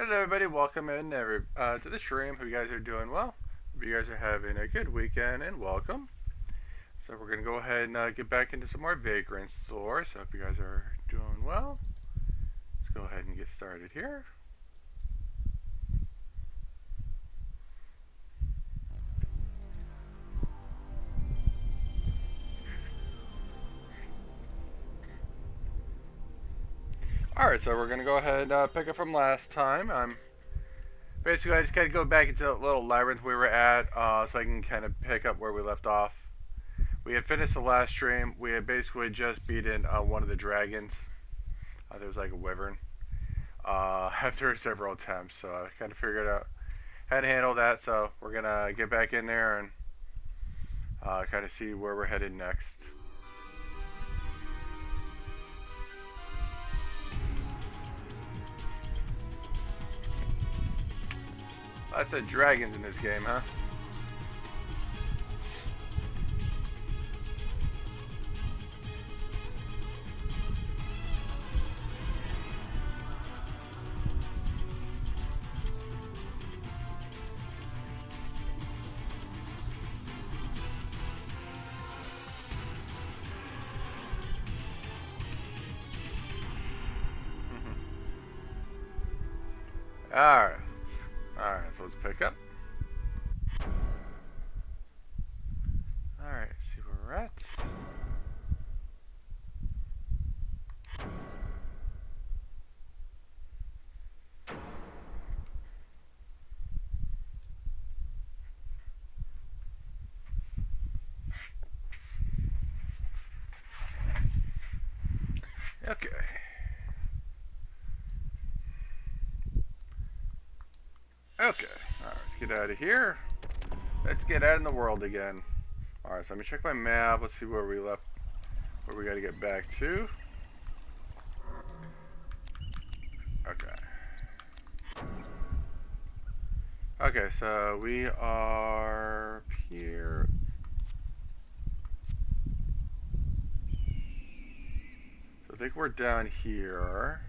Hello everybody, welcome in to the stream. Hope you guys are doing well. Hope you guys are having a good weekend and welcome. So we're going to go ahead and get back into some more Vagrant stores. So hope you guys are doing well. Let's go ahead and get started here. Alright, so we're going to go ahead and pick up from last time. Basically, I just got to go back into the little labyrinth we were at so I can kind of pick up where we left off. We had finished the last stream. We had basically just beaten one of the dragons. There was like a wyvern. After several attempts, so I kind of figured out how to handle that. So we're going to get back in there and kind of see where we're headed next. Lots of dragons in this game, huh? Alright. Alright, so let's pick up. Alright, see where we're at. Okay. Okay. Alright, let's get out of here. Let's get out in the world again. Alright, so let me check my map. Let's see where we left. Where we gotta get back to. Okay. Okay, so we are up here. So I think we're down here.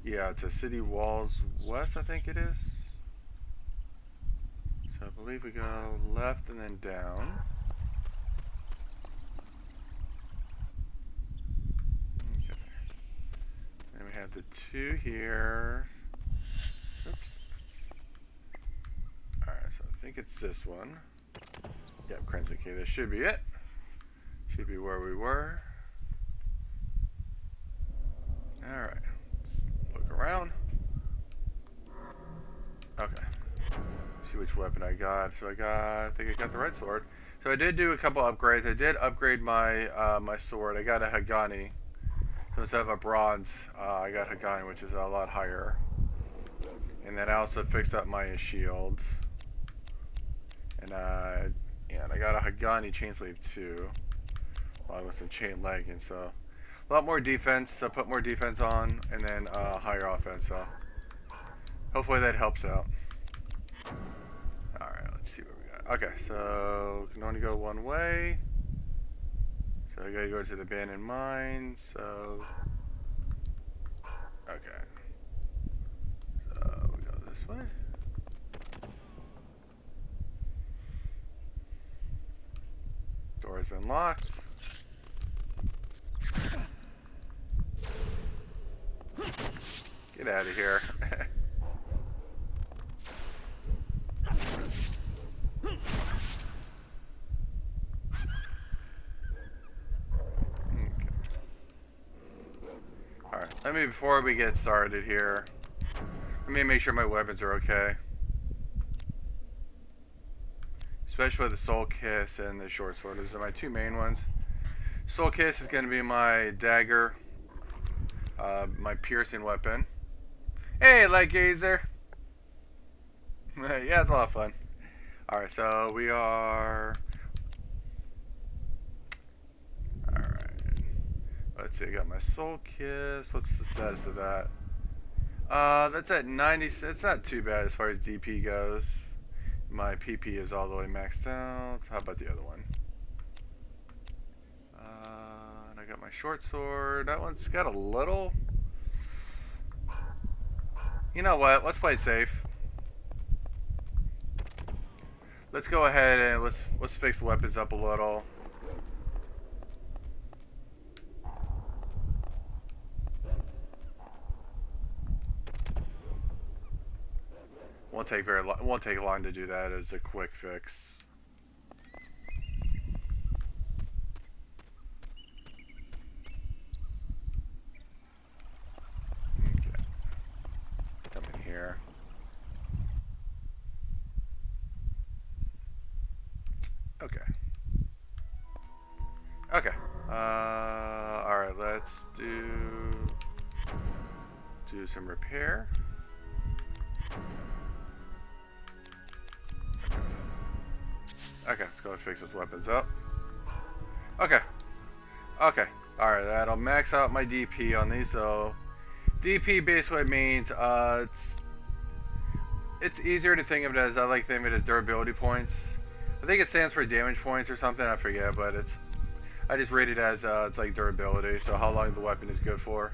Yeah, to City Walls West, I think it is. So I believe we go left and then down. Okay. Then we have the two here. Oops. Alright, so I think it's this one. Yep, Crimson. Okay, this should be it. Should be where we were. Alright. Around. Okay. See which weapon I got. So I think I got the right sword. So I did do a couple upgrades. I did upgrade my my sword. I got a Hagani. So instead of a bronze, I got Hagani, which is a lot higher. And then I also fixed up my shield. And I got a Hagani chain sleeve too, along with some chain leggings. So a lot more defense, so put more defense on, and then higher offense, so hopefully that helps out. Alright, let's see what we got. Okay, so can only go one way. So I gotta go to the abandoned mine, so... Okay. So we go this way. Door has been locked. Get out of here. Okay. Alright, before we get started here, let me make sure my weapons are okay. Especially the Soul Kiss and the Short Sword. Those are my two main ones. Soul Kiss is going to be my dagger. My piercing weapon. Hey, Light Gazer! Yeah, it's a lot of fun. Alright, so we are... Alright. Let's see, I got my Soul Kiss. What's the status of that? That's at 90. It's not too bad as far as DP goes. My PP is all the way maxed out. How about the other one? And I got my short sword. That one's got a little... You know what? Let's play it safe. Let's go ahead and let's fix the weapons up a little. Won't take long to do that. It's a quick fix. Okay. Come in here. Okay. Okay. Alright, let's do some repair. Okay, let's go and fix those weapons up. Okay. Okay. Alright, that'll max out my DP on these. So DP basically means it's easier to think of it as, I like to think of it as durability points. I think it stands for damage points or something, I forget, but I just rate it as it's like durability, so how long the weapon is good for.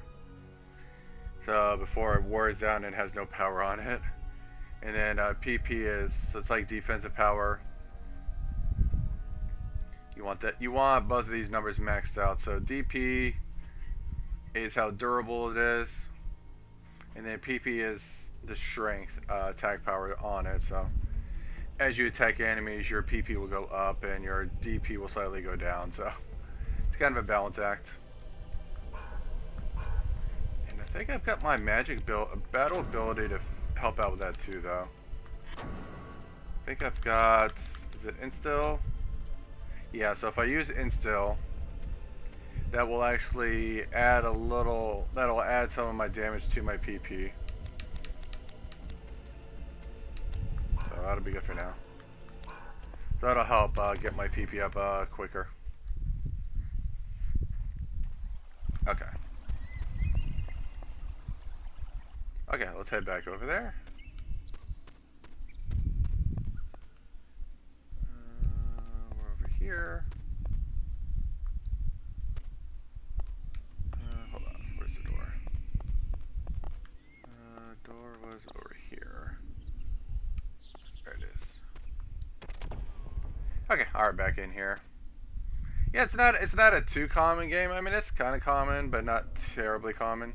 So before it wears down and has no power on it. And then PP is, so it's like defensive power. You want both of these numbers maxed out. So DP is how durable it is, and then PP is the strength attack power on it. So as you attack enemies, your PP will go up and your DP will slightly go down. So it's kind of a balance act. And I think I've got my magic battle ability to help out with that too, though. I think I've got, is it instill? Yeah, so if I use instill, that will actually add a little, that'll add some of my damage to my PP. So that'll be good for now. So that'll help get my PP up quicker. Okay. Okay, let's head back over there. We're over here. Hold on, where's the door? Door was over here. There it is. Okay, alright, back in here. Yeah, it's not a too common game. I mean, it's kind of common, but not terribly common.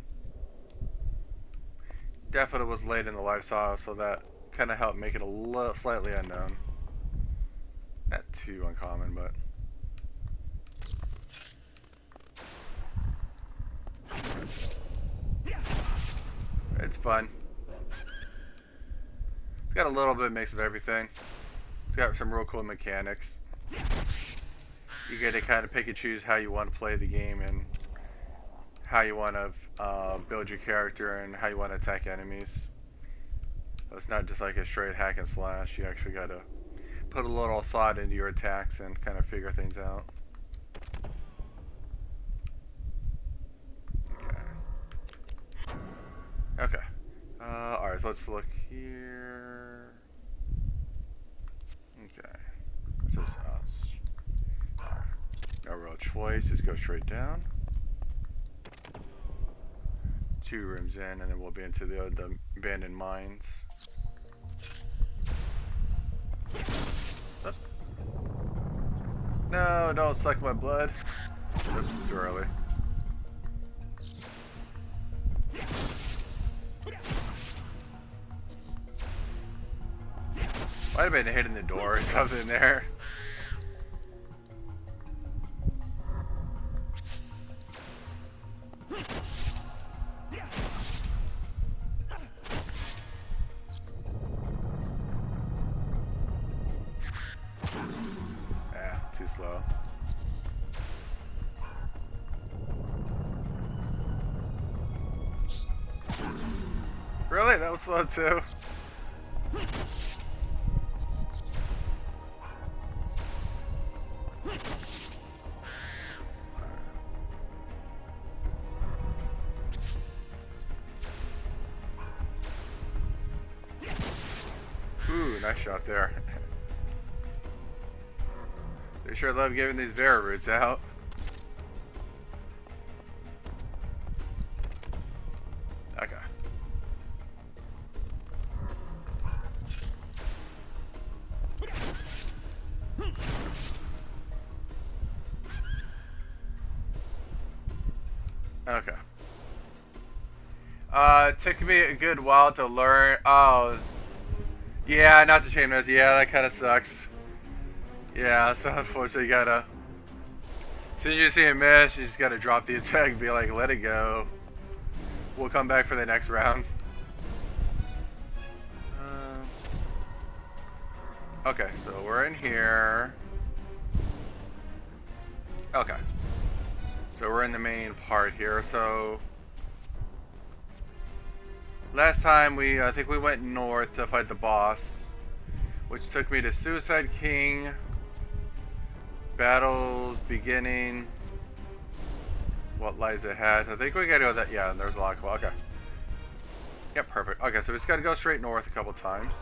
Definitely was late in the lifestyle, so that kind of helped make it a little slightly unknown. Not too uncommon, but it's fun. It's got a little bit of mix of everything. It's got some real cool mechanics. You get to kind of pick and choose how you want to play the game and how you want to build your character and how you want to attack enemies. So it's not just like a straight hack and slash. You actually got to put a little thought into your attacks and kind of figure things out. Okay. Alright, so let's look here. Okay. This is us. No real choice, just go straight down. 2 rooms in, and then we'll be into the abandoned mines. Oh. No, don't suck my blood. Oops, too early. Might have been hitting the door or something there. Too slow. Really? That was slow too. Ooh, nice shot there. They sure love giving these Vera roots out. Okay. Okay. It took me a good while to learn. Oh, yeah, not the chain nose. Yeah, that kind of sucks. Yeah, so unfortunately, you gotta. As soon as you see a miss, you just gotta drop the attack and be like, let it go. We'll come back for the next round. Okay, so we're in here. Okay. So we're in the main part here. So last time I think we went north to fight the boss, which took me to Suicide King. Battles beginning. What lies ahead? I think we gotta go that. Yeah, and there's a lot. Okay. Yep, perfect. Okay, so we just gotta go straight north a couple times.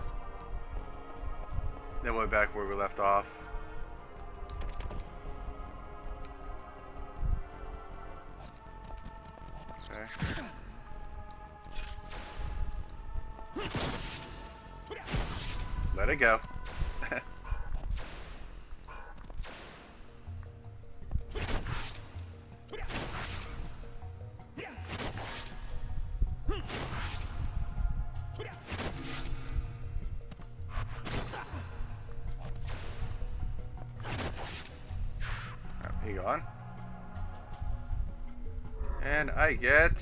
Then we'll be back where we left off. Okay. Let it go. On. And I get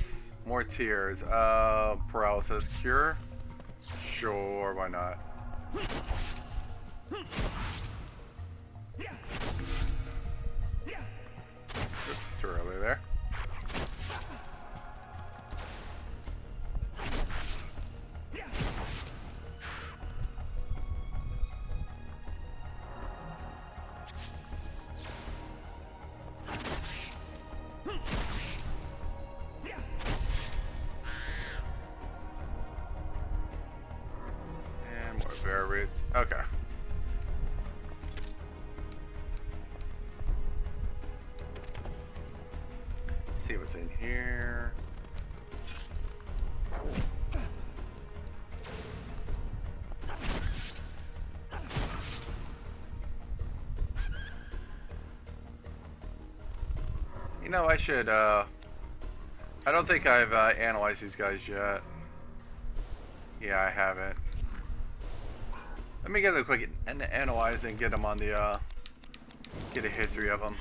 more tears. Paralysis cure. Sure, why not? Oops, too early there. Okay. See what's in here. You know, I should, I don't think I've analyzed these guys yet. Yeah, I haven't. Let me get a quick analyze and get them on the, get a history of them.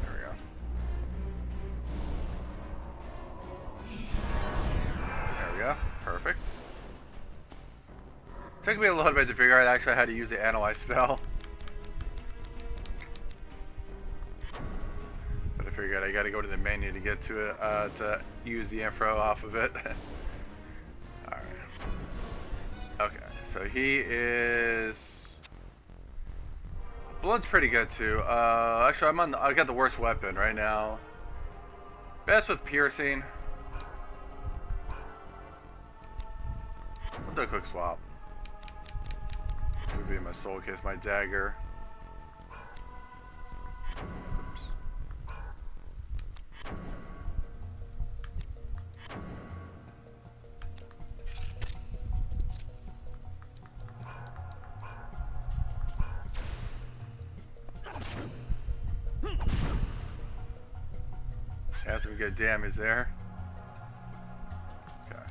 There we go. There we go. Perfect. Took me a little bit to figure out actually how to use the analyze spell. But I figured I gotta go to the menu to get to it, to use the info off of it. Alright. Okay, so he is... Blood's pretty good too. Actually I got the worst weapon right now. Best with piercing. We'll do a quick swap. Would be my soul case, my dagger. Oops. Had some good damage there. Okay.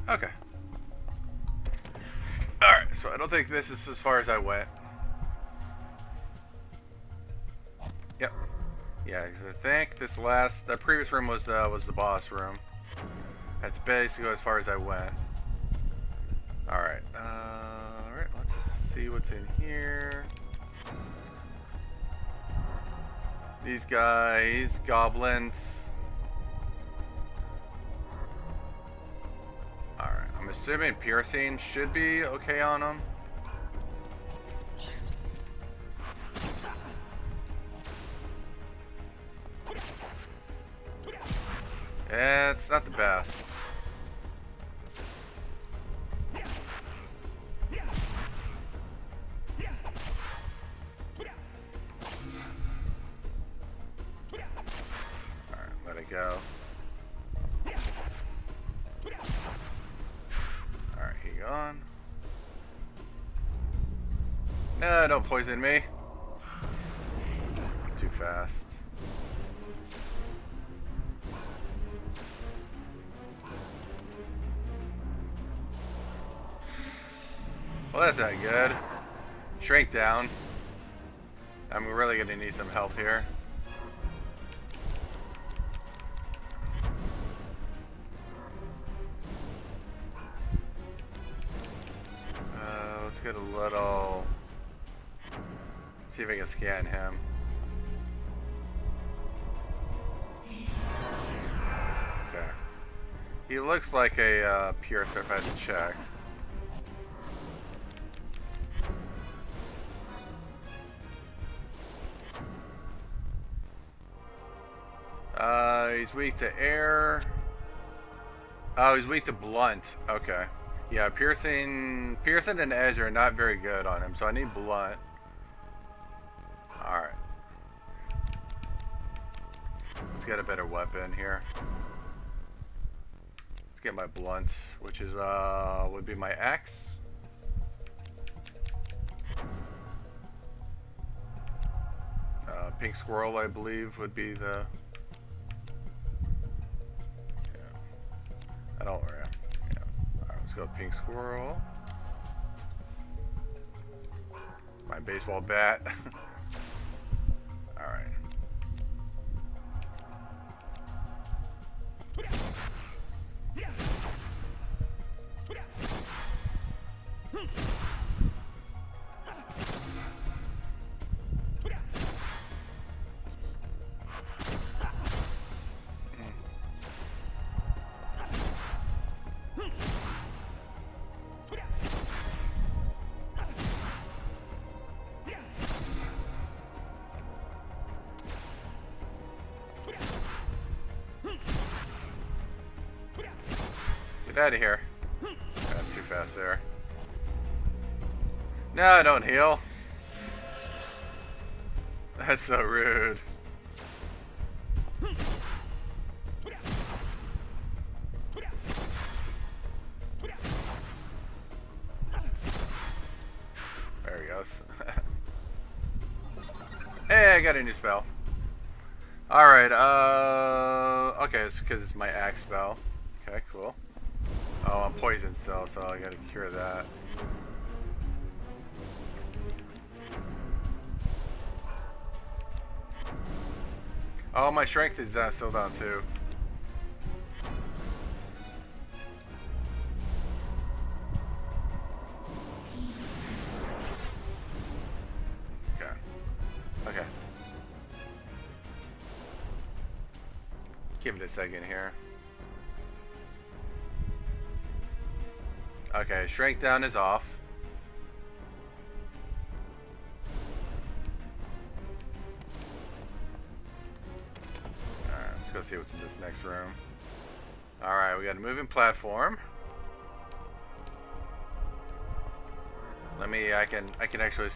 Okay. Alright, so I don't think this is as far as I went. Yep. Yeah, because I think this the previous room was the boss room. That's basically as far as I went. Alright, alright, let's just see what's in here. These guys, goblins. I'm assuming piercing should be okay on them. It's not the best. go. Alright, he gone. No, don't poison me. Too fast. Well, that's not good. Shrink down. I'm really gonna need some help here. Let's get a little... See if I can scan him. Okay. He looks like a piercer if I had to check. He's weak to air. Oh, he's weak to blunt. Okay. Yeah, piercing and edge are not very good on him, so I need blunt. Alright. Let's get a better weapon here. Let's get my blunt, which is would be my axe. Pink squirrel, I believe, would be the... I don't worry. Yeah. Alright, let's go pink squirrel. My baseball bat. Alright. Get out of here. Got too fast there. No, don't heal. That's so rude. There he goes. Hey, I got a new spell. Alright, okay, it's because it's my axe spell. Okay, cool. Oh, I'm poisoned still, so I gotta cure that. Oh, my strength is still down too. Okay. Okay. Give it a second here. Okay, strength down is off. Alright, let's go see what's in this next room. Alright, we got a moving platform. I can actually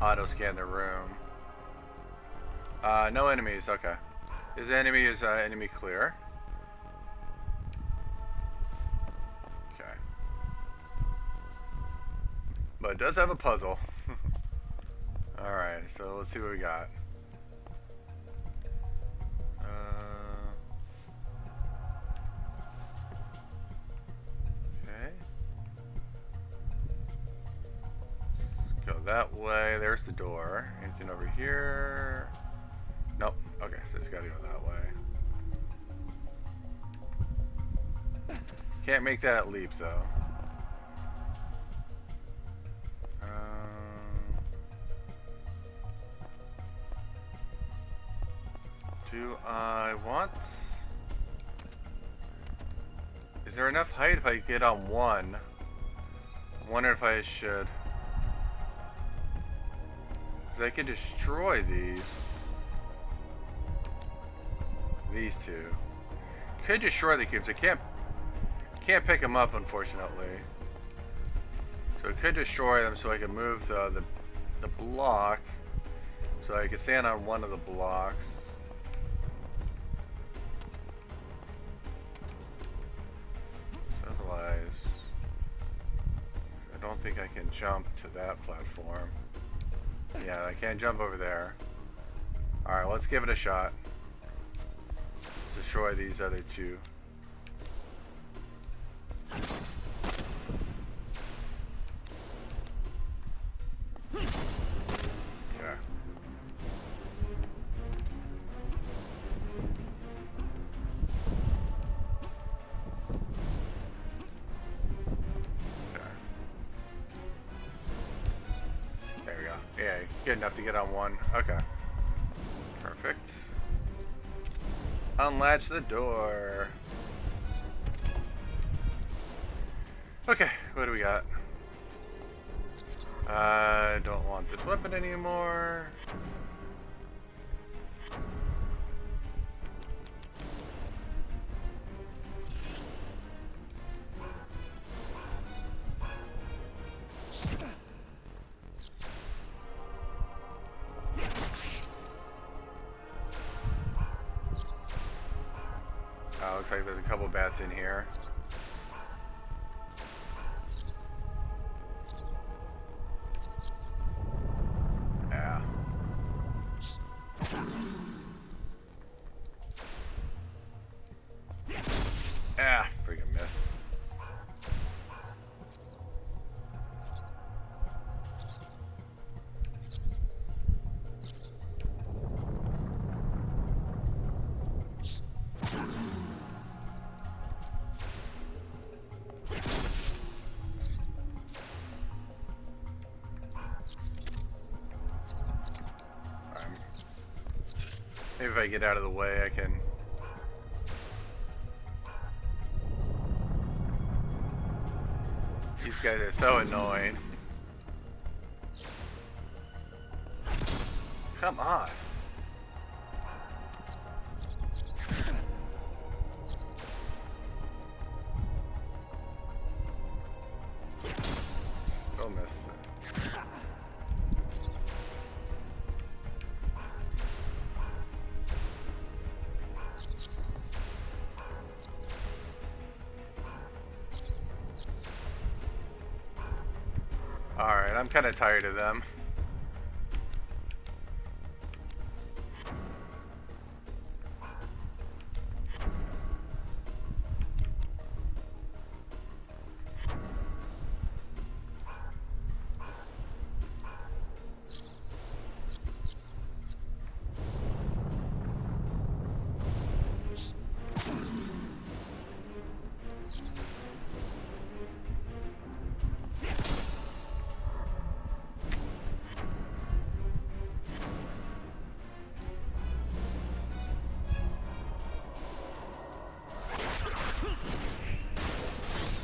auto scan the room. No enemies, okay. His enemy is enemy clear. But it does have a puzzle. Alright, so let's see what we got. Okay. Let's go that way. There's the door. Anything over here? Nope. Okay, so just gotta go that way. Can't make that leap though. Do I want... Is there enough height if I get on one? I wonder if I should... Because I can destroy these. These two. Could destroy the cubes. I can't pick them up, unfortunately. So I could destroy them so I can move the block. So I can stand on one of the blocks. think I can jump to that platform. Yeah, I can't jump over there. Alright, let's give it a shot. Destroy these other two. Okay. There we go. Yeah, good enough to get on one. Okay. Perfect. Unlatch the door. Okay, what do we got? I don't want this weapon anymore. Looks like there's a couple bats in here. Yeah. Ah, freaking miss. Maybe if I get out of the way, I can... These guys are so annoying. Come on. Still miss it. Alright, I'm kind of tired of them.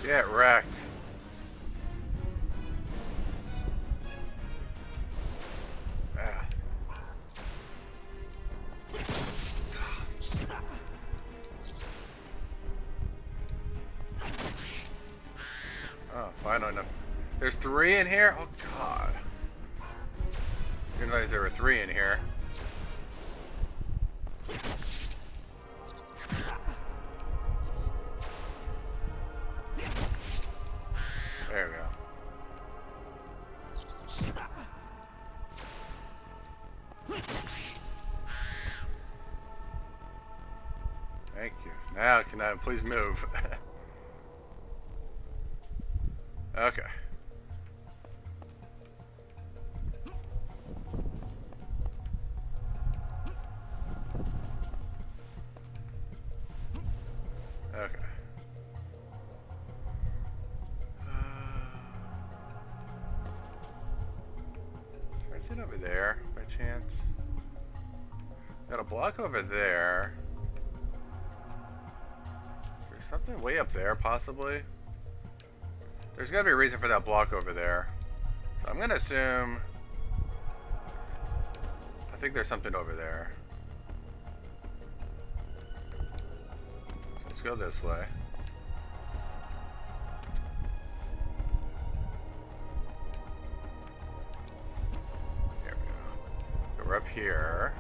Get wrecked. Ah. Oh, final enough. There's 3 in here? Oh god. I didn't realize there were 3 in here. There we go. Thank you. Now can I please move? Okay. Okay. Is it over there by chance? Got a block over there. Is there something way up there possibly? There's gotta be a reason for that block over there. So I'm gonna assume... I think there's something over there. Let's go this way. There we go. So we're up here.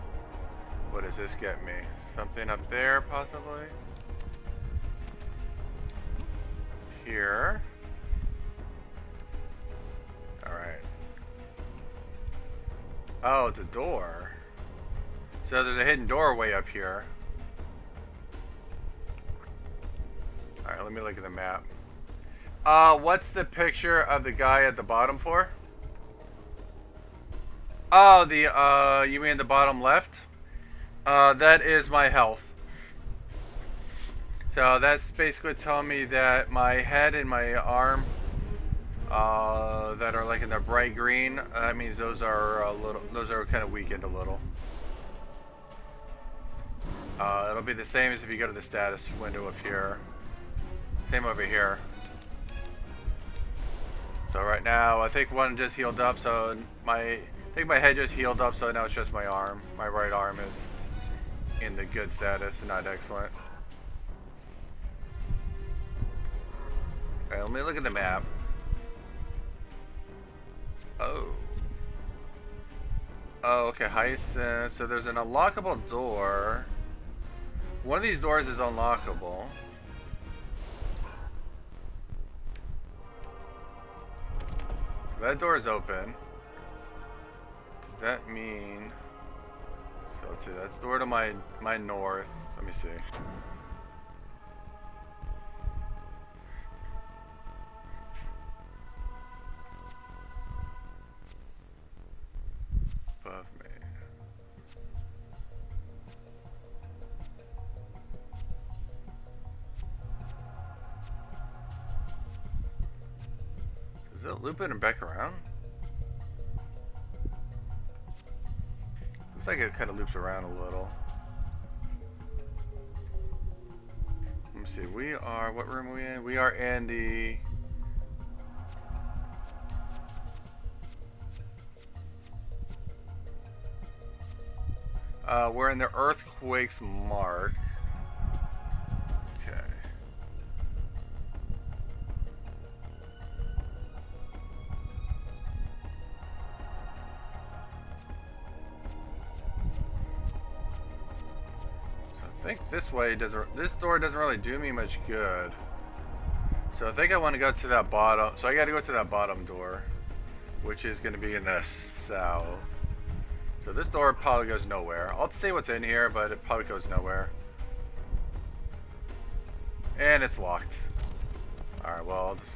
What does this get me? Something up there possibly? Alright. Oh, it's a door. So there's a hidden doorway up here. Alright, let me look at the map. What's the picture of the guy at the bottom for? Oh, you mean the bottom left? That is my health. So that's basically telling me that my head and my arm, that are like in the bright green, that means those are kind of weakened a little. It'll be the same as if you go to the status window up here. Same over here. So right now, I think one just healed up, so I think my head just healed up, so now it's just my arm. My right arm is in the good status, not excellent. Alright, let me look at the map. Oh. Oh, okay, Hyacinth. So there's an unlockable door. One of these doors is unlockable. That door is open. Does that mean... So let's see, that's the door to my north. Let me see. Above me. Does it loop it and back around? Looks like it kind of loops around a little. Let me see. We are... What room are we in? We are in the... we're in the Earthquake's mark. Okay. So I think this way doesn't... This door doesn't really do me much good. So I think I want to go to that bottom... So I got to go to that bottom door, which is going to be in the south. So this door probably goes nowhere. I'll see what's in here, but it probably goes nowhere. And it's locked. Alright, well, I'll just...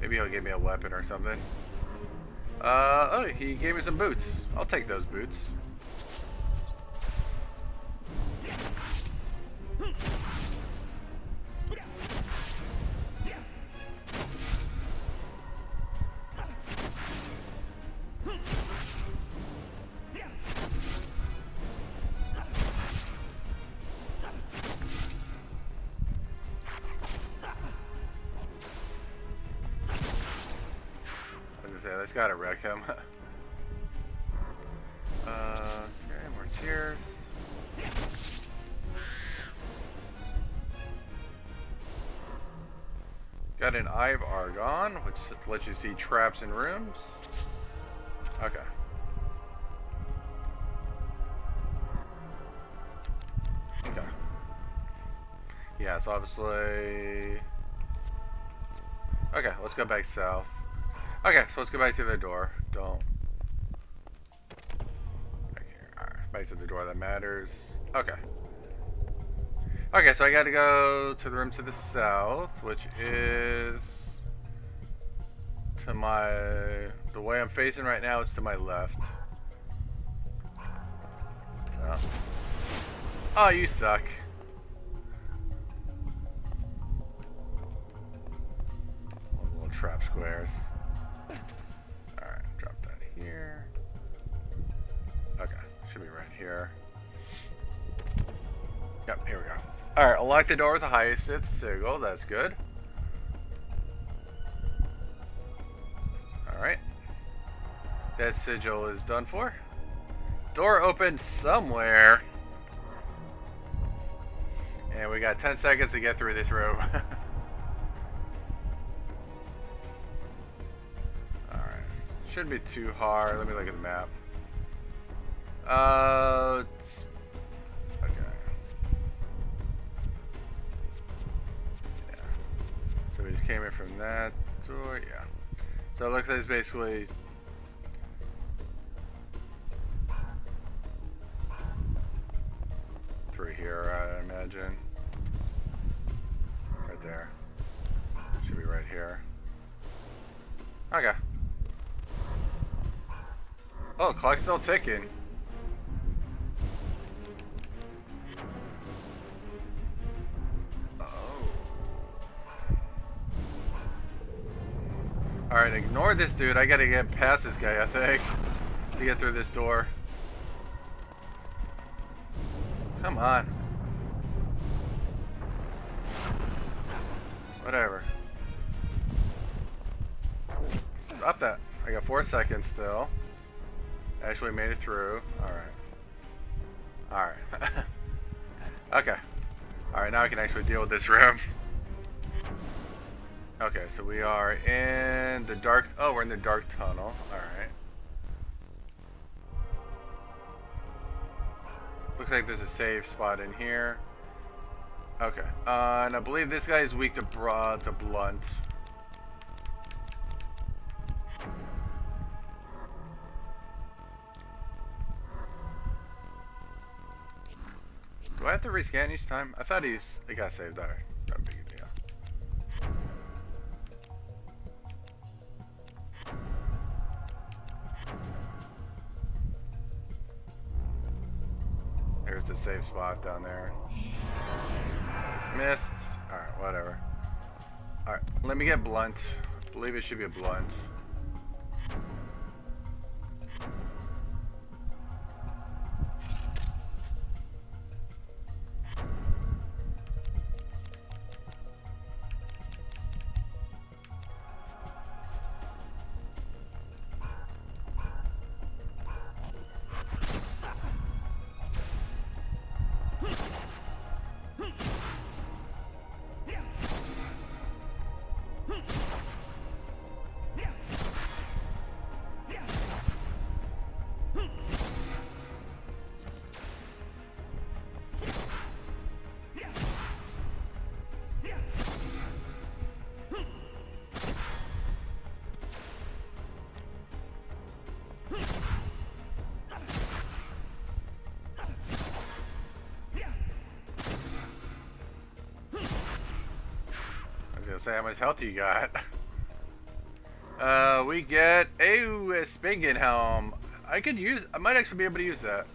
Maybe he'll give me a weapon or something. Oh, he gave me some boots. I'll take those boots. That's gotta wreck him. Okay, more tears. Got an Eye of Argon, which lets you see traps in rooms. Okay. Okay. Yeah, so obviously... Okay, let's go back south. Okay, so let's go back to the door. Don't. Back here. Alright, back to the door that matters. Okay. Okay, so I gotta go to the room to the south, which is to my... The way I'm facing right now is to my left. So. Oh, you suck. Little trap squares. Here. Okay, should be right here. Yep, here we go. Alright, I'll lock the door with the Hyacinth sigil. That's good. Alright. That sigil is done for. Door opened somewhere. And we got 10 seconds to get through this room. Alright. Shouldn't be too hard. Let me look at the map. Okay. Yeah. So we just came in from that door. Yeah. So it looks like it's basically through here, I imagine. Right there. Should be right here. Okay. Oh, clock's still ticking. Oh. Alright, ignore this dude. I gotta get past this guy, I think, to get through this door. Come on. Whatever. Stop that. I got 4 seconds still. Actually made it through. Alright. Alright. Okay. Alright, now I can actually deal with this room. Okay, so we are in the dark... Oh, we're in the dark tunnel. Alright. Looks like there's a safe spot in here. Okay. And I believe this guy is weak to blunt. Do I have to rescan each time? I thought it got saved. Alright. No big deal. There's the safe spot down there. Missed. Alright, whatever. Alright, let me get blunt. I believe it should be a blunt. Say how much health you got. We get a Spingen helm. I might actually be able to use that.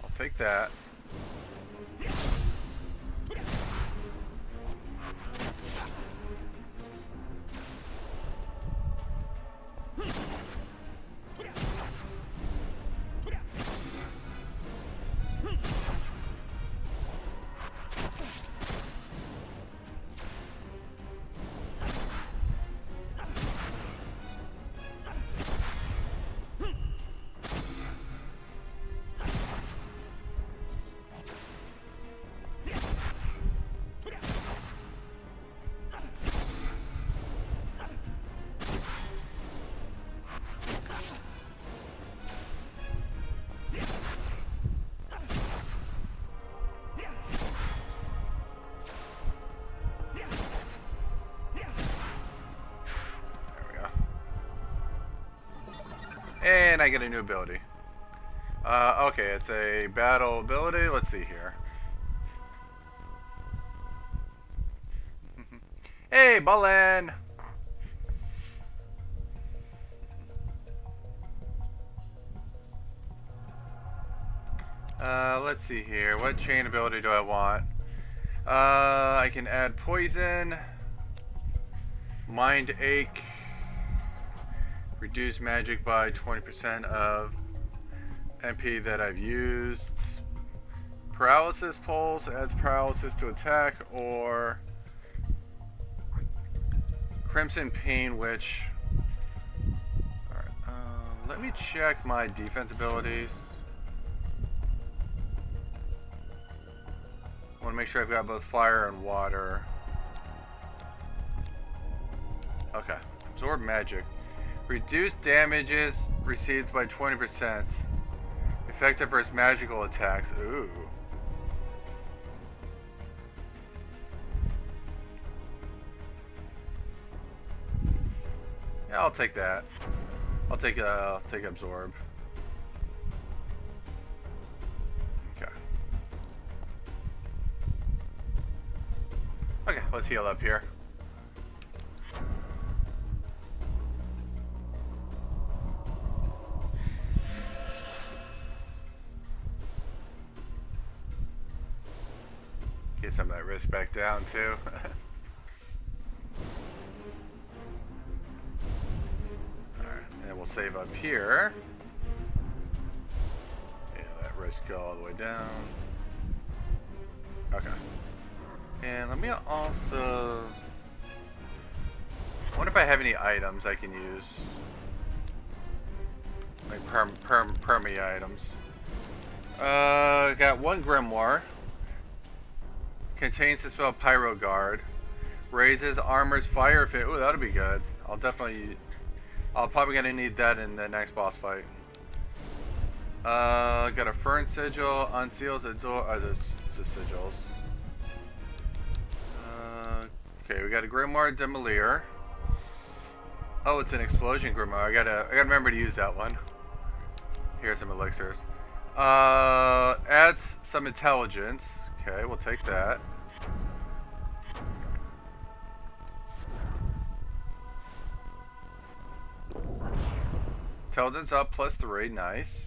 I'll take that. And I get a new ability. Okay, it's a battle ability. Let's see here. Hey, Ballin! Let's see here. What chain ability do I want? I can add poison, mind ache, reduce magic by 20% of MP that I've used, paralysis pulse adds paralysis to attack, or crimson pain witch. Alright, let me check my defense abilities. want to make sure I've got both fire and water. Okay. Absorb magic. Reduce damages received by 20%. Effective versus magical attacks. Ooh. Yeah, I'll take that. I'll take absorb. Okay. Okay, let's heal up here. Get some of that wrist back down too. Alright, and we'll save up here. Yeah, that wrist go all the way down. Okay. And let me also... I wonder if I have any items I can use. Like permy items. Got one grimoire. Contains the spell Pyro Guard. Raises armor's fire fit. Ooh, that'll be good. I'll probably gonna need that in the next boss fight. Got a Fern Sigil. Unseals the door. There's the sigils. Okay, we got a Grimoire Demolier. Oh, it's an Explosion Grimoire. I gotta remember to use that one. Here's some elixirs. Adds some intelligence. Okay, we'll take that. Intelligence up +3, nice.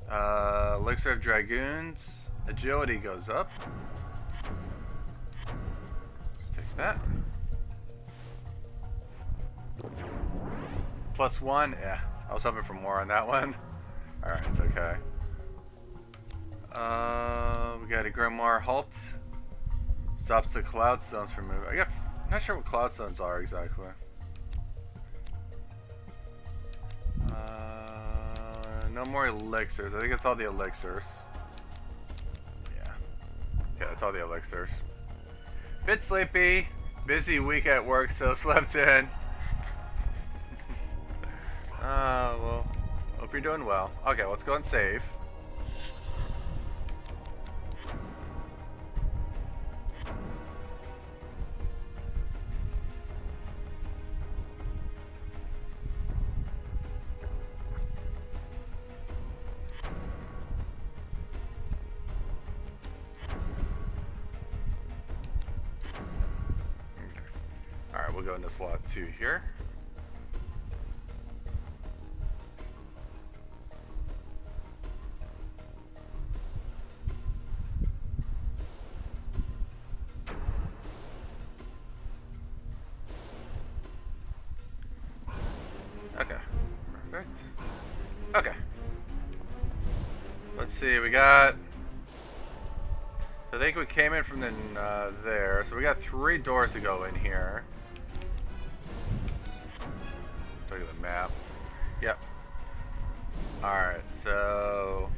Elixir of Dragoons. Agility goes up. Let's take that. +1, yeah. I was hoping for more on that one. Alright, it's okay. We got a Grimoire Halt. Stops the Cloud Stones from moving. I'm not sure what Cloud Stones are exactly. No more elixirs. I think it's all the elixirs. Yeah. Okay, that's all the elixirs. Bit sleepy. Busy week at work, so slept in. Well, hope you're doing well. Okay, let's go and save. We'll go into slot 2 here. Okay, perfect. Okay. Let's see, we got... I think we came in from the, there, so we got 3 doors to go in here. Look at the map. Yep. Alright, so...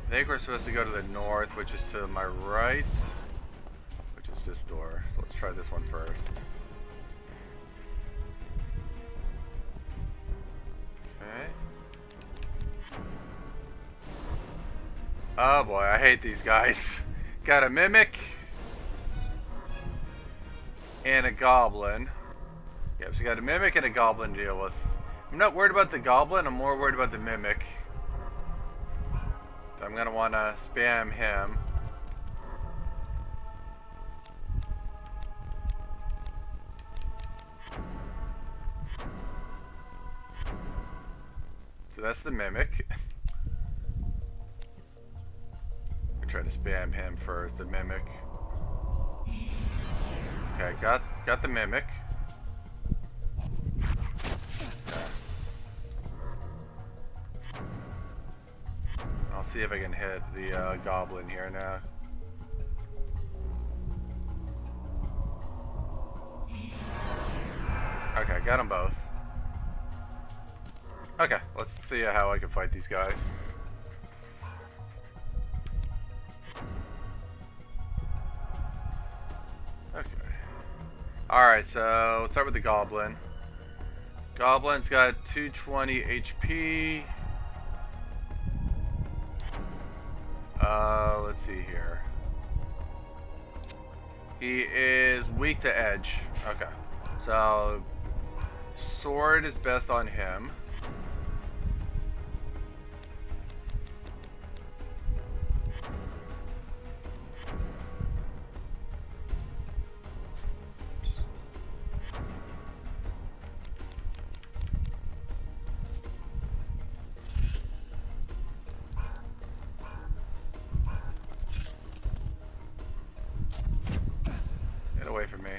I think we're supposed to go to the north, which is to my right. Which is this door. So let's try this one first. Okay. Oh boy, I hate these guys. Got a Mimic. And a Goblin. Yep, so you got a Mimic and a Goblin to deal with. I'm not worried about the Goblin, I'm more worried about the Mimic. So I'm going to want to spam him. So that's the Mimic. I try to spam him first, the Mimic. Okay, got the Mimic. I'll see if I can hit the Goblin here now. Okay, got them both. Okay, let's see how I can fight these guys. Alright, so let's start with the Goblin. Goblin's got 220 HP. Let's see here. He is weak to edge. Okay. So, sword is best on him. Get away from me.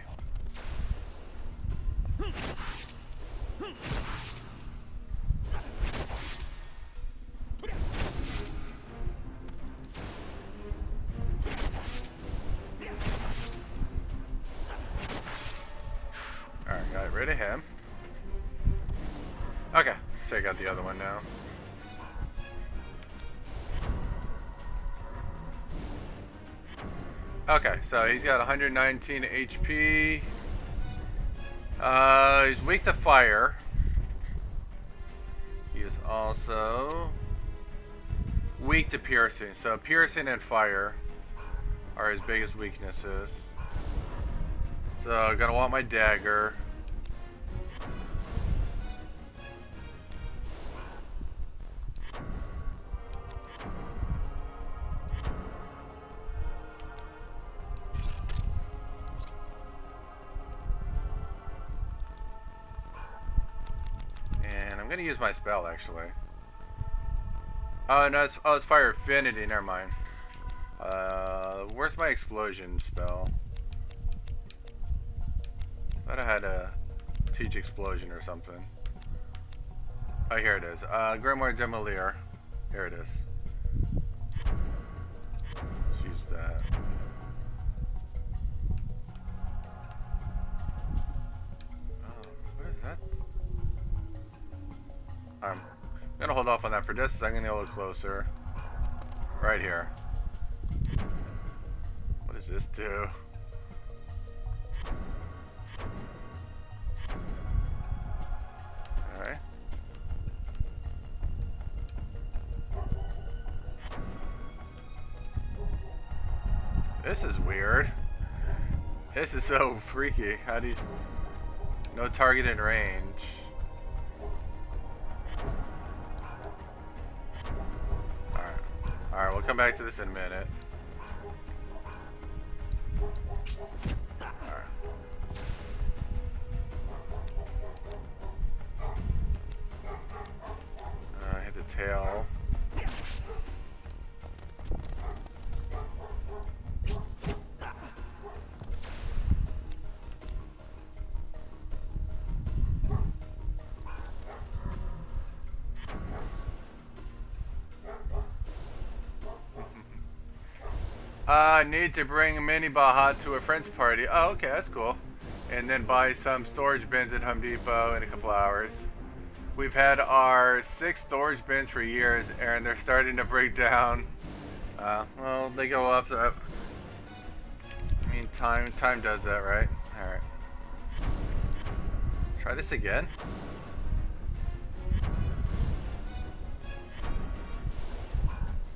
Alright, got rid of him. Okay, let's check out the other one now. Okay, so he's got 119 HP. He's weak to fire. He is also weak to piercing. So piercing and fire are his biggest weaknesses. So I'm gonna want my dagger. I'm gonna use my spell actually. Oh no, it's fire affinity. Never mind. Where's my explosion spell? Thought I had to teach explosion or something. Oh, here it is. Grimoire Demolier. Here it is. Let's use that. Oh, what is that? I'm gonna hold off on that for just a second. Get a little closer. Right here. What does this do? Alright. This is weird. This is so freaky. How do you... No targeted range. Alright, we'll come back to this in a minute. Alright. Hit the tail. Need to bring a mini Baja to a friend's party. Oh, okay, that's cool. And then buy some storage bins at Home Depot in a couple hours. We've had our 6 storage bins for years, and they're starting to break down. Well, they go up. I mean, time does that, right? All right. Try this again.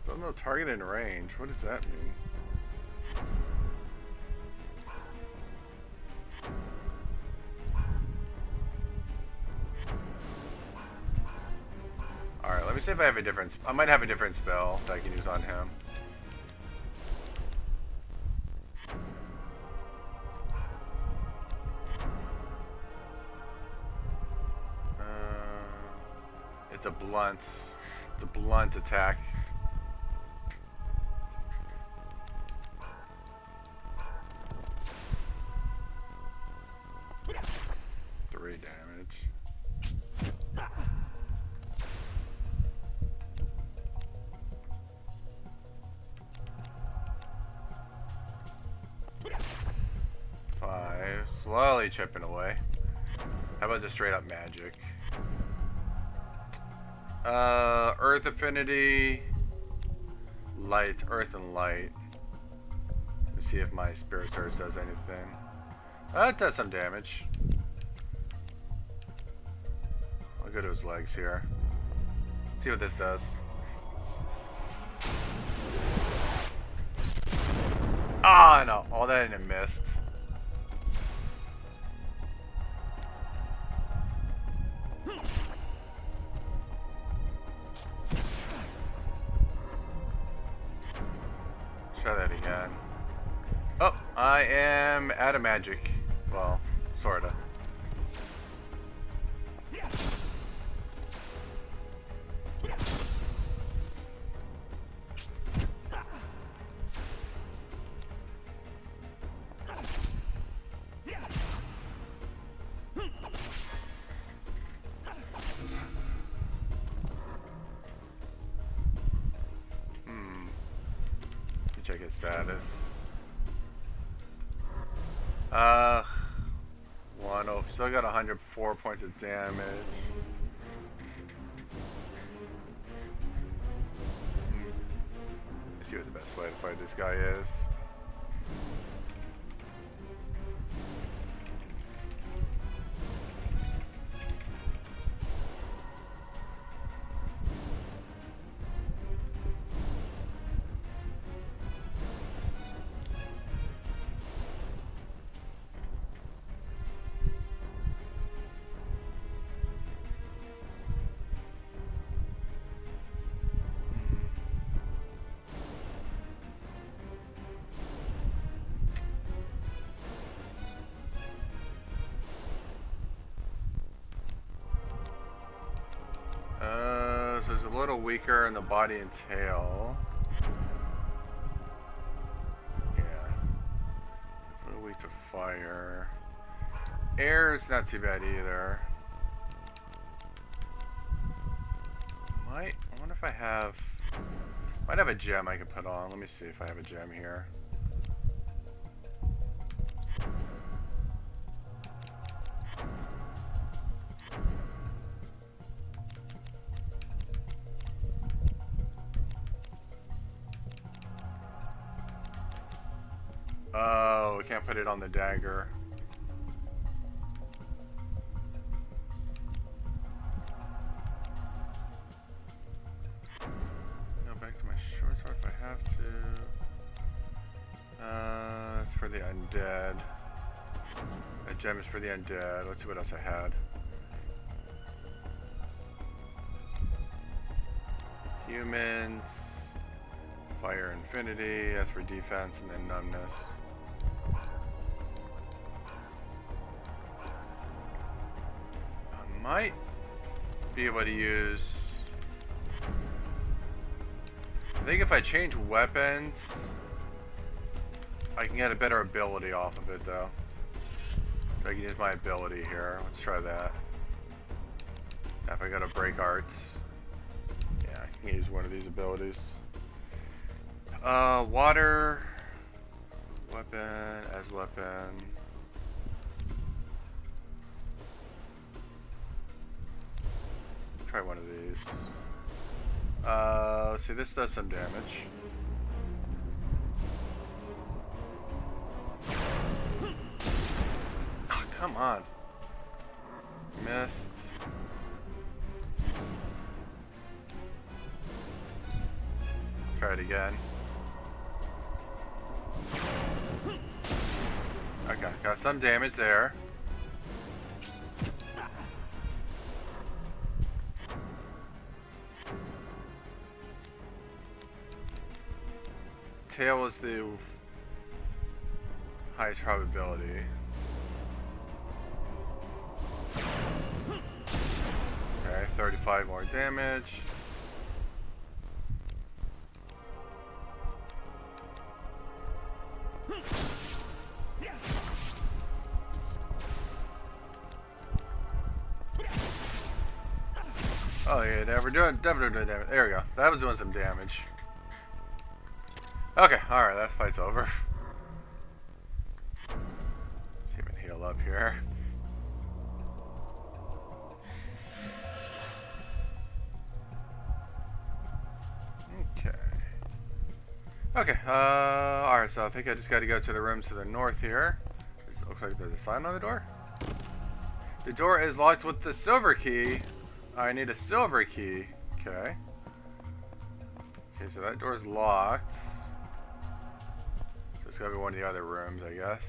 Still no target in range. What does that mean? Alright, let me see if I have a different... I might have a different spell that I can use on him. It's a blunt. It's a blunt attack. Slowly chipping away. How about just straight up magic? Earth affinity, light, earth and light. Let's see if my spirit surge does anything. That does some damage. I'll go to his legs here. See what this does. Ah, no. All that and it missed. Try that again. Oh, I am out of magic. Well, sorta. Check his status. 1-0. Still got 104 points of damage. Let's see what the best way to fight this guy is. So it's a little weaker in the body and tail. Yeah. A little weak to fire. Air is not too bad either. I wonder if I have... Might have a gem I could put on. Let me see if I have a gem here. Oh, we can't put it on the dagger. Go back to my short sword if I have to. It's for the undead. That gem is for the undead. Let's see what else I had. Humans. Fire Infinity. That's for defense, and then numbness. Might be able to use... I think if I change weapons, I can get a better ability off of it though. I can use my ability here. Let's try that. Now if I go to break arts, yeah, I can use one of these abilities. Water, weapon, as weapon. Try one of these. Let's see, this does some damage. Oh, come on. Missed. Try it again. Okay, got some damage there. Tail is the highest probability. Okay, 35 more damage. Oh yeah, we're definitely doing damage. There we go. That was doing some damage. Okay, alright, that fight's over. See if I can heal up here. Okay. Okay, alright, so I think I just gotta go to the room to the north here. It looks looks like there's a sign on the door. The door is locked with the silver key. I need a silver key. Okay. Okay, so that door's locked. So it's gotta be one of the other rooms, I guess.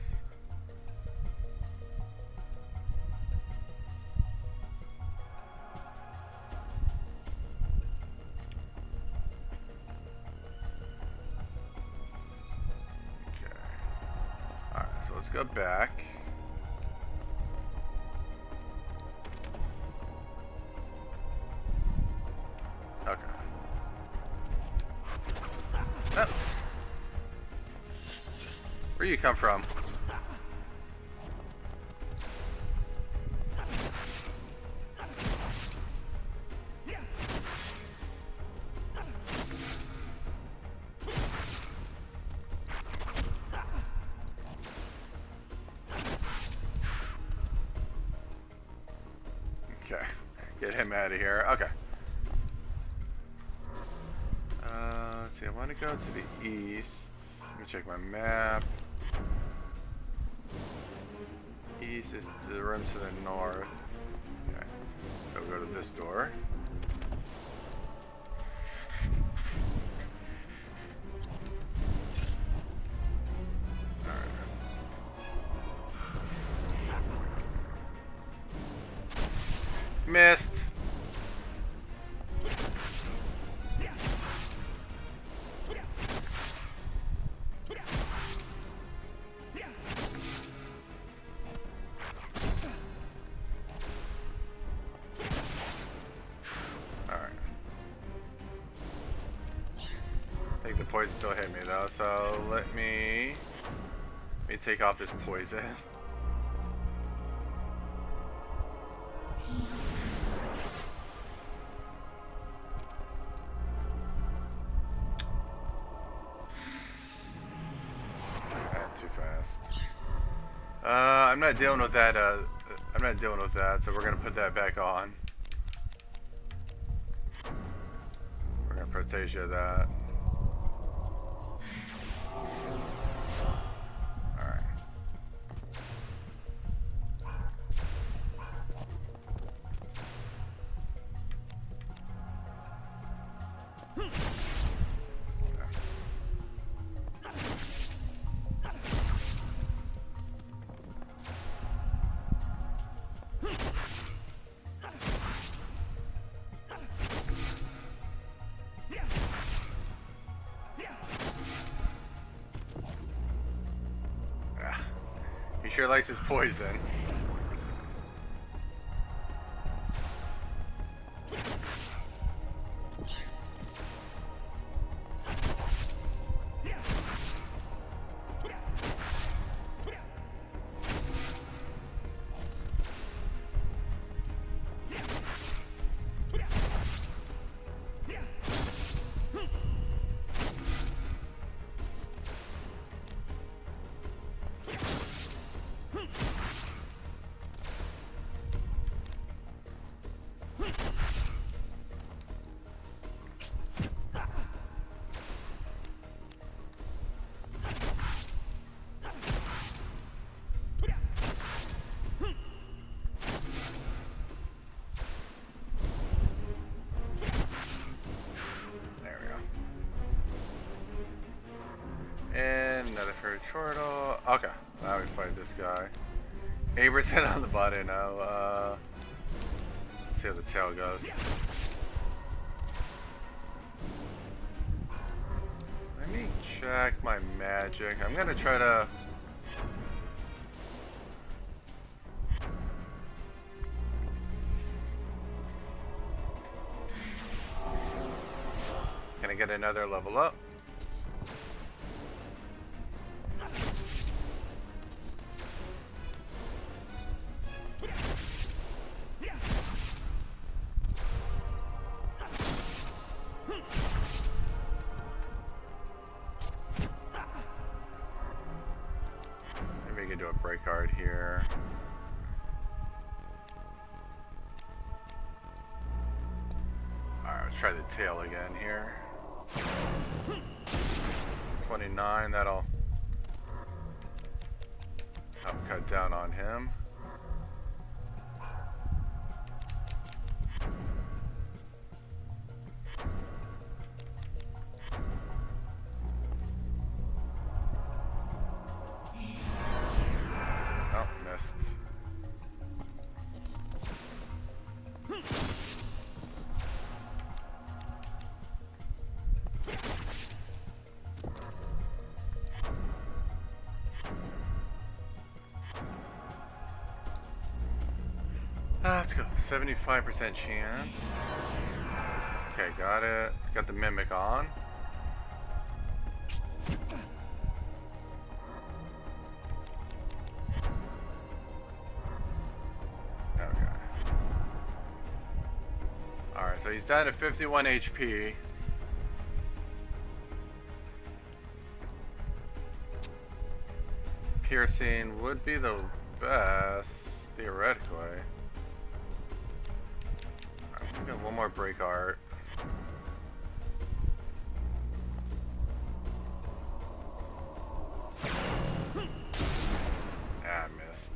Let's go back. Okay. Oh. Where you come from? Okay, get him out of here. Okay. Let's see, I want to go to the east. Let me check my map. East is the rooms to the north. Okay, so we'll go to this door. Missed. Alright. I think the poison still hit me though, so let me take off this poison. I'm not dealing with that. I'm not dealing with that, so we're gonna put that back on. We're gonna Protesia that. Alright. He sure likes his poison. Another fairy chortle. Okay, now we fight this guy. 8% on the body now. Let's see how the tail goes. Let me check my magic. I'm gonna try to. Can I get another level up? Do a break guard here. Alright, let's try the tail again here. 29, that'll help cut down on him. Oh, missed. Let's go. 75% chance. Okay, got it. Got the mimic on. Okay. Alright, so he's down to 51 HP. Piercing would be the best, theoretically. Alright, we got one more break art. Ah, missed.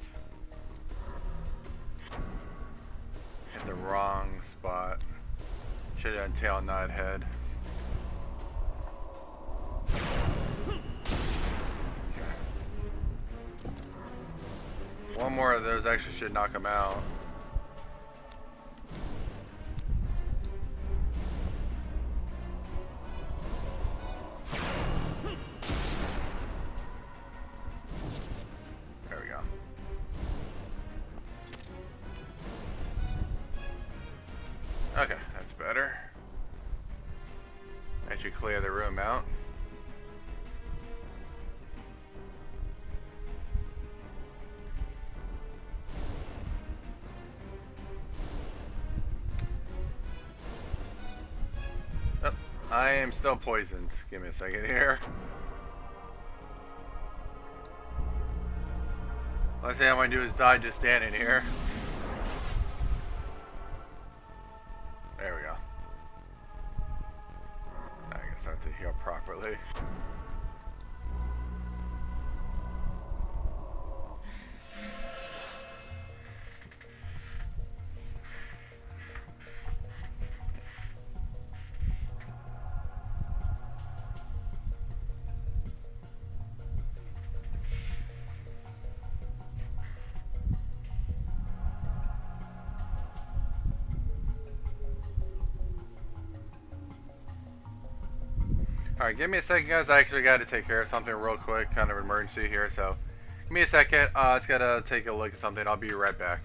Hit the wrong spot. Should have done tail, not head. One more of those actually should knock him out. There we go. Okay, that's better. That should clear the room out. I am still poisoned. Give me a second here. Last thing I want to do is die just standing here. There we go. I guess I have to heal properly. Alright, give me a second, guys. I actually got to take care of something real quick, kind of emergency here, so give me a second. I just got to take a look at something. I'll be right back.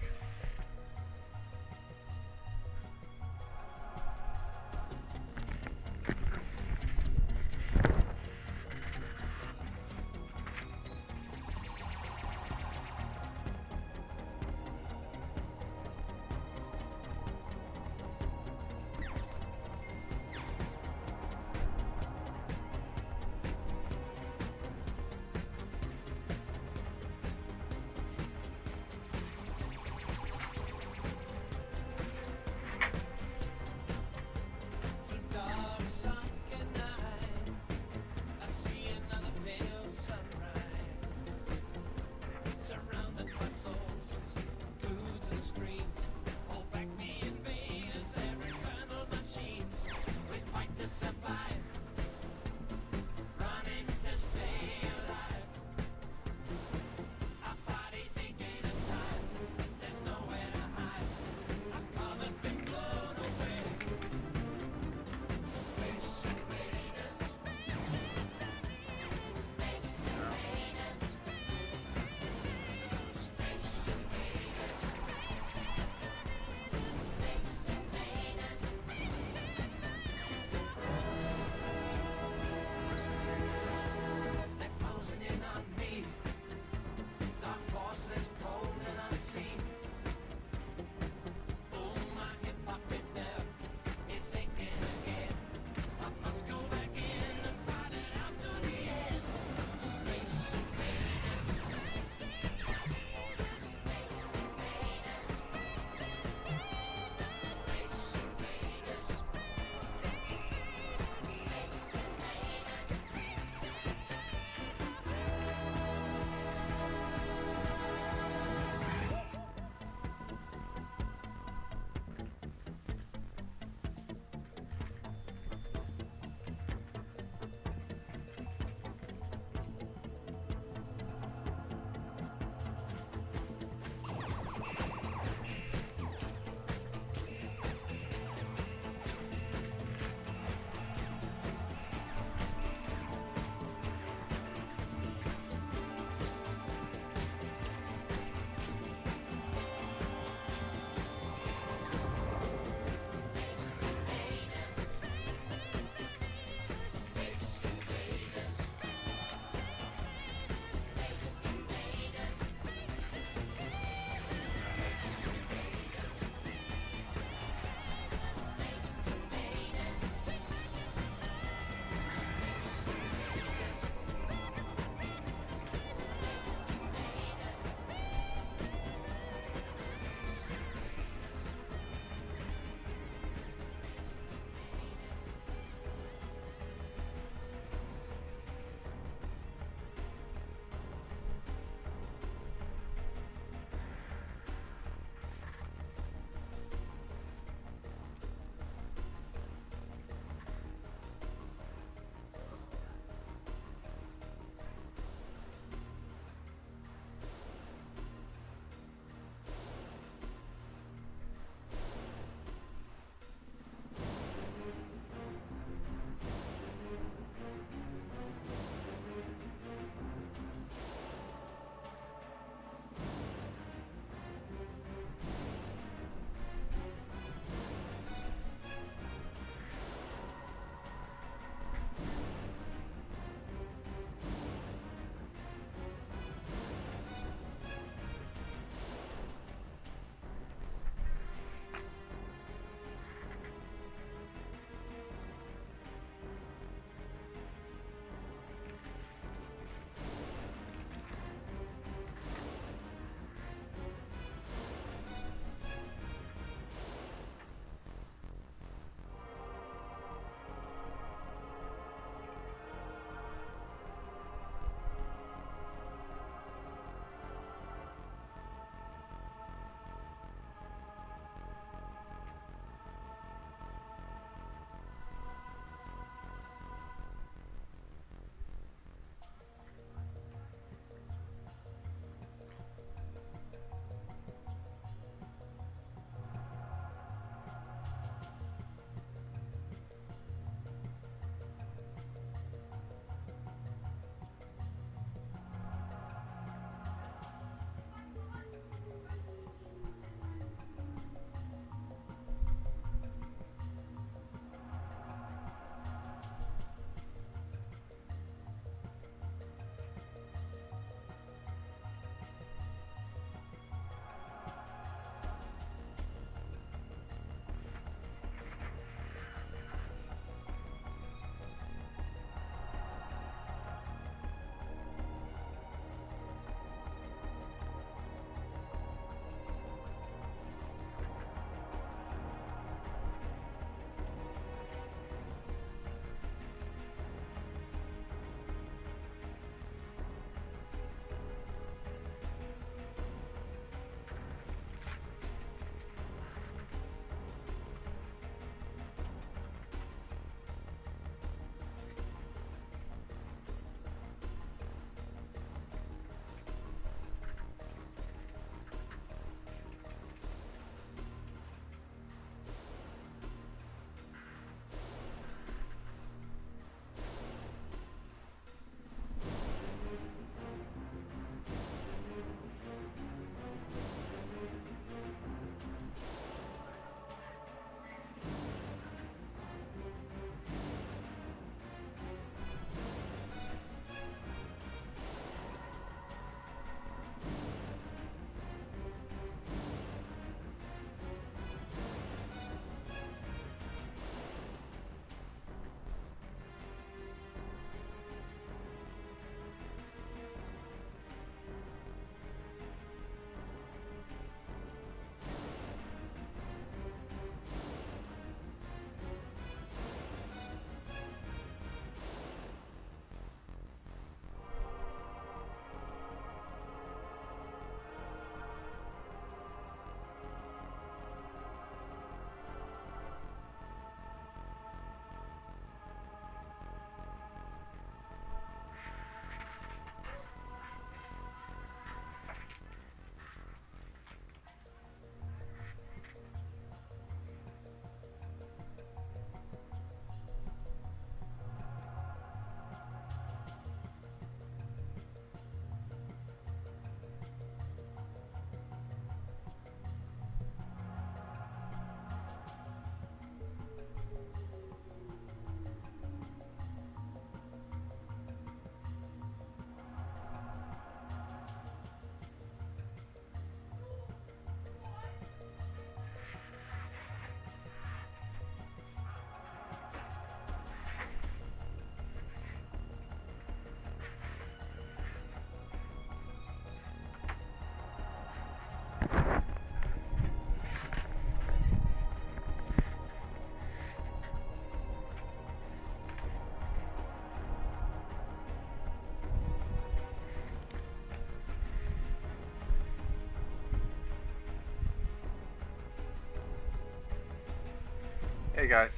Hey guys.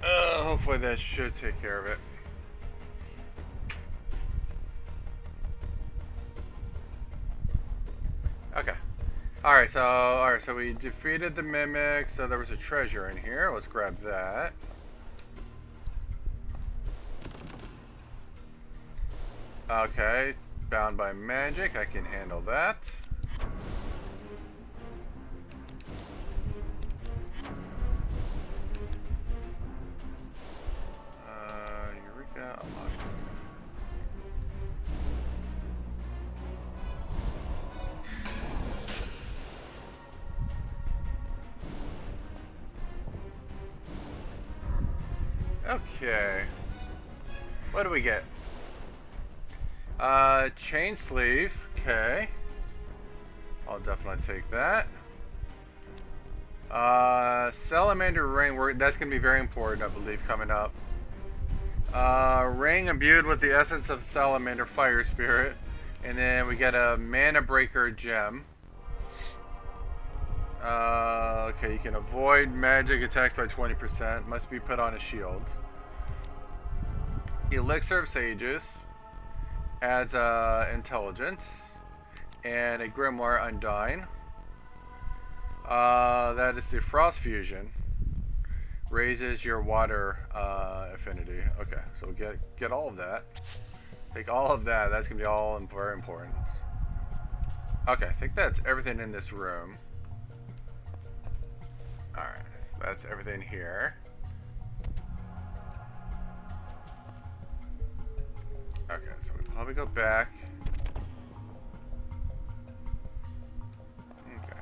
Hopefully that should take care of it. Okay. Alright, so we defeated the mimic, so there was a treasure in here. Let's grab that. Okay, bound by magic, I can handle that. Eureka, unlocked. Okay. What do we get? Chain sleeve. Okay. I'll definitely take that. Salamander ring. That's going to be very important, I believe, coming up. Ring imbued with the essence of salamander fire spirit. And then we get a mana breaker gem. Okay, you can avoid magic attacks by 20%. Must be put on a shield. Elixir of Sages. Adds intelligence. And a Grimoire Undying. That is the Frost Fusion. Raises your water affinity. Okay, so get all of that. Take all of that. That's going to be all very important. Okay, I think that's everything in this room. Alright, that's everything here. Okay, so we probably go back. Okay.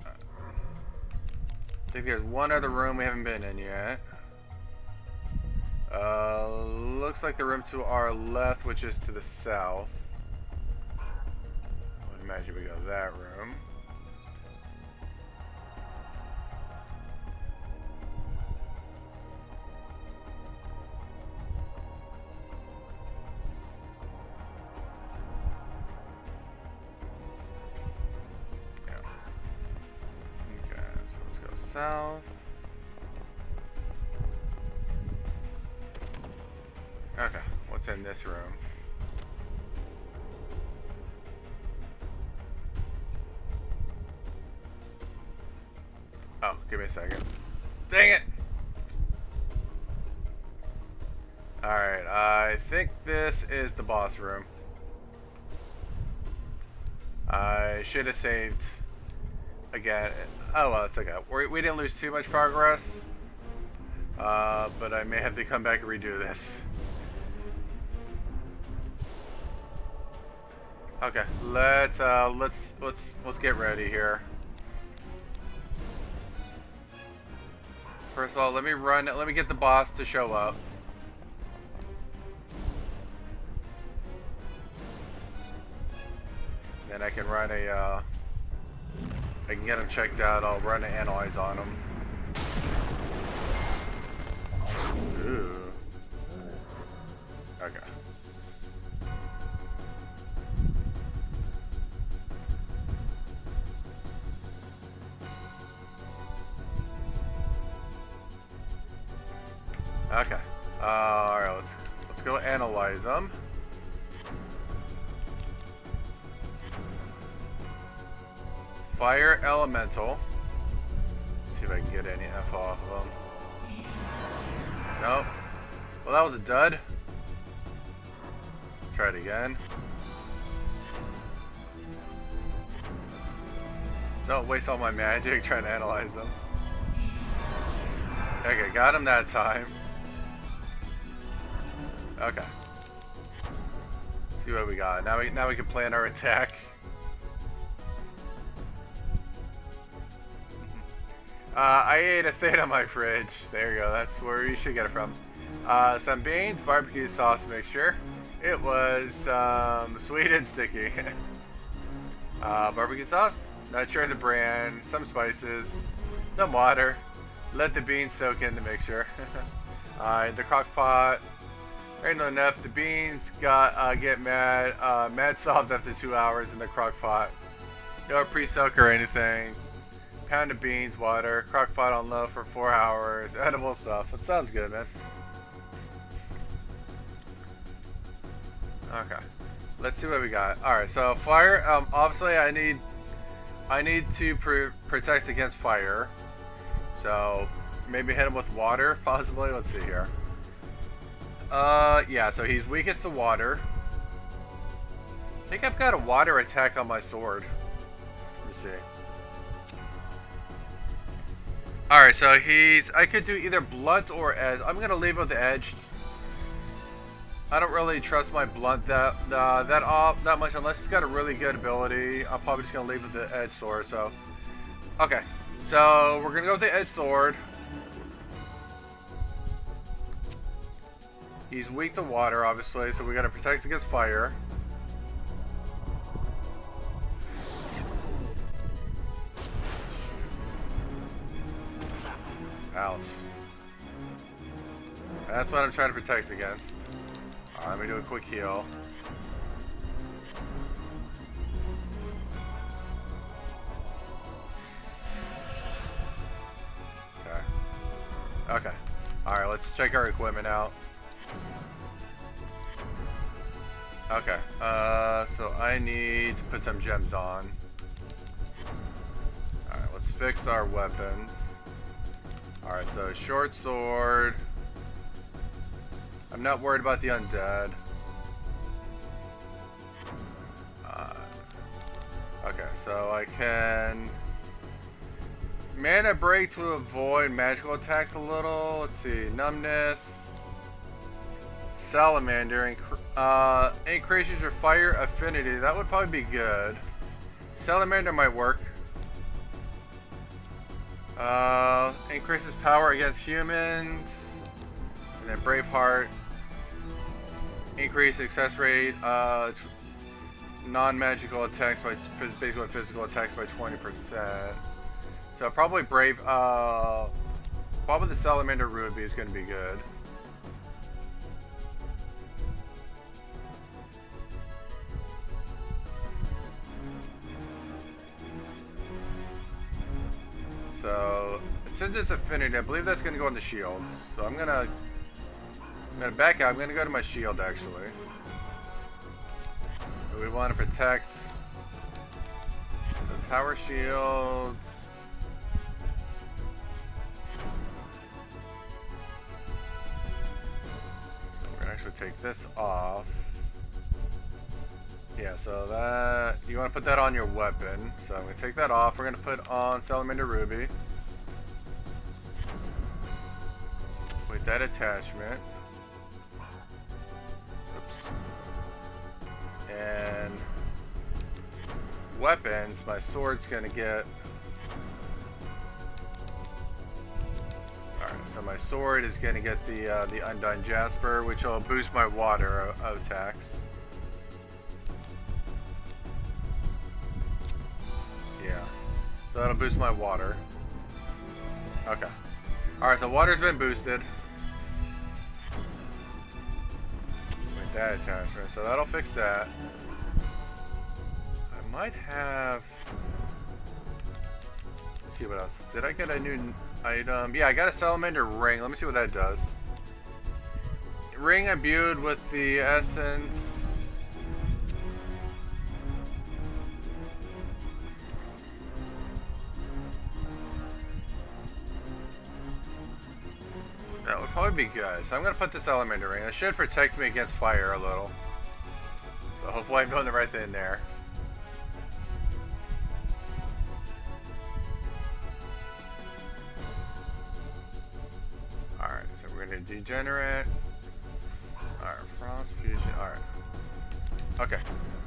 I think there's one other room we haven't been in yet. Looks like the room to our left, which is to the south. I would imagine we go to that room. South. Okay, what's in this room? Oh, give me a second. Dang it! Alright, I think this is the boss room. I should have saved again. Oh well, it's okay. We didn't lose too much progress, but I may have to come back and redo this. Okay, let's get ready here. First of all, let me get the boss to show up. Then I can run a I can get him checked out. I'll run an analyze on him. Ooh. Okay. Okay. Alright, let's go analyze them. Fire Elemental. Let's see if I can get any F off of them. Nope. Well, that was a dud. Try it again. Don't waste all my magic trying to analyze them. Okay, got him that time. Okay. Let's see what we got. Now we can plan our attack. I ate a thing on my fridge. There you go. That's where you should get it from. Some beans, barbecue sauce mixture. It was sweet and sticky. Barbecue sauce. Not sure the brand. Some spices. Some water. Let the beans soak in the mixture. The crock pot. Ain't no enough. The beans get mad soft after 2 hours in the crock pot. No pre-soak or anything. pound of beans, water, crock pot on low for 4 hours, edible stuff. That sounds good, man. Okay, let's see what we got. All right, so fire. Obviously, I need to protect against fire. So maybe hit him with water, possibly. Let's see here. Yeah. So he's weakest to water. I think I've got a water attack on my sword. Let me see. All right, so I could do either blunt or edge. I'm gonna leave with the edge. I don't really trust my blunt that much unless it's got a really good ability. I'm probably just gonna leave with the edge sword. So, okay, so we're gonna go with the edge sword. He's weak to water, obviously, so we gotta protect against fire. Ouch. That's what I'm trying to protect against. Alright, let me do a quick heal. Okay. Okay. Alright, let's check our equipment out. Okay. So I need to put some gems on. Alright, let's fix our weapons. Alright, so short sword. I'm not worried about the undead. Okay, so I can mana break to avoid magical attacks a little. Let's see, numbness. Salamander increases your fire affinity. That would probably be good. Salamander might work. Increases power against humans. And then Braveheart. Increase success rate. Non-magical attacks by basically physical attacks by 20%. So probably probably the Salamander Ruby is going to be good. So since it's affinity, I believe that's going to go on the shields. So I'm gonna back out. I'm gonna go to my shield actually. So we want to protect the tower shields. So we're gonna actually take this off. Yeah, so that you want to put that on your weapon. So I'm gonna take that off. We're gonna put on Salamander Ruby with that attachment. And weapons, my sword's gonna get. Alright, so my sword is gonna get the Undone Jasper, which will boost my water attacks. Yeah, so that'll boost my water. Okay. Alright, so water's been boosted. That attachment, so that'll fix that. I might have. Let's see what else. Did I get a new item? Yeah, I got a salamander ring. Let me see what that does. Ring imbued with the essence. That would probably be good. So I'm going to put the salamander ring. It should protect me against fire a little. So hopefully I'm doing the right thing there. Alright, so we're going to degenerate. Alright, frost fusion. Alright. Okay.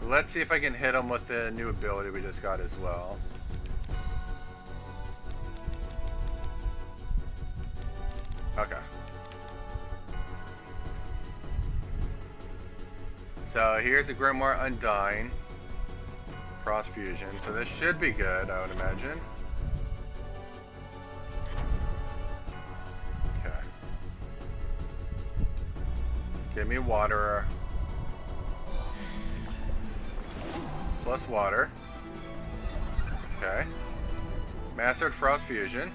Let's see if I can hit him with the new ability we just got as well. Okay. So here's a Grimoire Undying. Cross Fusion. So this should be good, I would imagine. Okay. Give me water. Plus water. Okay. Mastered Frost Fusion.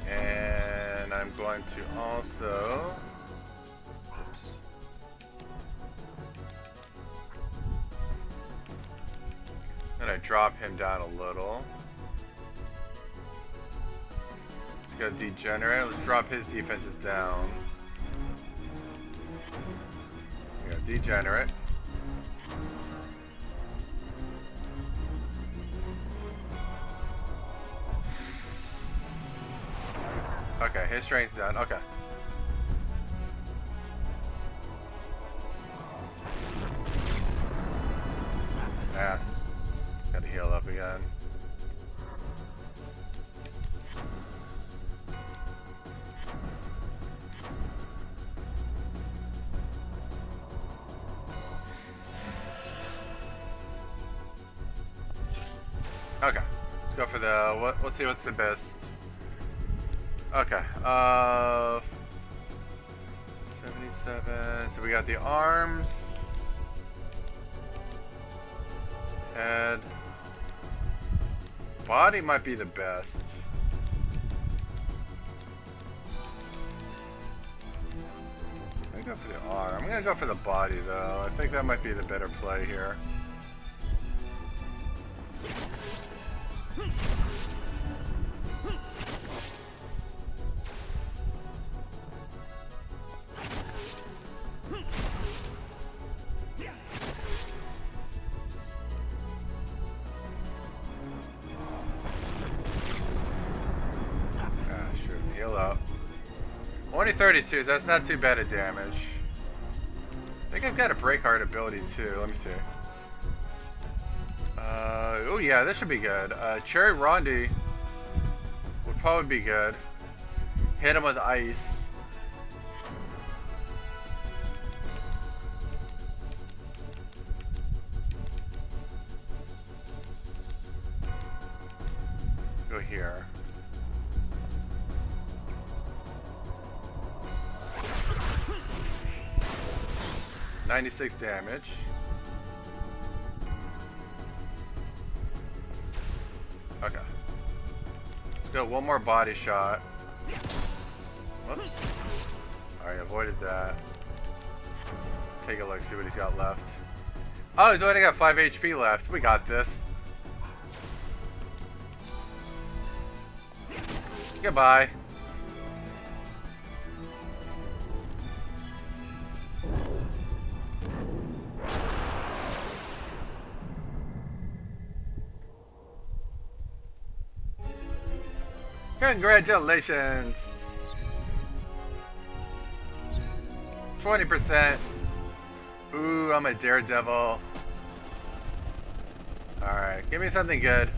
And I'm going to also... Oops. I'm going to drop him down a little. Let's go Degenerate. Let's drop his defenses down. We go Degenerate. Okay, his strength's down. Okay. Yeah. Gotta heal up again. Okay. Let's go for the let's see what's the best. Okay, 77, so we got the arms, head, body might be the best. I'm gonna go for the arm, I'm gonna go for the body though, I think that might be the better play here. Heal up. Only 32, that's not too bad of damage. I think I've got a break hard ability too. Let me see. Oh yeah, this should be good. Cherry Rondi would probably be good. Hit him with ice. Go here. 96 damage. Okay. Let's go one more body shot. Whoops. Alright, avoided that. Take a look, see what he's got left. Oh, he's only got 5 HP left. We got this. Goodbye. Congratulations! 20%. Ooh, I'm a daredevil. Alright, give me something good.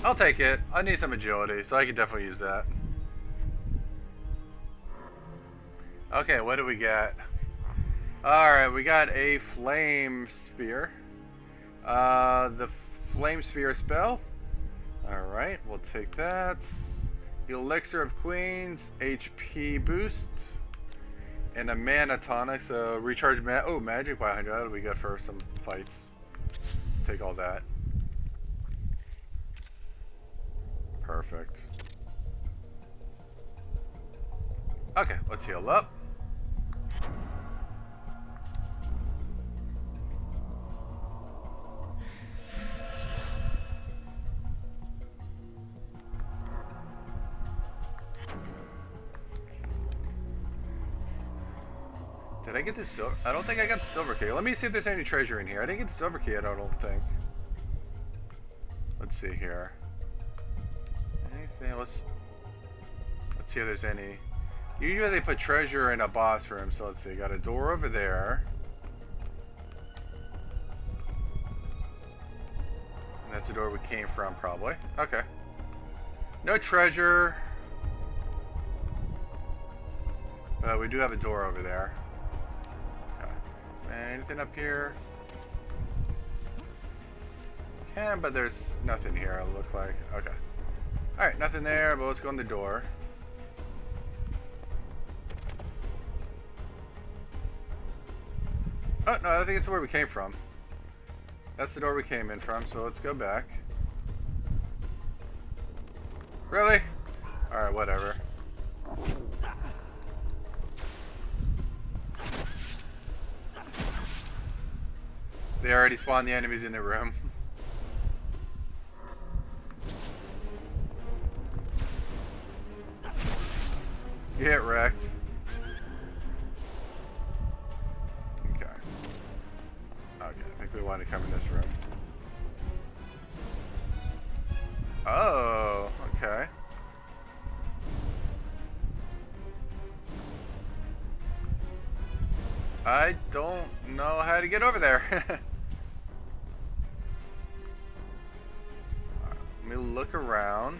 I'll take it. I need some agility, so I can definitely use that. Okay, what do we get? Alright, we got a flame spear. The flame spear spell. Alright, we'll take that. Elixir of Queens, HP boost, and a mana tonic, so recharge magic by 100. That'll be good for some fights. Take all that. Perfect. Okay, let's heal up. Did I get the silver? I don't think I got the silver key. Let me see if there's any treasure in here. I didn't get the silver key, I don't think. Let's see here. Anything? Let's see if there's any. Usually they put treasure in a boss room, so let's see. Got a door over there. And that's the door we came from, probably. Okay. No treasure. But we do have a door over there. Anything up here? Can, but there's nothing here, it looks like. Okay. Alright, nothing there, but let's go in the door. Oh, no, I think it's where we came from. That's the door we came in from, so let's go back. Really? Alright, whatever. They already spawned the enemies in the room. Get wrecked. Okay. Okay, I think we want to come in this room. Oh, okay. I don't know how to get over there. Let me look around.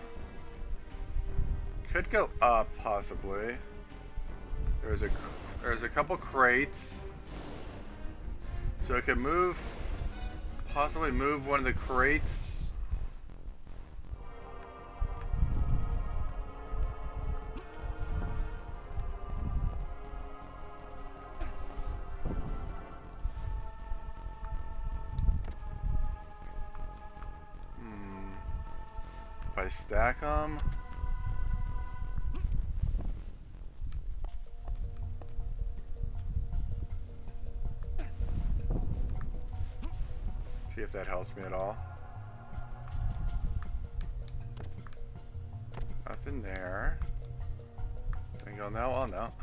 Could go up, possibly. There's a couple crates. So I could move, possibly move one of the crates. If I stack them. See if that helps me at all. Nothing there. Can I go now? Oh no.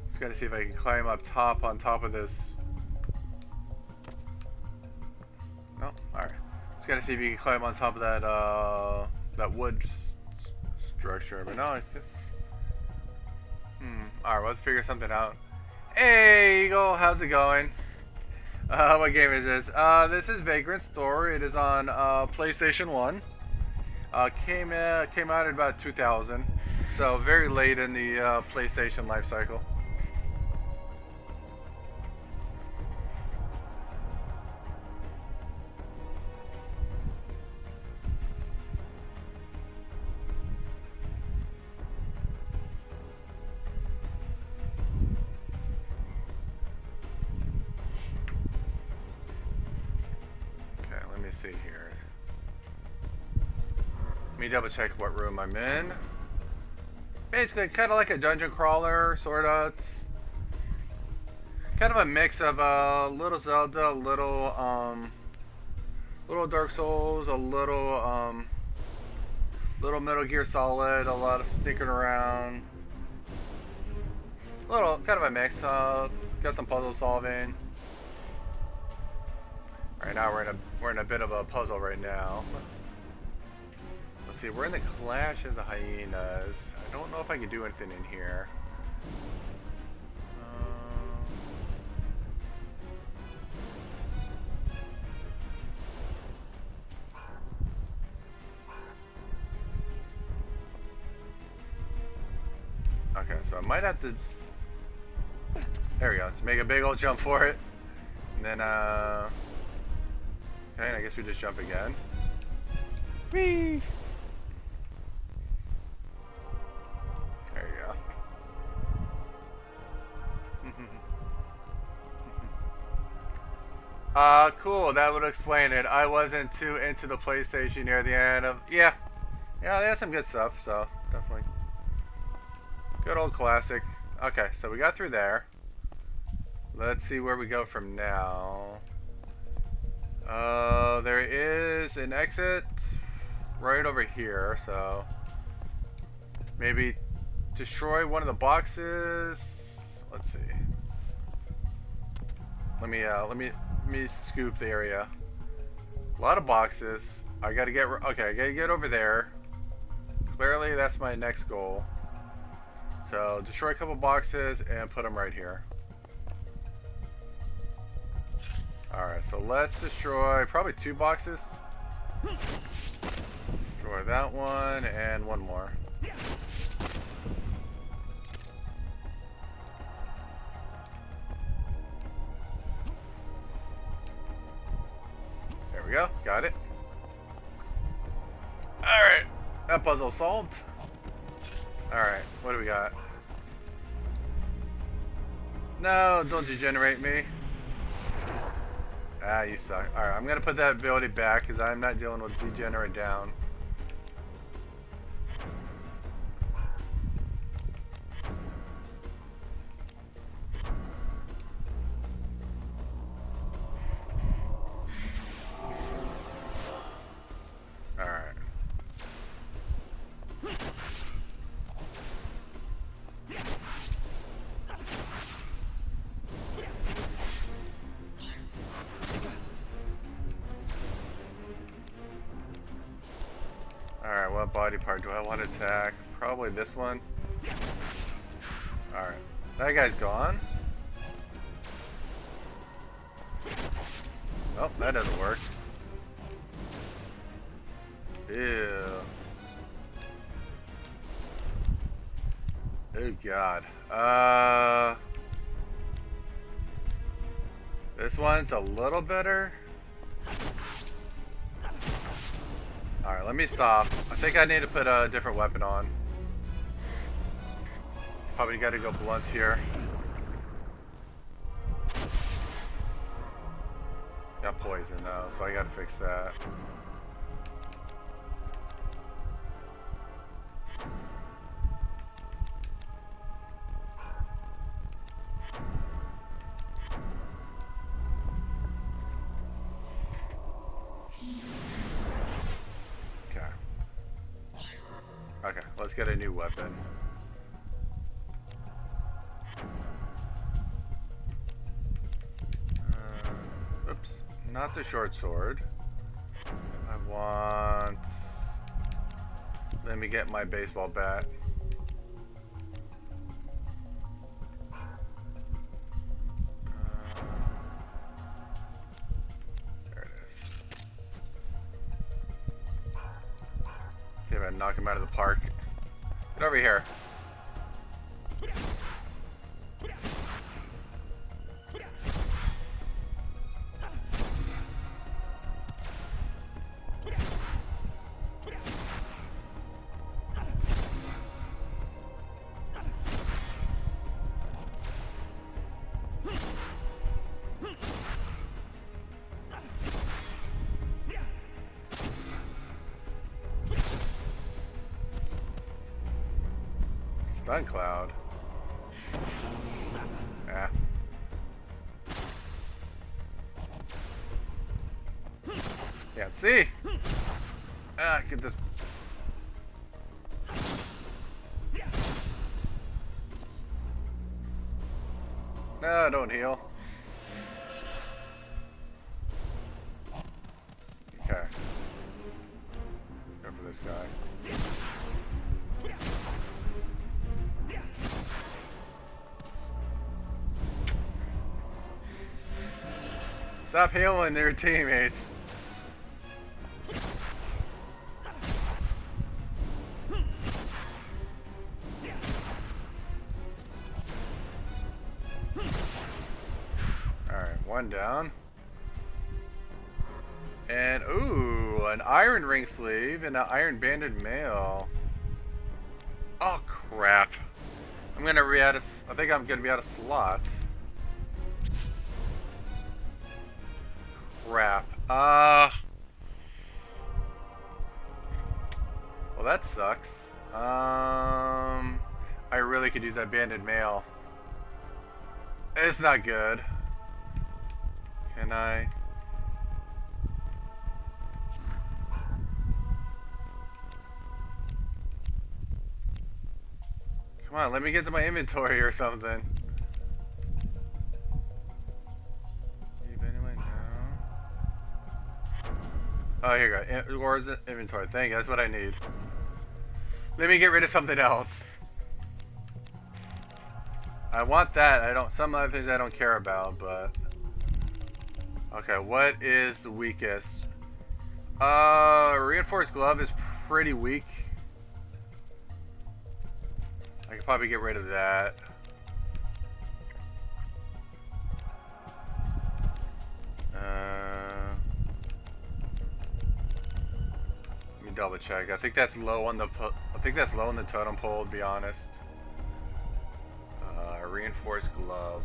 Just gotta see if I can climb up top on top of this. No? Alright. Just gotta see if you can climb on top of that that wood structure. But no, I guess. Alright, let's figure something out. Hey Eagle, how's it going? What game is this? This is Vagrant story. It is on PlayStation 1. Came out at about 2000, so very late in the PlayStation life cycle. See here. Let me double check what room I'm in. Basically, kind of like a dungeon crawler, sort of. It's kind of a mix of little Zelda, little Dark Souls, a little Metal Gear Solid, a lot of sneaking around. Little kind of a mix. Got some puzzle solving. Right now we're in a bit of a puzzle right now. Let's see, we're in the Clash of the Hyenas. I don't know if I can do anything in here. Okay, so I might have to. There we go. Let's make a big old jump for it, and then okay, and I guess we just jump again. Whee! There you go. Cool, that would explain it. I wasn't too into the PlayStation near the end of... Yeah, they had some good stuff, so definitely. Good old classic. Okay, so we got through there. Let's see where we go from now. There is an exit right over here, so maybe destroy one of the boxes. Let's see. Let me scoop the area. A lot of boxes. I gotta get over there. Clearly, that's my next goal. So destroy a couple boxes and put them right here. Alright, so let's destroy probably 2 boxes. Destroy that one and one more. There we go, got it. Alright, that puzzle solved. Alright, what do we got? No, don't degenerate me. Ah, you suck. Alright, I'm gonna put that ability back because I'm not dealing with degenerate down. Alright. Alright, what body part do I want to attack? Probably this one. Alright. That guy's gone. Oh, that doesn't work. Ew. Oh god. This one's a little better. Alright, let me stop. I think I need to put a different weapon on. Probably gotta go blunt here. Got poison though, so I gotta fix that. Okay, let's get a new weapon. Oops, not the short sword. I want... Let me get my baseball bat. There it is. See if I can knock him out of the park. Get over here. Stun cloud. Yeah. Can't see. Ah, get this. No, don't heal. Okay. Go for this guy. Stop healing their teammates. Alright, one down. And, ooh, an iron ring sleeve and an iron banded mail. Oh, crap. I'm gonna be out of, I think I'm gonna be out of slots. Crap. Well, that sucks. I really could use that banded mail. It's not good. Can I? Come on, let me get to my inventory or something. Oh, here you go. Or is it inventory? Thank you. That's what I need. Let me get rid of something else. I want that. I don't. Some other things I don't care about, but okay. What is the weakest? Reinforced glove is pretty weak. I could probably get rid of that. Double check. I think that's low on the totem pole, to be honest. Reinforced glove.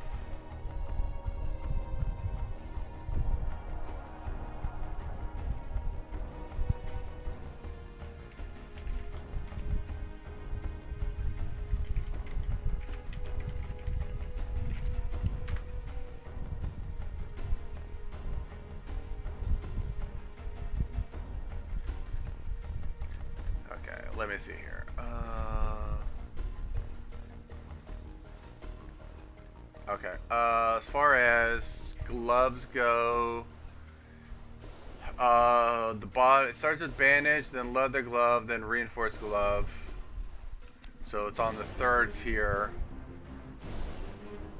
let me see here. Okay. As far as gloves go, it starts with bandage, then leather glove, then reinforced glove. So it's on the third tier.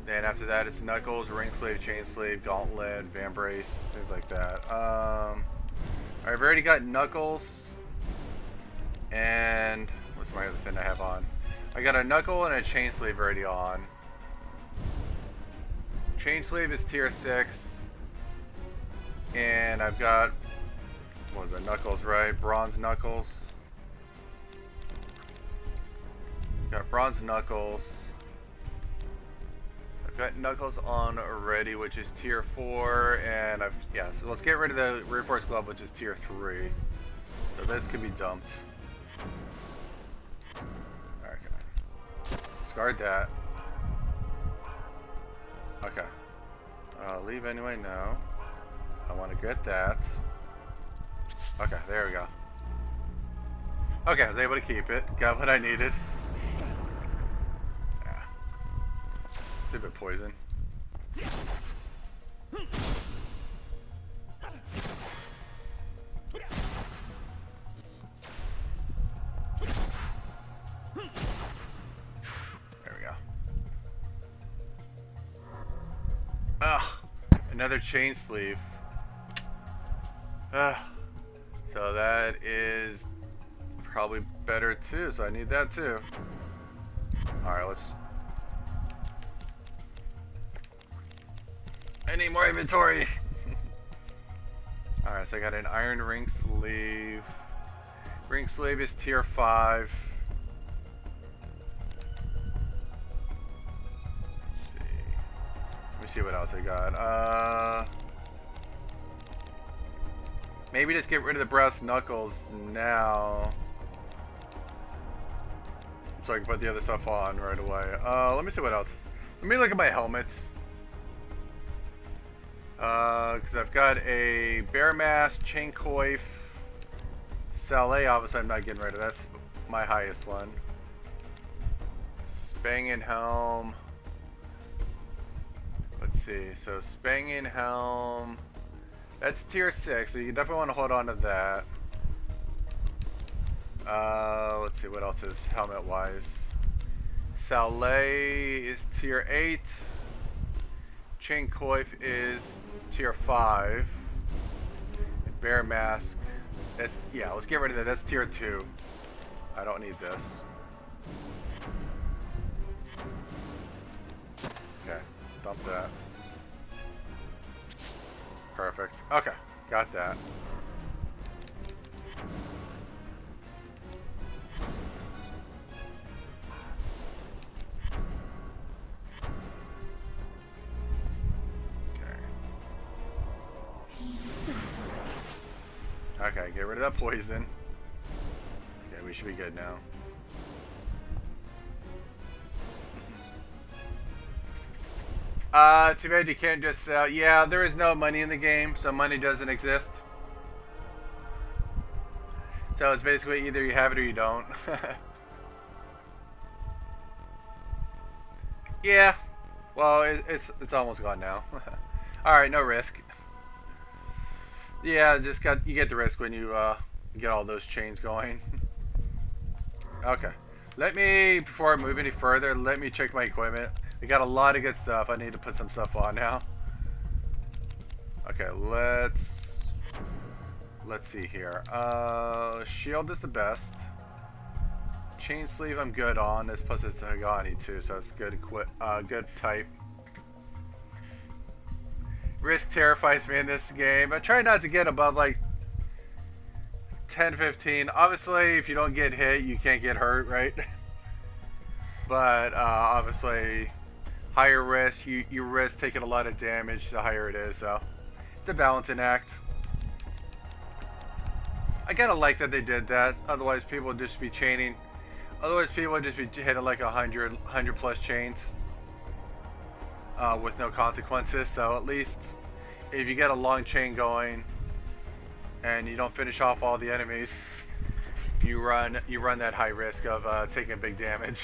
Then after that, it's knuckles, ring sleeve, chain sleeve, gauntlet, van brace, things like that. I've already got knuckles. And what's my other thing I have on? I got a knuckle and a chain sleeve already on. Chain sleeve is tier 6. And I've got, what was it, knuckles, right? Bronze knuckles. Got bronze knuckles. I've got knuckles on already, which is tier 4. And so let's get rid of the reinforced glove, which is tier 3. So this can be dumped. Discard that. Okay. Leave anyway, no. I want to get that. Okay, there we go. Okay, I was able to keep it. Got what I needed. Yeah. It's a bit poison. Another chain sleeve. So that is probably better too, so I need that too. Alright, I need more inventory. Alright, so I got an iron ring sleeve. Ring sleeve is tier 5. See what else I got. Maybe just get rid of the brass knuckles now, so I can put the other stuff on right away. Let me see what else. Let me look at my helmets. Because I've got a bear mask, chain coif, Saleh. Obviously, I'm not getting rid of. That's my highest one. Spangin helm. Let's see, so Spangen helm, that's tier 6, so you definitely want to hold on to that. Let's see, what else is helmet wise? Saleh is tier 8, Chain Coif is tier 5, and Bear Mask, that's, yeah, let's get rid of that, that's tier 2. I don't need this. Okay. Dump that. Perfect. Okay, got that. Okay, get rid of that poison. Okay, we should be good now. Too bad you can't just sell. Yeah, there is no money in the game, so money doesn't exist. So it's basically either you have it or you don't. Yeah. Well, it's almost gone now. All right, no risk. Yeah, you get the risk when you get all those chains going. Okay. Before I move any further, let me check my equipment. I got a lot of good stuff. I need to put some stuff on now. Okay, let's see here. Shield is the best. Chain sleeve I'm good on. This plus it's a Hagani too, so it's good good type. Risk terrifies me in this game. I try not to get above like 10, 15. Obviously, if you don't get hit, you can't get hurt, right? But obviously, higher risk, you risk taking a lot of damage the higher it is. So it's a balancing act. I kind of like that they did that. Otherwise, people would just be chaining. Otherwise, people would just be hitting like 100 plus chains with no consequences. So at least if you get a long chain going and you don't finish off all the enemies, you run that high risk of taking big damage.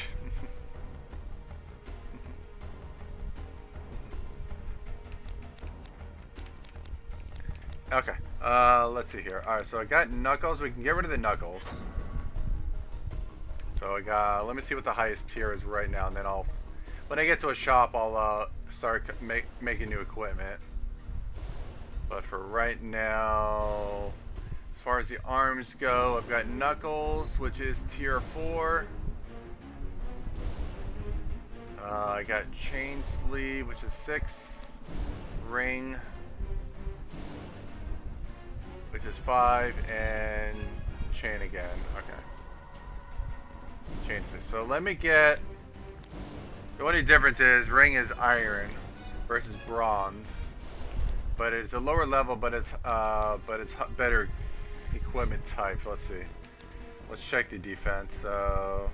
Okay, let's see here. Alright, so I got knuckles. We can get rid of the knuckles. So I got, let me see what the highest tier is right now, and then I'll, when I get to a shop, I'll start making new equipment. But for right now, as far as the arms go, I've got knuckles, which is tier 4. I got chain sleeve, which is 6. Ring, which is 5, and chain again. Okay. Chain 6. So let me get. The only difference is ring is iron versus bronze, but it's a lower level, but it's better equipment types. Let's see. Let's check the defense. So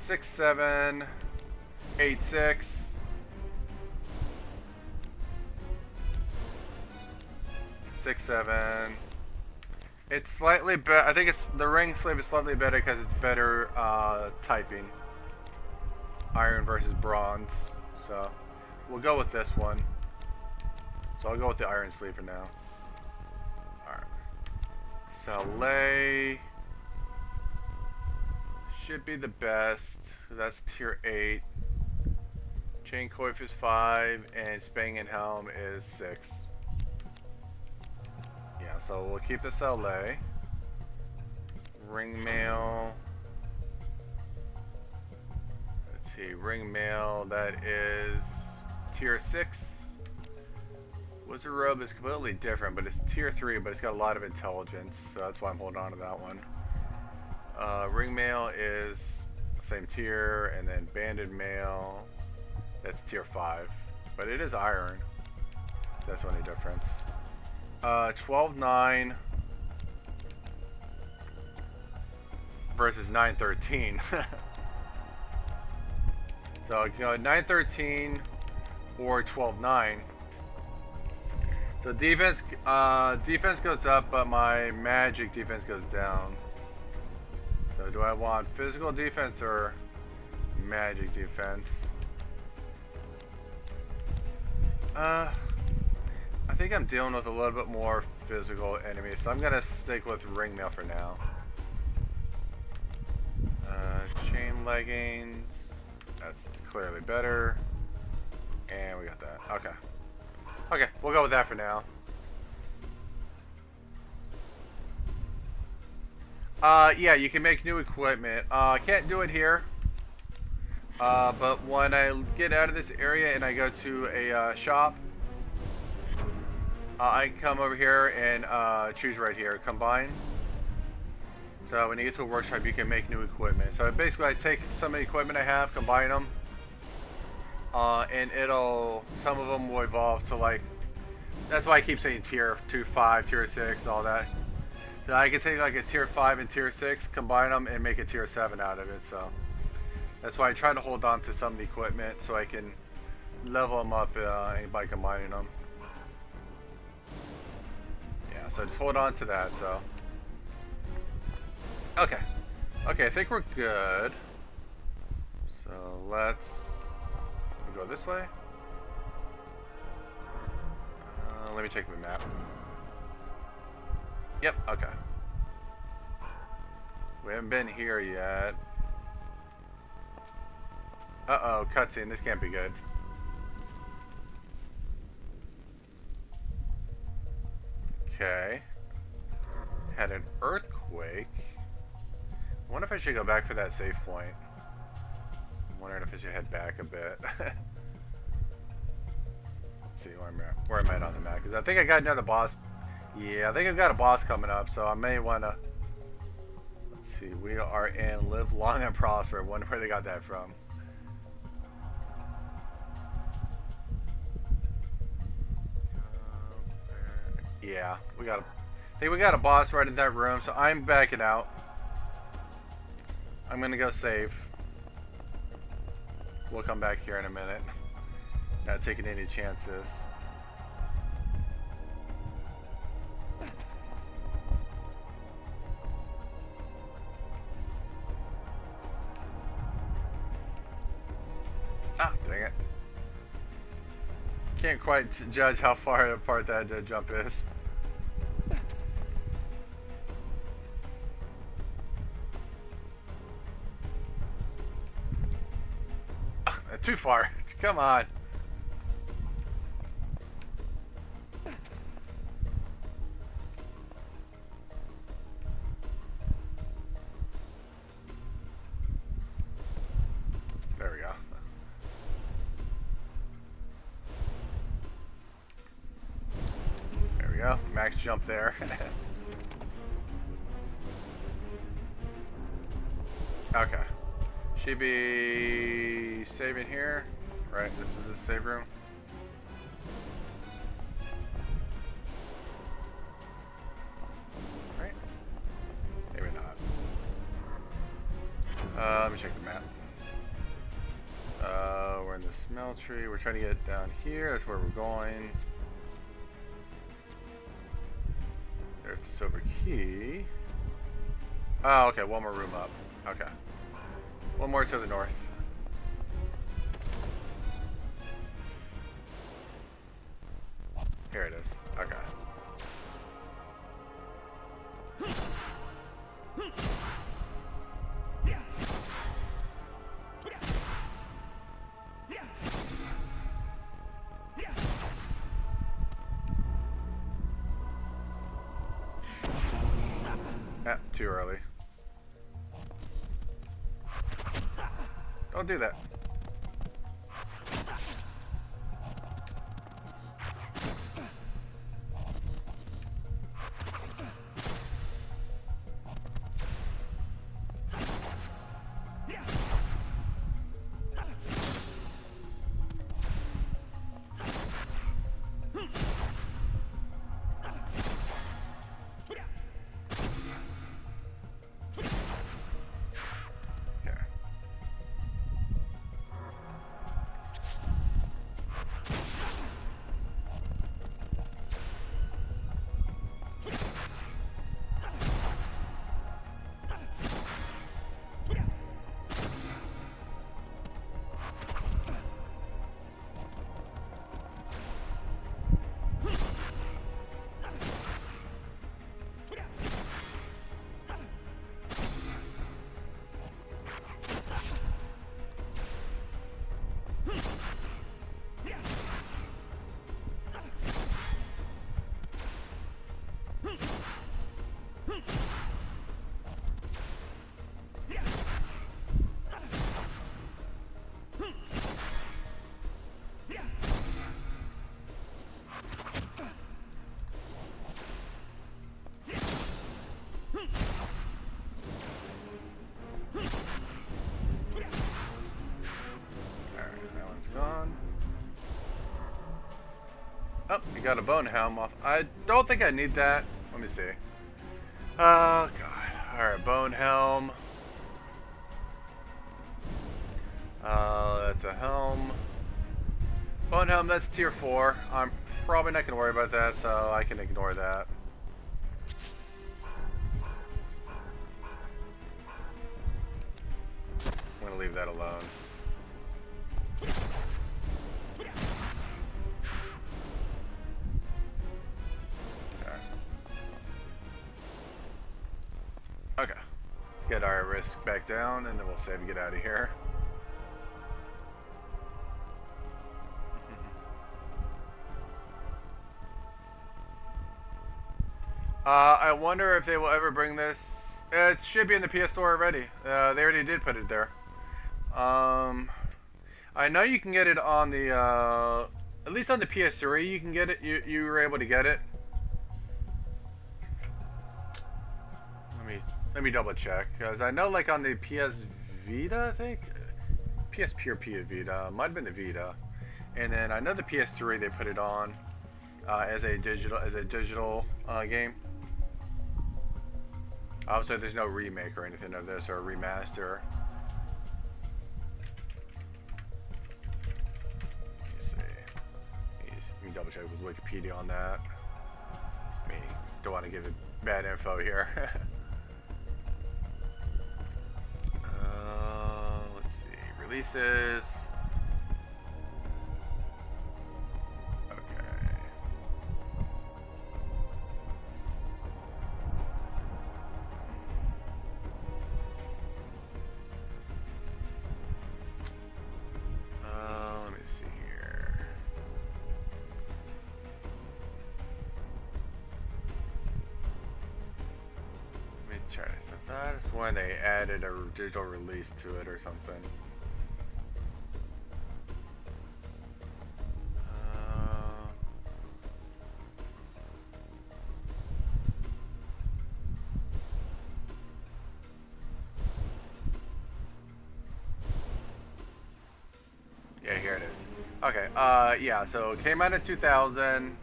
6.7, 8.6. 6.7. It's slightly better. I think it's the ring sleeve is slightly better because it's better typing. Iron versus bronze. So we'll go with this one. So I'll go with the iron sleeve for now. Alright. Saleh should be the best. That's tier 8. Chain coif is 5 and Spang and helm is 6. Yeah, so we'll keep the Saleh. Ring mail. Let's see, ring mail, that is tier 6. Wizard robe is completely different, but it's tier 3, but it's got a lot of intelligence, so that's why I'm holding on to that one. Ring mail is same tier, and then banded mail, that's tier 5, but it is iron. That's the only difference. 12.9 versus 9.13. So you know, 9.13 or 12.9. So defense goes up, but my magic defense goes down. So do I want physical defense or magic defense? I think I'm dealing with a little bit more physical enemies, so I'm gonna stick with ring mail for now. Chain leggings, that's clearly better, and we got that. Okay. Okay, we'll go with that for now. Yeah, you can make new equipment. I can't do it here. But when I get out of this area and I go to a shop, I can come over here and choose right here, combine. So when you get to a workshop, you can make new equipment. So basically, I take some of the equipment I have, combine them, and some of them will evolve to like. That's why I keep saying tier 2, 5, tier 6, all that. So I can take like a tier 5 and tier 6, combine them, and make a tier 7 out of it. So that's why I try to hold on to some of the equipment so I can level them up by combining them. Yeah, so just hold on to that. So okay, I think we're good. So let's go this way. Let me check the map. Yep, okay. We haven't been here yet. Uh-oh, cutscene. This can't be good. Okay. Had an earthquake. I wonder if I should go back for that save point. I'm wondering if I should head back a bit. Let's see where I'm at on the map. Because I think I got another boss. Yeah, I think I've got a boss coming up, so I may want to. Let's see. We are in Live Long and Prosper. I wonder where they got that from. Yeah, I think we got a boss right in that room, so I'm backing out. I'm gonna go save. We'll come back here in a minute. Not taking any chances. Can't quite judge how far apart that jump is. Too far. Come on. There we go. There we go. Max jump there. Okay. Should be saving here. Right, this is the save room. Right? Maybe not. Let me check the map. We're in the smeltery. We're trying to get down here. That's where we're going. There's the silver key. Oh, okay. One more room up. Okay. One more to the north. Here it is. Okay. Ah, too early. Don't do that. Oh, you got a bone helm off. I don't think I need that. Let me see. Oh, God. Alright, bone helm. That's a helm. Bone helm, that's tier 4. I'm probably not going to worry about that, so I can ignore that. I'm going to leave that alone. Okay. Get our risk back down, and then we'll save and get out of here. I wonder if they will ever bring this. It should be in the PS Store already. They already did put it there. I know you can get it on the, at least on the PS3 you can get it. You were able to get it. Let me double check, because I know like on the PS Vita, I think? PS Vita, might have been the Vita. And then I know the PS3 they put it on as a digital game. Obviously there's no remake or anything of this, or a remaster. Let's see. Let me double check with Wikipedia on that. I mean, don't want to give it bad info here. Let's see. Releases. when they added a digital release to it or something. Yeah, here it is. Okay, yeah, so it came out in 2000.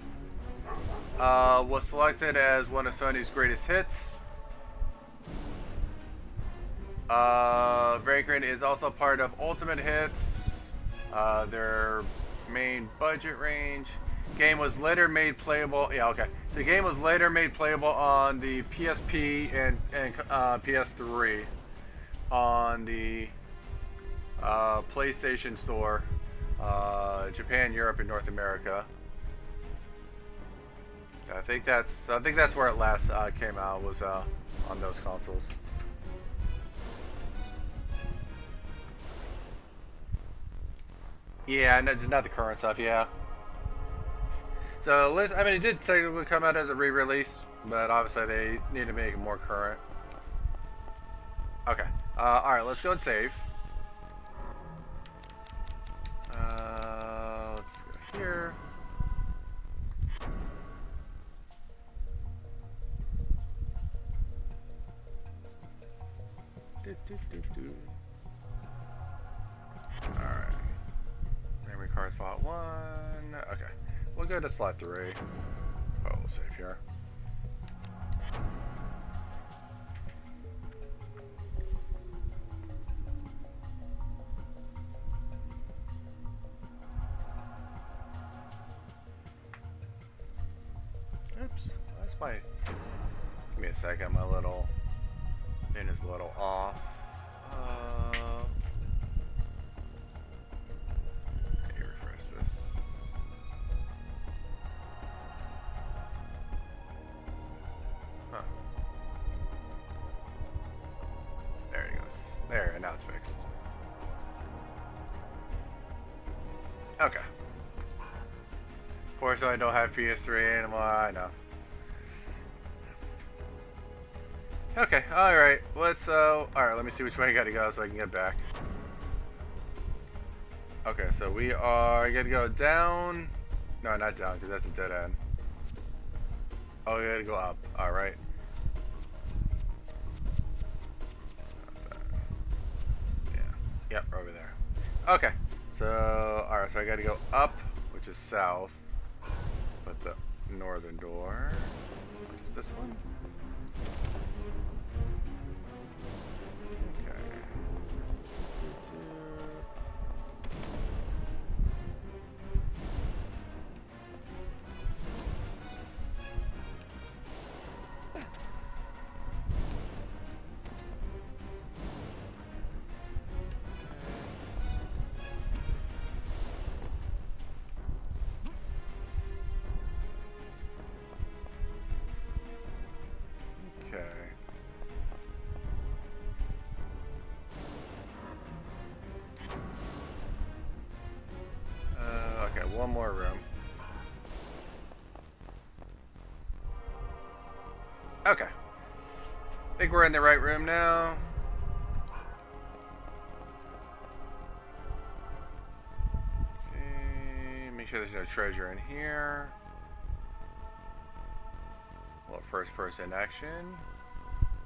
Was selected as one of Sony's greatest hits. Vagrant is also part of Ultimate Hits, their main budget range. Game was later made playable. Yeah, okay. The game was later made playable on the PSP and PS3 on the PlayStation Store, Japan, Europe, and North America. I think that's where it last came out, was on those consoles. Yeah, no, just not the current stuff. Yeah. So I mean, it did technically come out as a re-release, but obviously they need to make it more current. Okay. All right, let's go and save. Let's go here. Alright. Memory card slot 1. Okay. We'll go to slot 3. Oh, we'll save here. Oops. That's my... Give me a second. My little... Pin is a little off. Let me refresh this. Huh. There it goes. There, and now it's fixed. Okay. Of course, I don't have PS3 anymore. I know. Okay, alright, let's, alright, let me see which way I gotta go so I can get back. Okay, so we are gonna go down. No, not down, because that's a dead end. Oh, we gotta go up, alright. Yeah, yep, over there. Okay, so, alright, so I gotta go up, which is south. But the northern door, which is this one. One more room. Okay. I think we're in the right room now. Okay, make sure there's no treasure in here. A little first person action.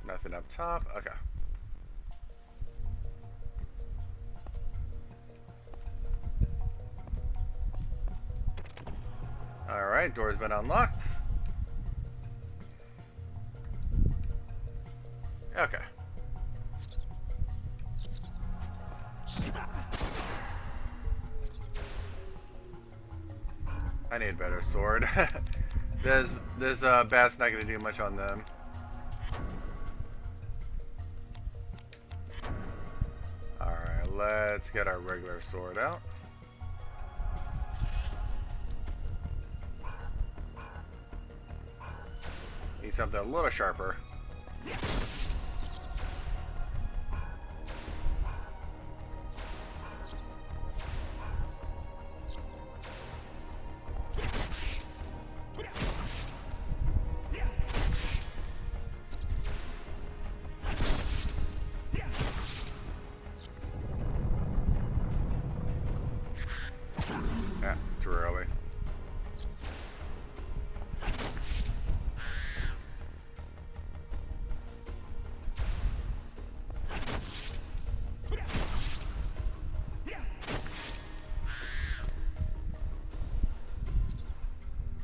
Nothing up top. Okay. Alright, door's been unlocked. Okay. I need a better sword. this bat's not gonna do much on them. Alright, let's get our regular sword out. Need something a little sharper.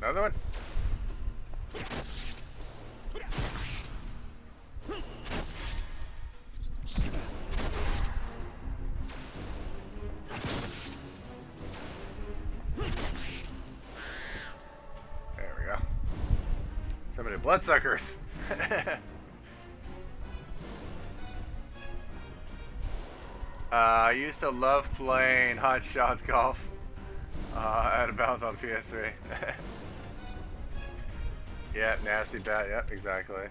Another one. There we go. So many bloodsuckers. I used to love playing Hot Shots Golf out of bounds on PS3. Yeah, nasty bat. Yep, exactly.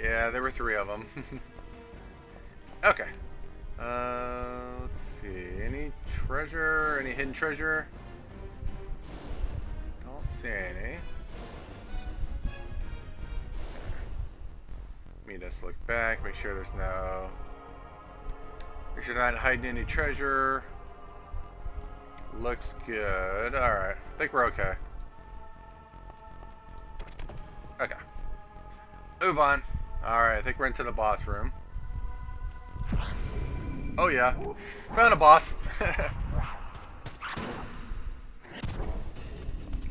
Yeah, there were 3 of them. Okay. Let's see. Any treasure? Any hidden treasure? Don't see any. Let me just look back, make sure there's no... Make sure they're not hiding any treasure. Looks good. Alright. I think we're okay. Okay. Move on. Alright, I think we're into the boss room. Oh yeah. Found a boss.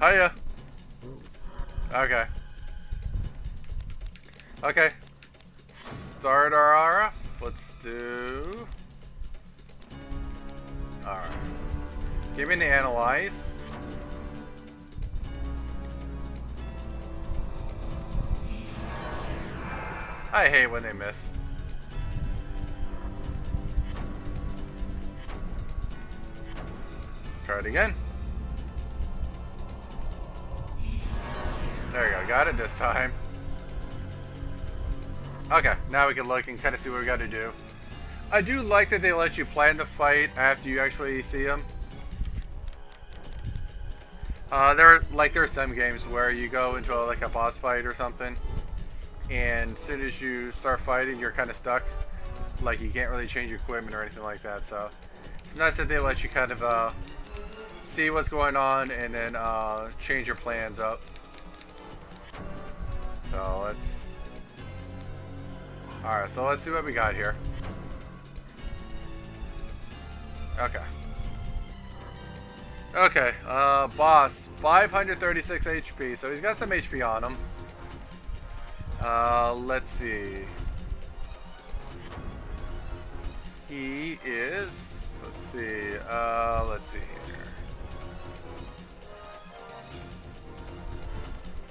Hiya. Okay. Okay. Start our aura. Let's do... Alright. Give me the analyze. I hate when they miss. Try it again. There you go. Got it this time. Okay, now we can look and kind of see what we got to do. I do like that they let you plan the fight after you actually see them. There are some games where you go into like a boss fight or something, and as soon as you start fighting, you're kind of stuck. Like you can't really change your equipment or anything like that. So it's nice that they let you kind of see what's going on and then change your plans up. So let's see what we got here. Okay. Okay, boss, 536 HP, so he's got some HP on him. Let's see. He is, let's see here.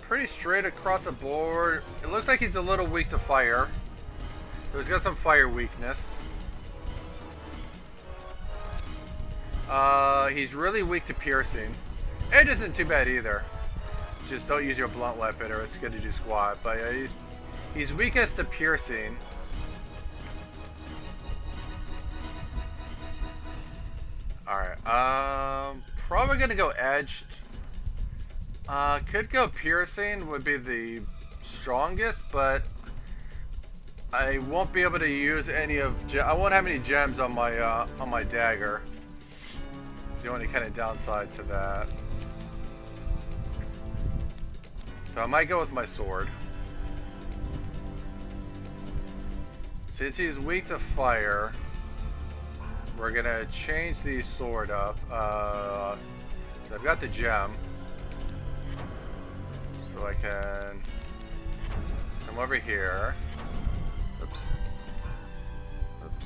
Pretty straight across the board. It looks like he's a little weak to fire. So he's got some fire weakness. He's really weak to piercing. It isn't too bad either. Just don't use your blunt weapon or it's gonna do squat. But yeah, he's weakest to piercing. Alright, probably gonna go edged. Could go piercing, would be the strongest, but I won't be able to use any of I won't have any gems on my dagger. It's the only kind of downside to that. So I might go with my sword. Since he's weak to fire, we're gonna change the sword up. So I've got the gem, so I can come over here. Oops. Oops.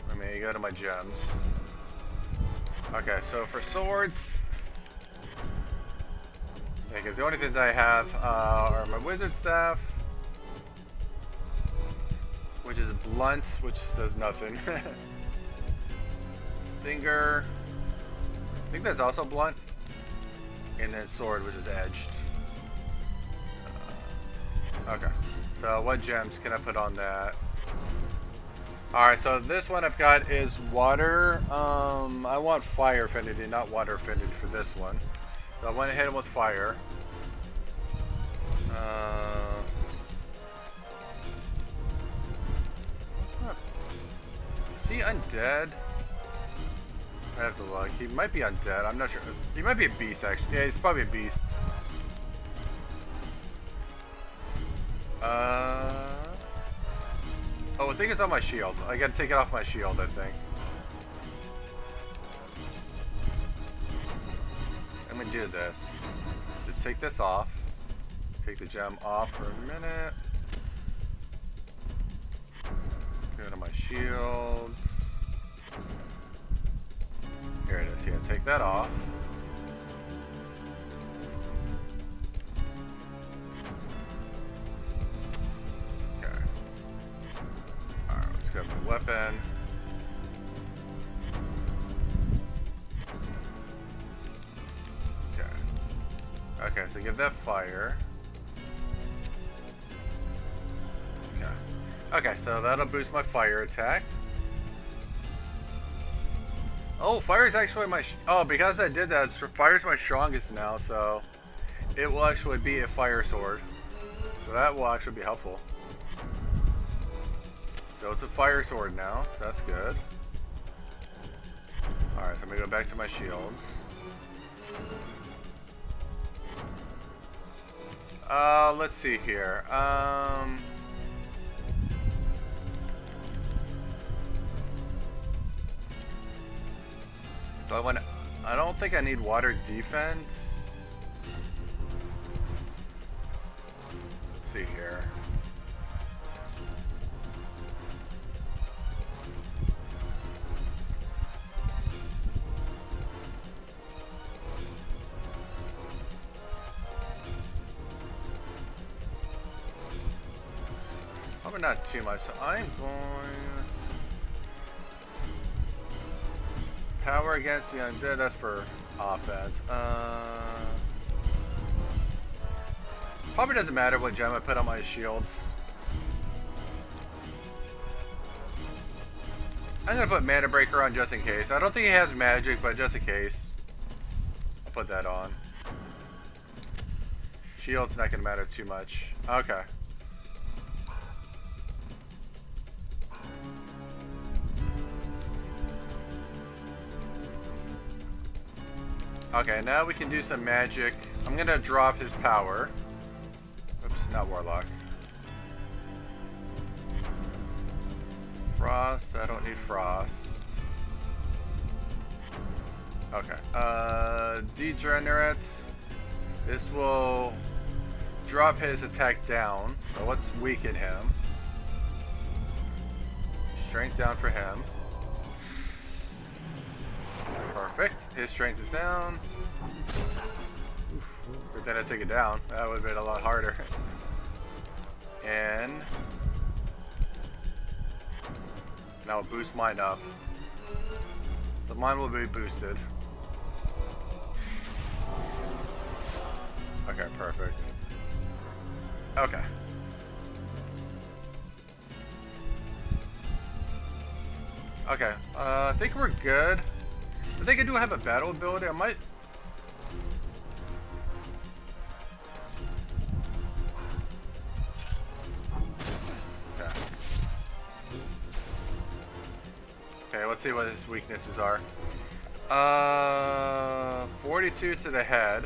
Let me go to my gems. Okay, so for swords, because the only things I have are my wizard staff, which is blunt, which does nothing. Stinger, I think that's also blunt, and then sword, which is edged. Okay, so what gems can I put on that? Alright, so this one I've got is water. I want fire affinity, not water affinity for this one. So I went ahead with fire. Is he undead? I have to look. He might be undead. I'm not sure. He might be a beast, actually. Yeah, he's probably a beast. Oh, I think it's on my shield. I gotta take it off my shield, I think. I'm gonna do this. Just take this off. Take the gem off for a minute. Go to my shield. Here it is. You're gonna take that off. Okay. Alright, let's grab my weapon. Okay. Okay, so give that fire. Okay, so that'll boost my fire attack. Oh, fire is actually my... because I did that, fire is my strongest now, so... It will actually be a fire sword. So that will actually be helpful. So it's a fire sword now, so that's good. Alright, so I'm gonna go back to my shields. Let's see here. Do I want to... I don't think I need water defense. Let's see here. Probably not too much, so I'm going... Power against the undead, that's for offense. Probably doesn't matter what gem I put on my shields. I'm gonna put Mana Breaker on just in case. I don't think he has magic, but just in case. I'll put that on. Shield's not gonna matter too much. Okay. Okay, now we can do some magic. I'm gonna drop his power. Oops, not Warlock. Frost, I don't need Frost. Okay, Degenerate. This will drop his attack down. So let's weaken him. Strength down for him. Perfect. His strength is down. But then I take it down. That would have been a lot harder. And now I'll boost mine up. So mine will be boosted. Okay, perfect. Okay. Okay, I think we're good. I think I do have a battle ability. I might... Okay. Okay, let's see what his weaknesses are. 42 to the head.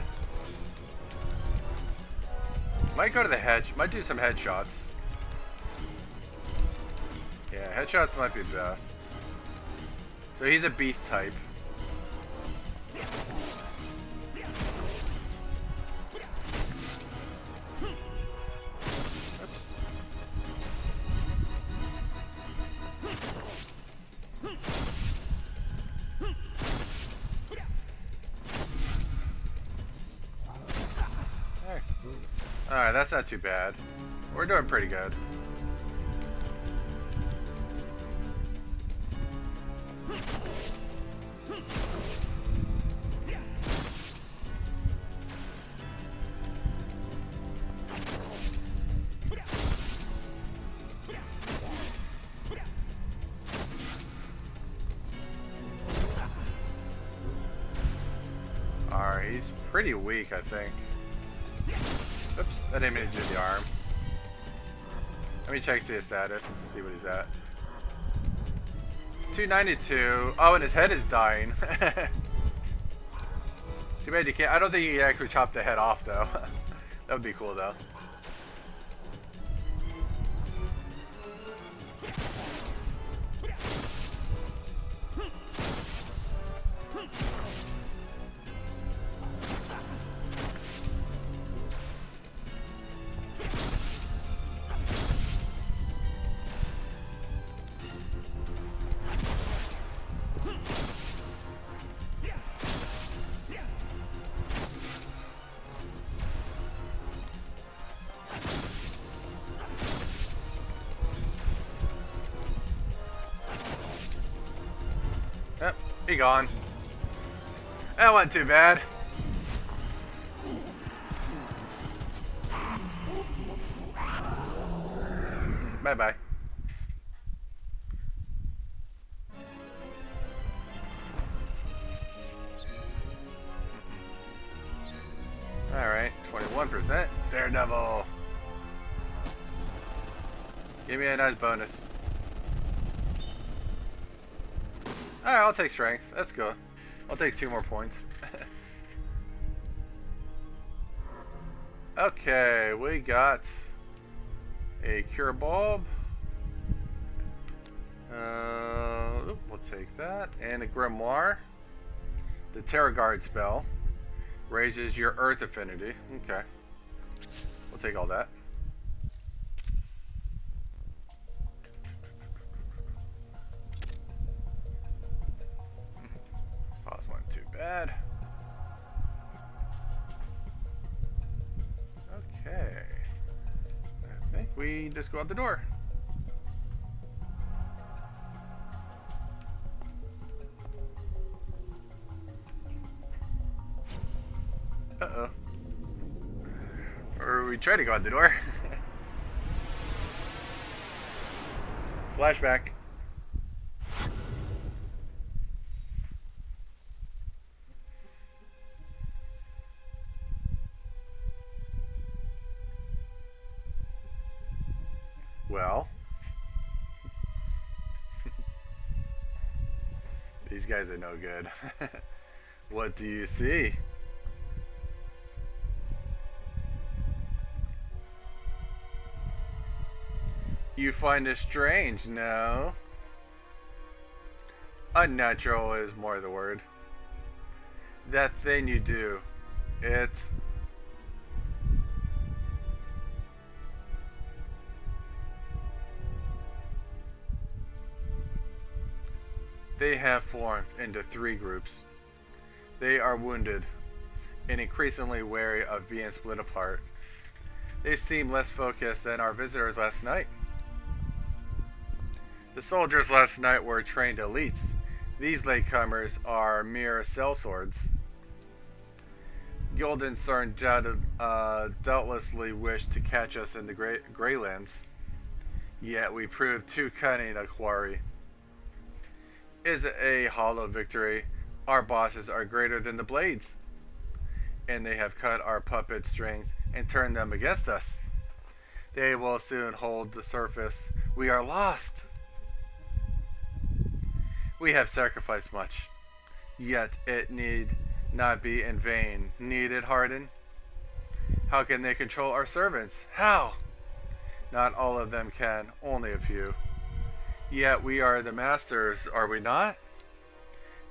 Might go to the head. Might do some headshots. Yeah, headshots might be best. So he's a beast type. Alright, that's not too bad. We're doing pretty good. Alright, he's pretty weak, I think. Oops, I didn't mean to do the arm. Let me check his status, see what he's at. 292. Oh, and his head is dying. Too bad you can't. I don't think you can actually chop the head off, though. That would be cool, though. Yep, he gone. That wasn't too bad. Bye-bye. Alright, 21%. Daredevil. Give me a nice bonus. Alright, I'll take strength. Let's go. I'll take 2 more points. Okay, we got a cure bulb. We'll take that. And a grimoire. The Terror Guard spell raises your earth affinity. Okay. We'll take all that. Pause wasn't too bad. Okay. I think we just go out the door. Uh-oh. Or we try to go out the door. Flashback. Well. These guys are no good. What do you see? You find it strange, no? Unnatural is more the word. That thing you do, it... They have formed into 3 groups. They are wounded and increasingly wary of being split apart. They seem less focused than our visitors last night. The soldiers last night were trained elites. These latecomers are mere sellswords. Guildenstern doubtlessly wished to catch us in the Greylands, yet we proved too cunning a quarry. Is it a hollow victory? Our bosses are greater than the blades, and they have cut our puppet strings and turned them against us. They will soon hold the surface. We are lost. We have sacrificed much, yet it need not be in vain. Need it harden? How can they control our servants? How? Not all of them can, only a few. Yet we are the masters, are we not?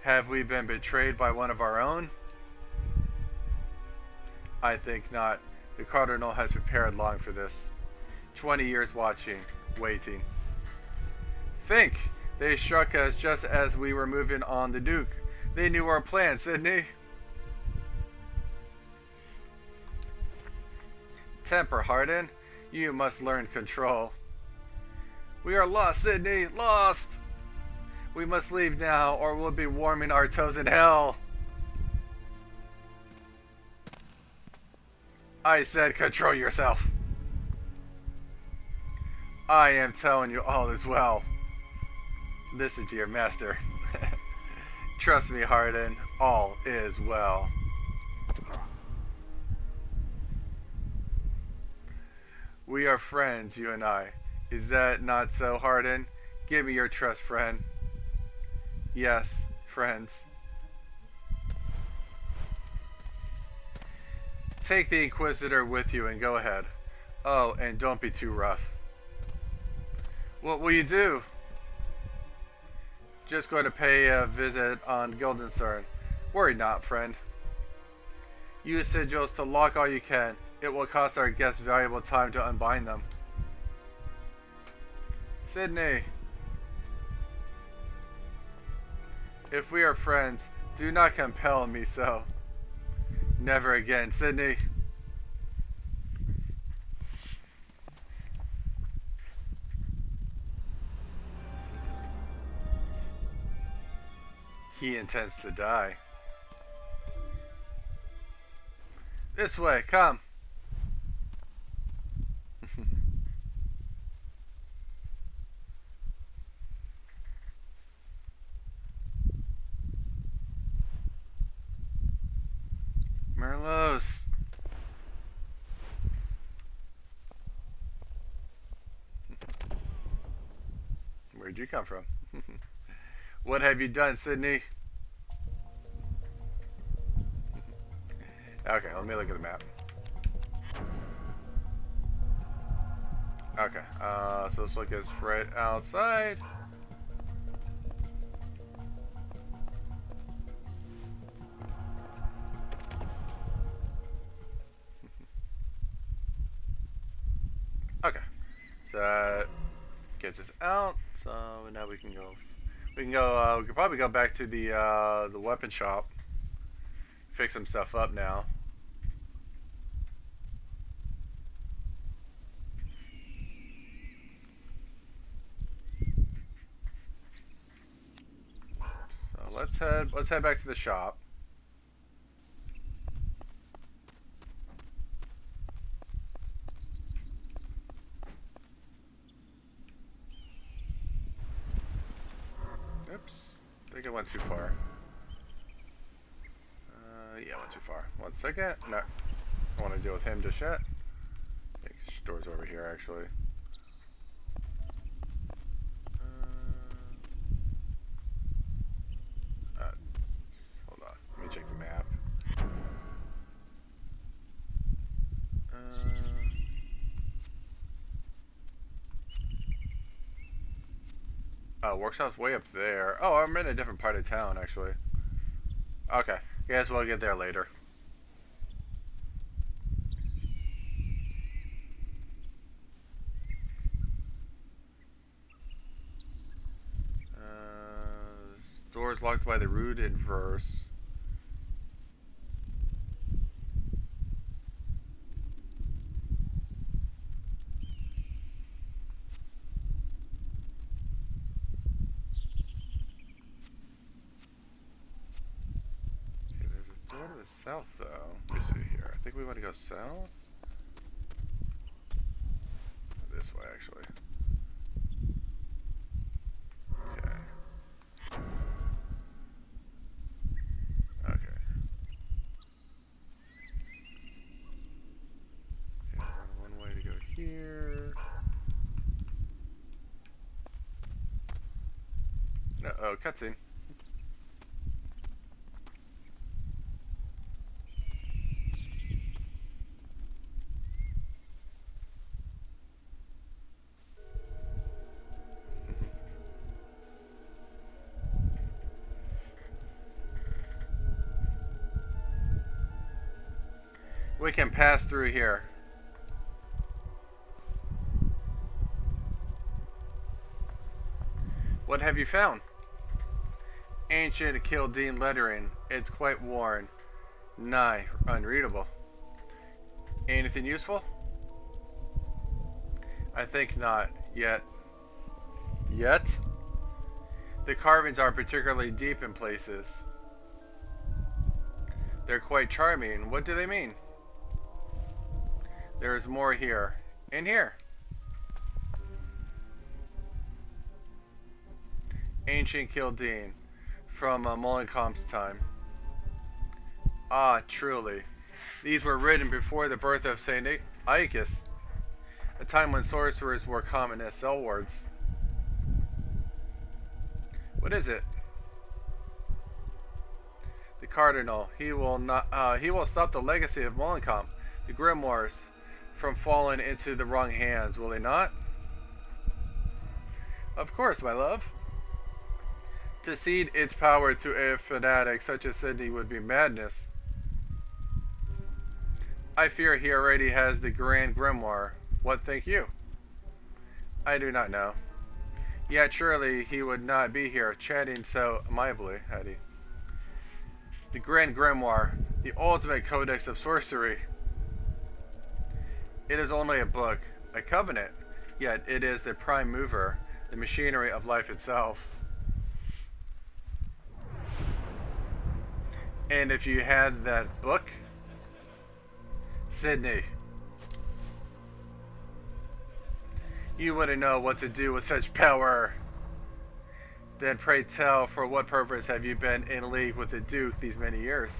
Have we been betrayed by one of our own? I think not. The Cardinal has prepared long for this. 20 years watching, waiting. Think! They struck us just as we were moving on the Duke. They knew our plan, Sydney. Temper, Harden. You must learn control. We are lost, Sydney. Lost! We must leave now, or we'll be warming our toes in hell. I said control yourself. I am telling you all is well. Listen to your master. Trust me, Harden, all is well. We are friends, you and I. Is that not so, Harden? Give me your trust, friend. Yes, friends. Take the Inquisitor with you and go ahead. Oh, and don't be too rough. What will you do? Just going to pay a visit on Guildenstern. Worry not, friend. Use sigils to lock all you can. It will cost our guests valuable time to unbind them. Sydney. If we are friends, do not compel me so. Never again, Sydney. He intends to die. This way, come. Merlos. Where'd you come from? What have you done, Sydney? Okay, let me look at the map. Okay, so this look is right outside. Okay, so that gets us out. So now we can go. We could probably go back to the weapon shop. Fix some stuff up now. So let's head back to the shop. Oops, I think I went too far. Yeah, I went too far. 1 second. No, I want to deal with him just yet. I think his door's over here, actually. Hold on. Let me check the map. Workshop's way up there. Oh, I'm in a different part of town, actually. Okay. Guess we'll get there later. Door's locked by the rooted verse. South, though. Let me see here. I think we want to go south. This way, actually. Okay. Okay. Okay, one way to go here. No, oh, cutscene. We can pass through here. What have you found? Ancient Kildine lettering. It's quite worn. Nigh unreadable. Anything useful? I think not. Yet. Yet? The carvings are particularly deep in places. They're quite charming. What do they mean? There's more here. In here. Ancient Kildine. From Mullenkamp's time. Ah, truly. These were written before the birth of Saint Aicus. A time when sorcerers were common as cell wards. What is it? The Cardinal. He will stop the legacy of Mullenkamp, the Grimoires, from falling into the wrong hands, will he not? Of course, my love. To cede its power to a fanatic such as Sydney would be madness. I fear he already has the Grand Grimoire. What think you? I do not know. Yet surely he would not be here chatting so amiably, had he? The Grand Grimoire, the ultimate codex of sorcery. It is only a book, a covenant, yet it is the prime mover, the machinery of life itself. And if you had that book, Sydney, you wouldn't know what to do with such power. Then pray tell, for what purpose have you been in league with the Duke these many years?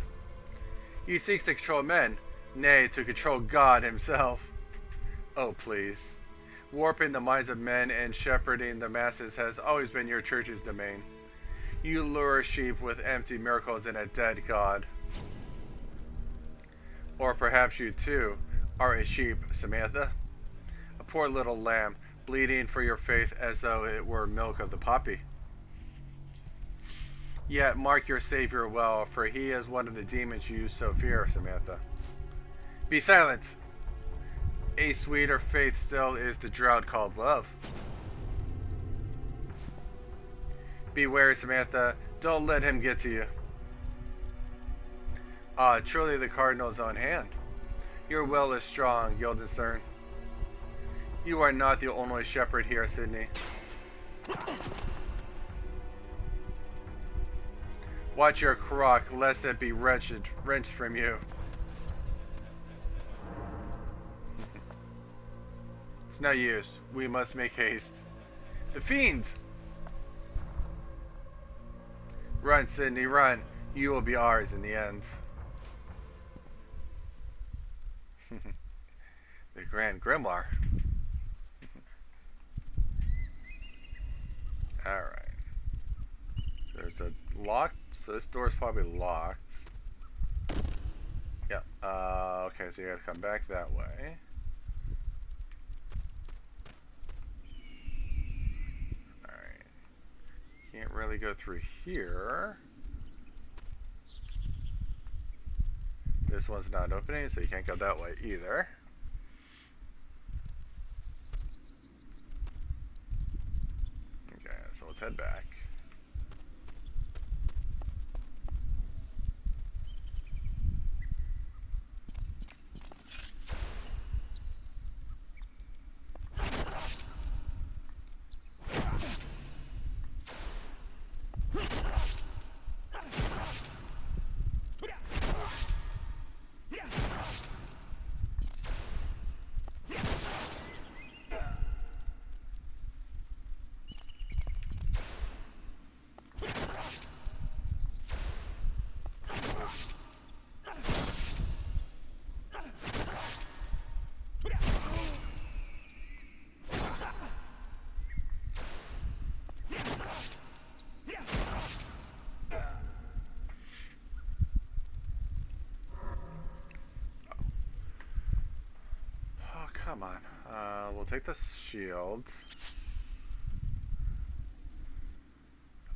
You seek to control men, nay, to control God himself. Oh, please. Warping the minds of men and shepherding the masses has always been your church's domain. You lure sheep with empty miracles and a dead God. Or perhaps you too are a sheep, Samantha. A poor little lamb, bleeding for your faith as though it were milk of the poppy. Yet mark your Savior well, for he is one of the demons you so fear, Samantha. Be silent! A sweeter faith still is the drought called love. Beware, Samantha, don't let him get to you. Ah, truly the Cardinal's own hand. Your will is strong, Guildenstern. You are not the only shepherd here, Sydney. Watch your crock, lest it be wrenched from you. It's no use. We must make haste. The fiends! Run, Sydney, run. You will be ours in the end. The Grand Grimoire. Alright. There's a lock, so this door's probably locked. Yeah. Okay, so you gotta come back that way. Alright. Can't really go through here. This one's not opening, so you can't go that way either. Okay, so let's head back. Come on. We'll take the shield.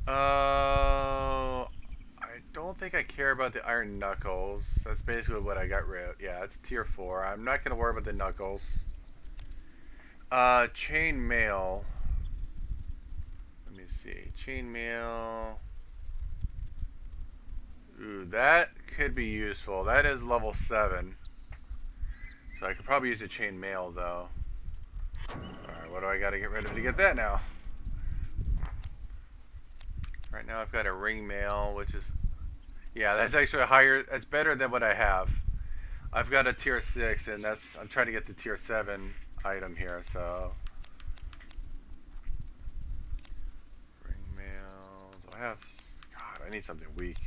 I don't think I care about the iron knuckles. That's basically what I got rid of. Yeah, it's tier 4. I'm not going to worry about the knuckles. Chain mail. Let me see. Chain mail. Ooh, that could be useful. That is level 7. So I could probably use a chain mail though. Alright, what do I gotta get rid of to get that now? Right now I've got a ring mail, which is... Yeah, that's actually higher. That's better than what I have. I've got a tier 6 and that's... I'm trying to get the tier 7 item here, so... Ring mail... Do I have... God, I need something weak.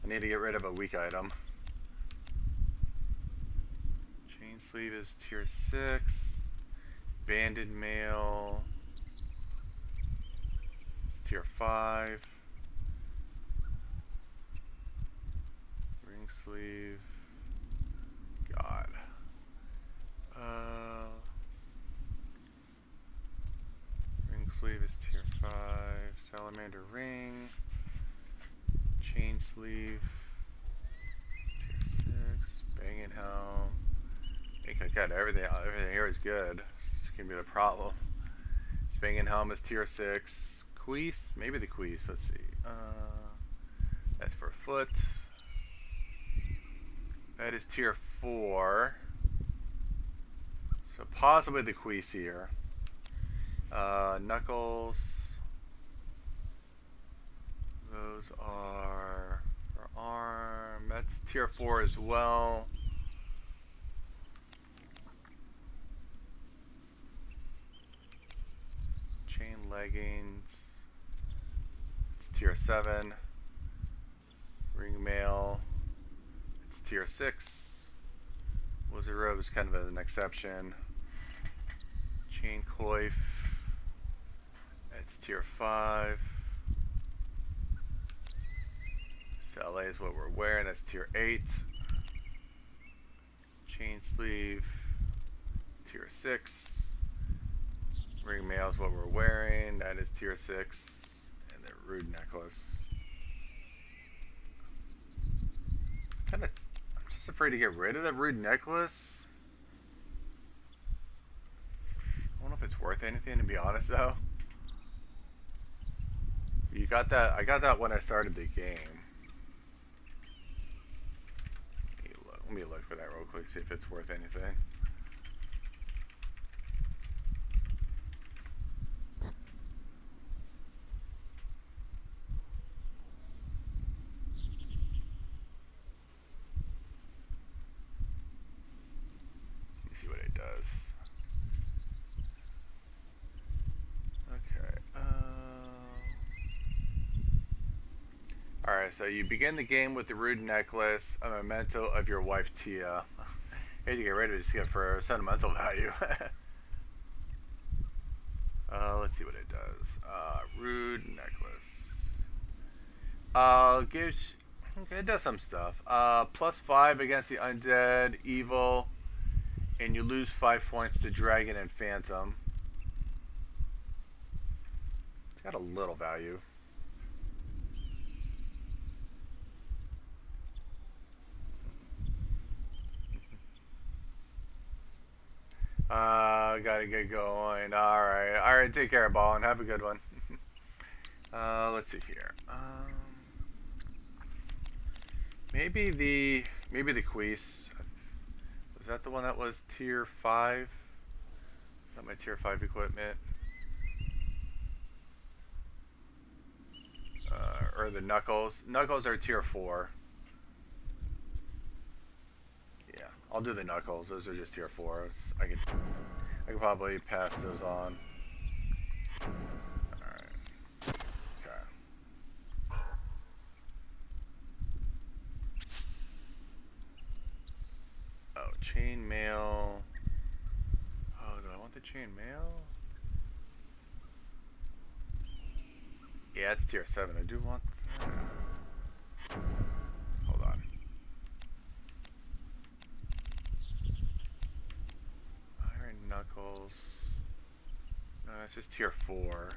I need to get rid of a weak item. Sleeve is tier 6. Banded mail. It's tier 5. Ring sleeve. God. Ring sleeve is tier 5. Salamander ring. Chain sleeve. Tier 6. Banging helm. I think I got everything. Everything here is good. It's gonna be the problem. Spangin' helm is tier 6. Queese, maybe the queese. Let's see. That's for foot. That is tier 4. So possibly the queese here. Knuckles. Those are for tier 4 as well. Chain leggings. It's tier 7. Ring mail. It's tier 6. Wizard robe is kind of an exception. Chain coif. It's tier 5. Salé is what we're wearing. That's tier 8. Chain sleeve. Tier 6. Ring mail is what we're wearing. That is tier 6. And the rude necklace. I'm just afraid to get rid of the rude necklace. I don't know if it's worth anything, to be honest, though. You got that? I got that when I started the game. Let me look for that real quick, see if it's worth anything. Alright, so you begin the game with the rude necklace, a memento of your wife Tia. Hey, to get rid of it, just get for sentimental value. Let's see what it does. Rude necklace. Gives, okay, it does some stuff. +5 against the undead, evil, and you lose 5 points to dragon and phantom. It's got a little value. Gotta get going. Alright, take care, Ballin. Have a good one. Let's see here. Maybe the Queese. Was that the one that was tier 5? Is that my tier 5 equipment? Or the Knuckles. Knuckles are tier 4. Yeah, I'll do the Knuckles. Those are just tier 4. I can probably pass those on. Alright. Okay. Oh, chain mail. Oh, do I want the chain mail? Yeah, it's tier 7. I do want that. Hold on. Iron Knuckles. No, it's just tier 4.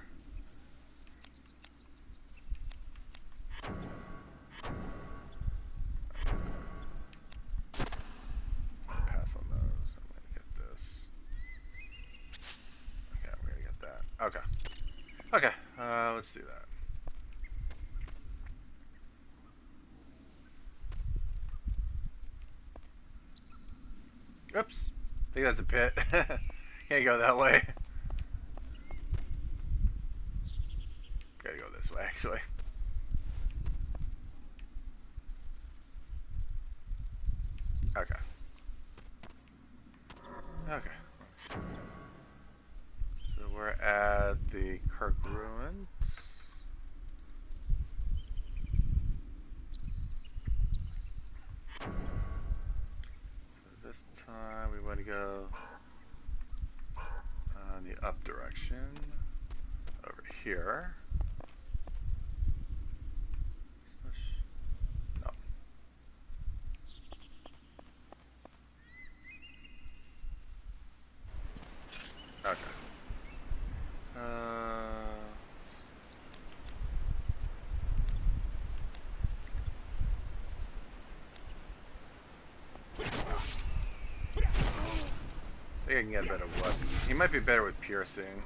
Pass on those. I'm gonna get this. Okay, I'm gonna get that. Okay. Okay, let's do that. Oops. I think that's a pit. Can't go that way. Gotta go this way, actually. Okay. Okay. So we're at the Kirk Ruins. This time we want to go in the up direction over here. No. Okay. I think I can get a better weapon. He might be better with piercing.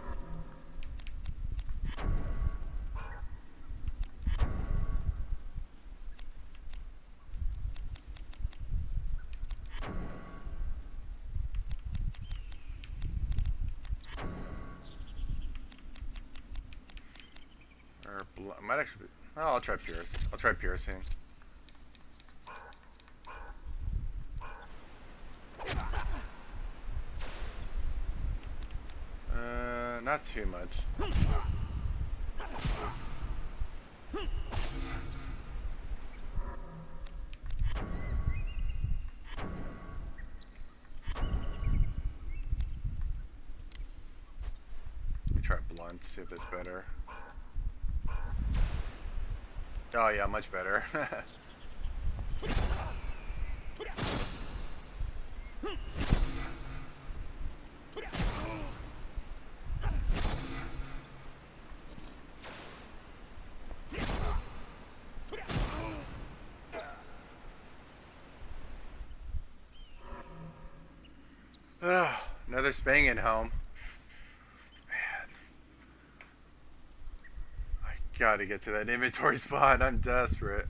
Or might actually be, oh, I'll try piercing. too much. Let me try blunt, see if it's better. Oh yeah, much better. Another spang at home. Man. I gotta get to that inventory spot. I'm desperate.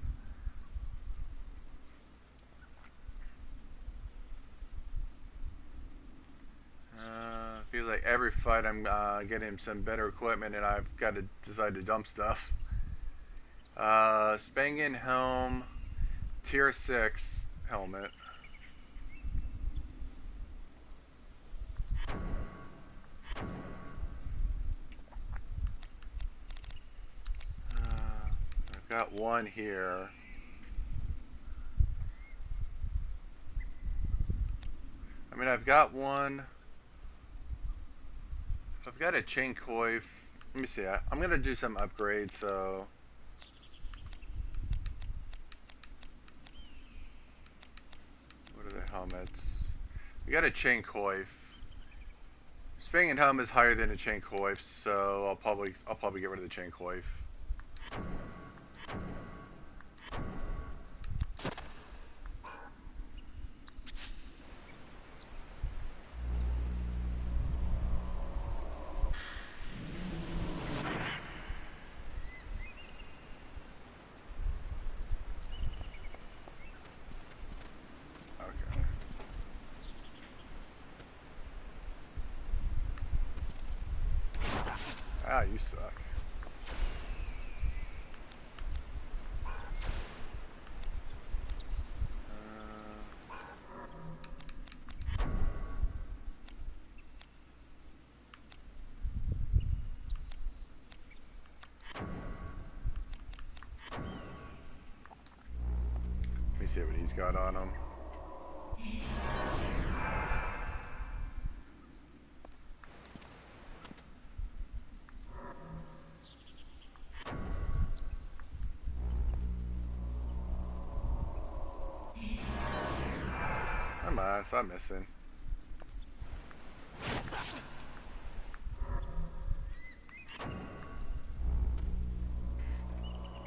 Feels like every fight I'm getting some better equipment and I've got to decide to dump stuff. Spangin helm, tier 6 helmet. I've got one here. I mean, I've got one. I've got a chain coif. Let me see. I'm gonna do some upgrades. So what are the helmets? We got a chain coif. Spang and helm is higher than a chain coif, so I'll probably get rid of the chain coif. Ah, you suck. Let me see what he's got on him. Stop missing.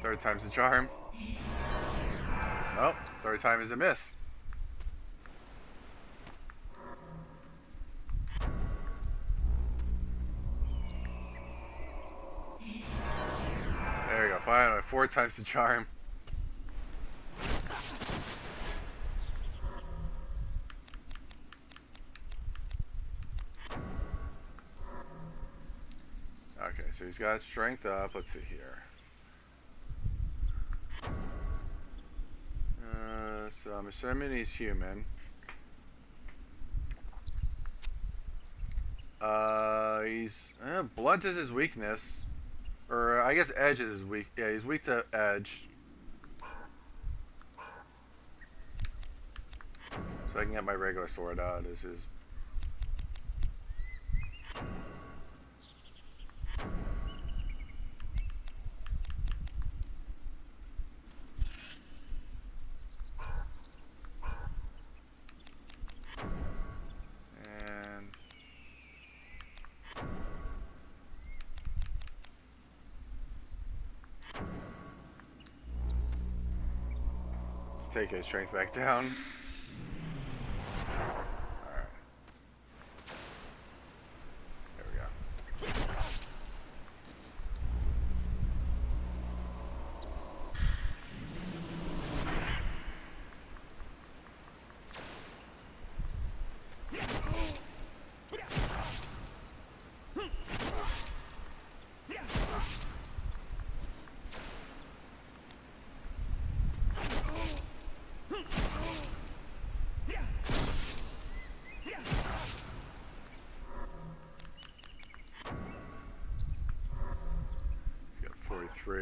Third time's a charm. Nope, third time is a miss. There we go, finally, 4 times the charm. Okay, so he's got strength up. Let's see here. So I'm assuming he's human. He's blunt is his weakness, or I guess edge is his weak. Yeah, he's weak to edge. So I can get my regular sword out. This is. Take his strength back down. Alright. There we go.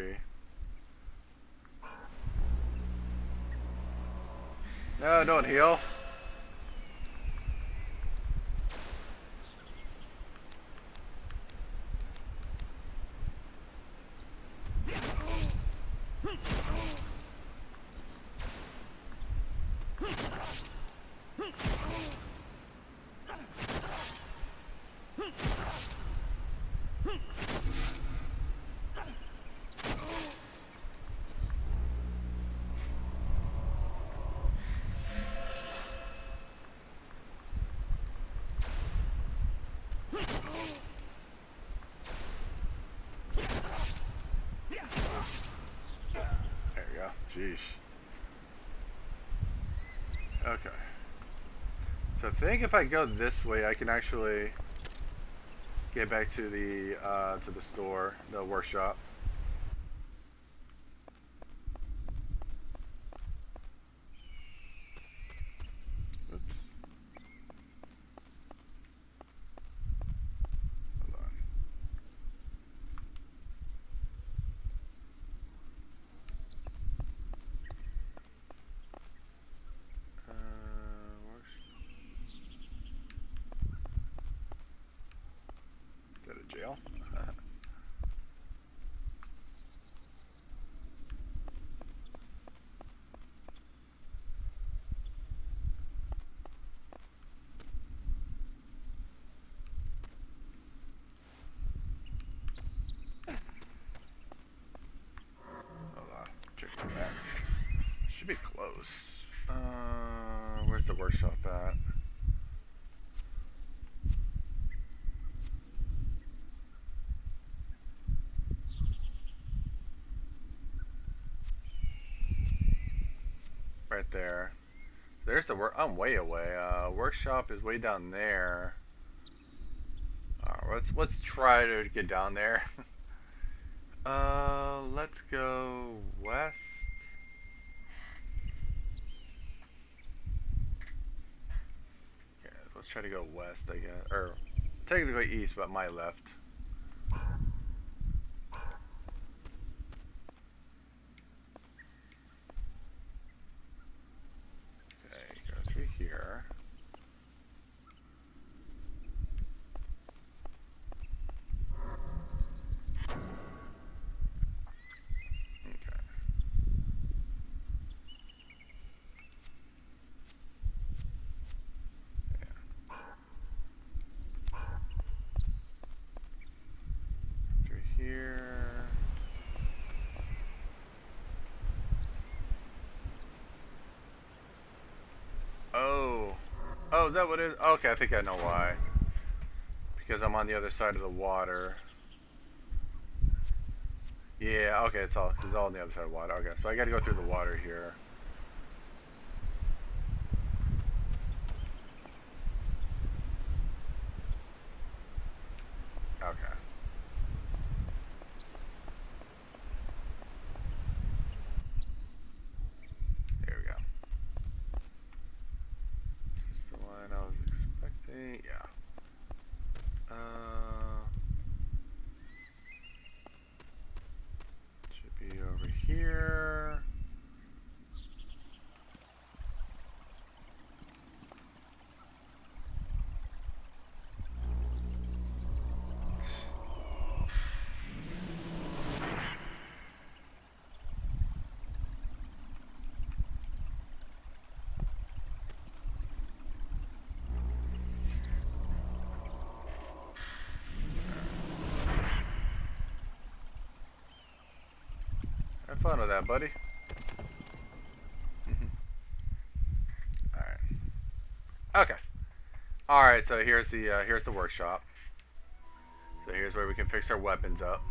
3. No, don't heal. Jeez. Okay. So I think if I go this way, I can actually get back to the store, the workshop. Oops. Hold on. Go to jail. Hold on. Check the map. Should be close. Where's the workshop at? Right there. There's the work. I'm way away. Workshop is way down there. Let's try to get down there. Let's go west. Yeah, let's try to go west, I guess. Or technically east, but my left. Here. Okay. Yeah. Through here. Oh, is that what it is? Okay, I think I know why. Because I'm on the other side of the water. Yeah, okay, it's all on the other side of the water. Okay, so I gotta go through the water here. Okay. There we go. Is this the one I was expecting? Yeah. Should be over here. Have fun with that, buddy. Alright. Okay. Alright, so here's the workshop. So here's where we can fix our weapons up.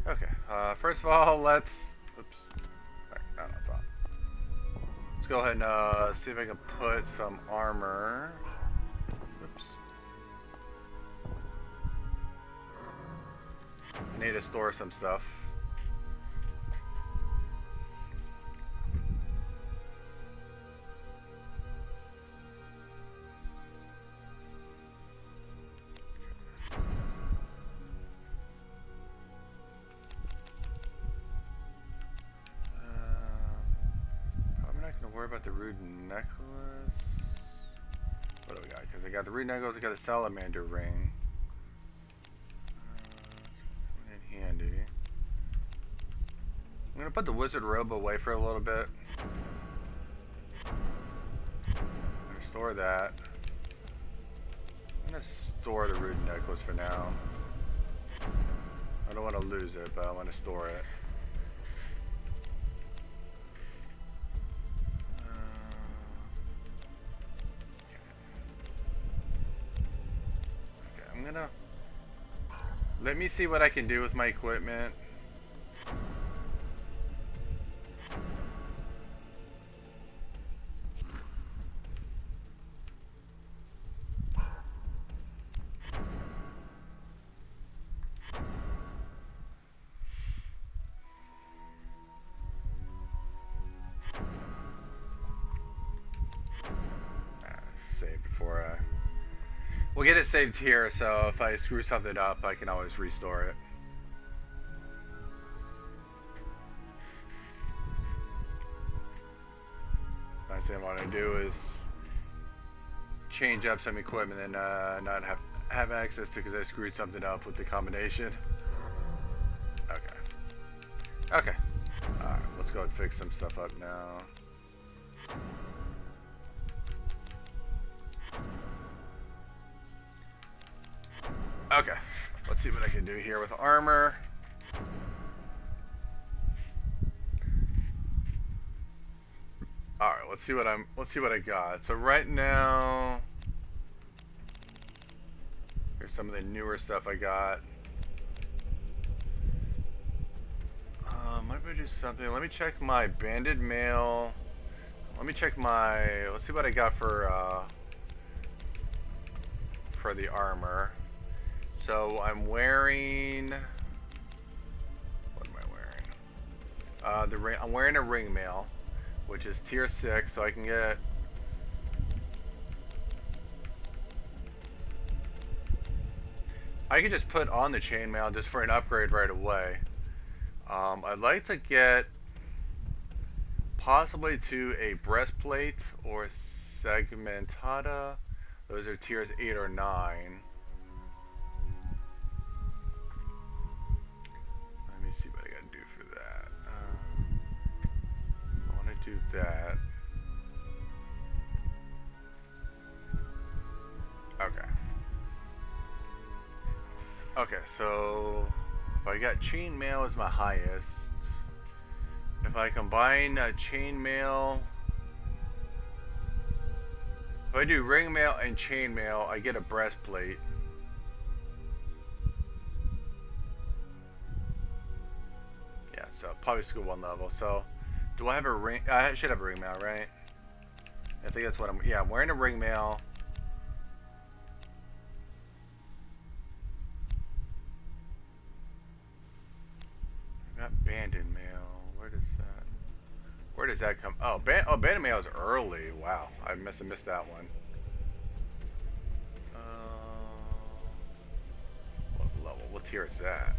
Okay. First of all, let's let's go ahead and see if I can put some armor. Oops. I need to store some stuff. about the rude necklace. What do we got? Because I got the rude necklace, I got the salamander ring. In handy. I'm gonna put the wizard robe away for a little bit. I'm gonna store that. I'm gonna store the rude necklace for now. I don't want to lose it, but I want to store it. Okay, I'm gonna let me see what I can do with my equipment. We'll get it saved here, so if I screw something up, I can always restore it. Last thing I want to do is change up some equipment and not have access to because I screwed something up with the combination. Okay. Okay. Alright, let's go and fix some stuff up now. Okay, let's see what I can do here with armor. All right, let's see what I got. So right now, here's some of the newer stuff I got. Might do something. Let me check my banded mail. Let's see what I got for the armor. So I'm wearing, what am I wearing? I'm wearing a ring mail, which is tier 6, so I can get, I can just put on the chainmail just for an upgrade right away. I'd like to get possibly to a breastplate or segmentada. Those are tiers 8 or 9. Do that. Okay. Okay, so if I got chainmail as my highest, if I combine chainmail, if I do ring mail and chainmail, I get a breastplate. Yeah, so probably school 1 level. So do I have a ring? I should have a ring mail, right? I think that's what I'm. Yeah, I'm wearing a ring mail. I got banded mail. Where does that come? Oh, banded mail is early. Wow, I must have missed that one. What level? What tier is that?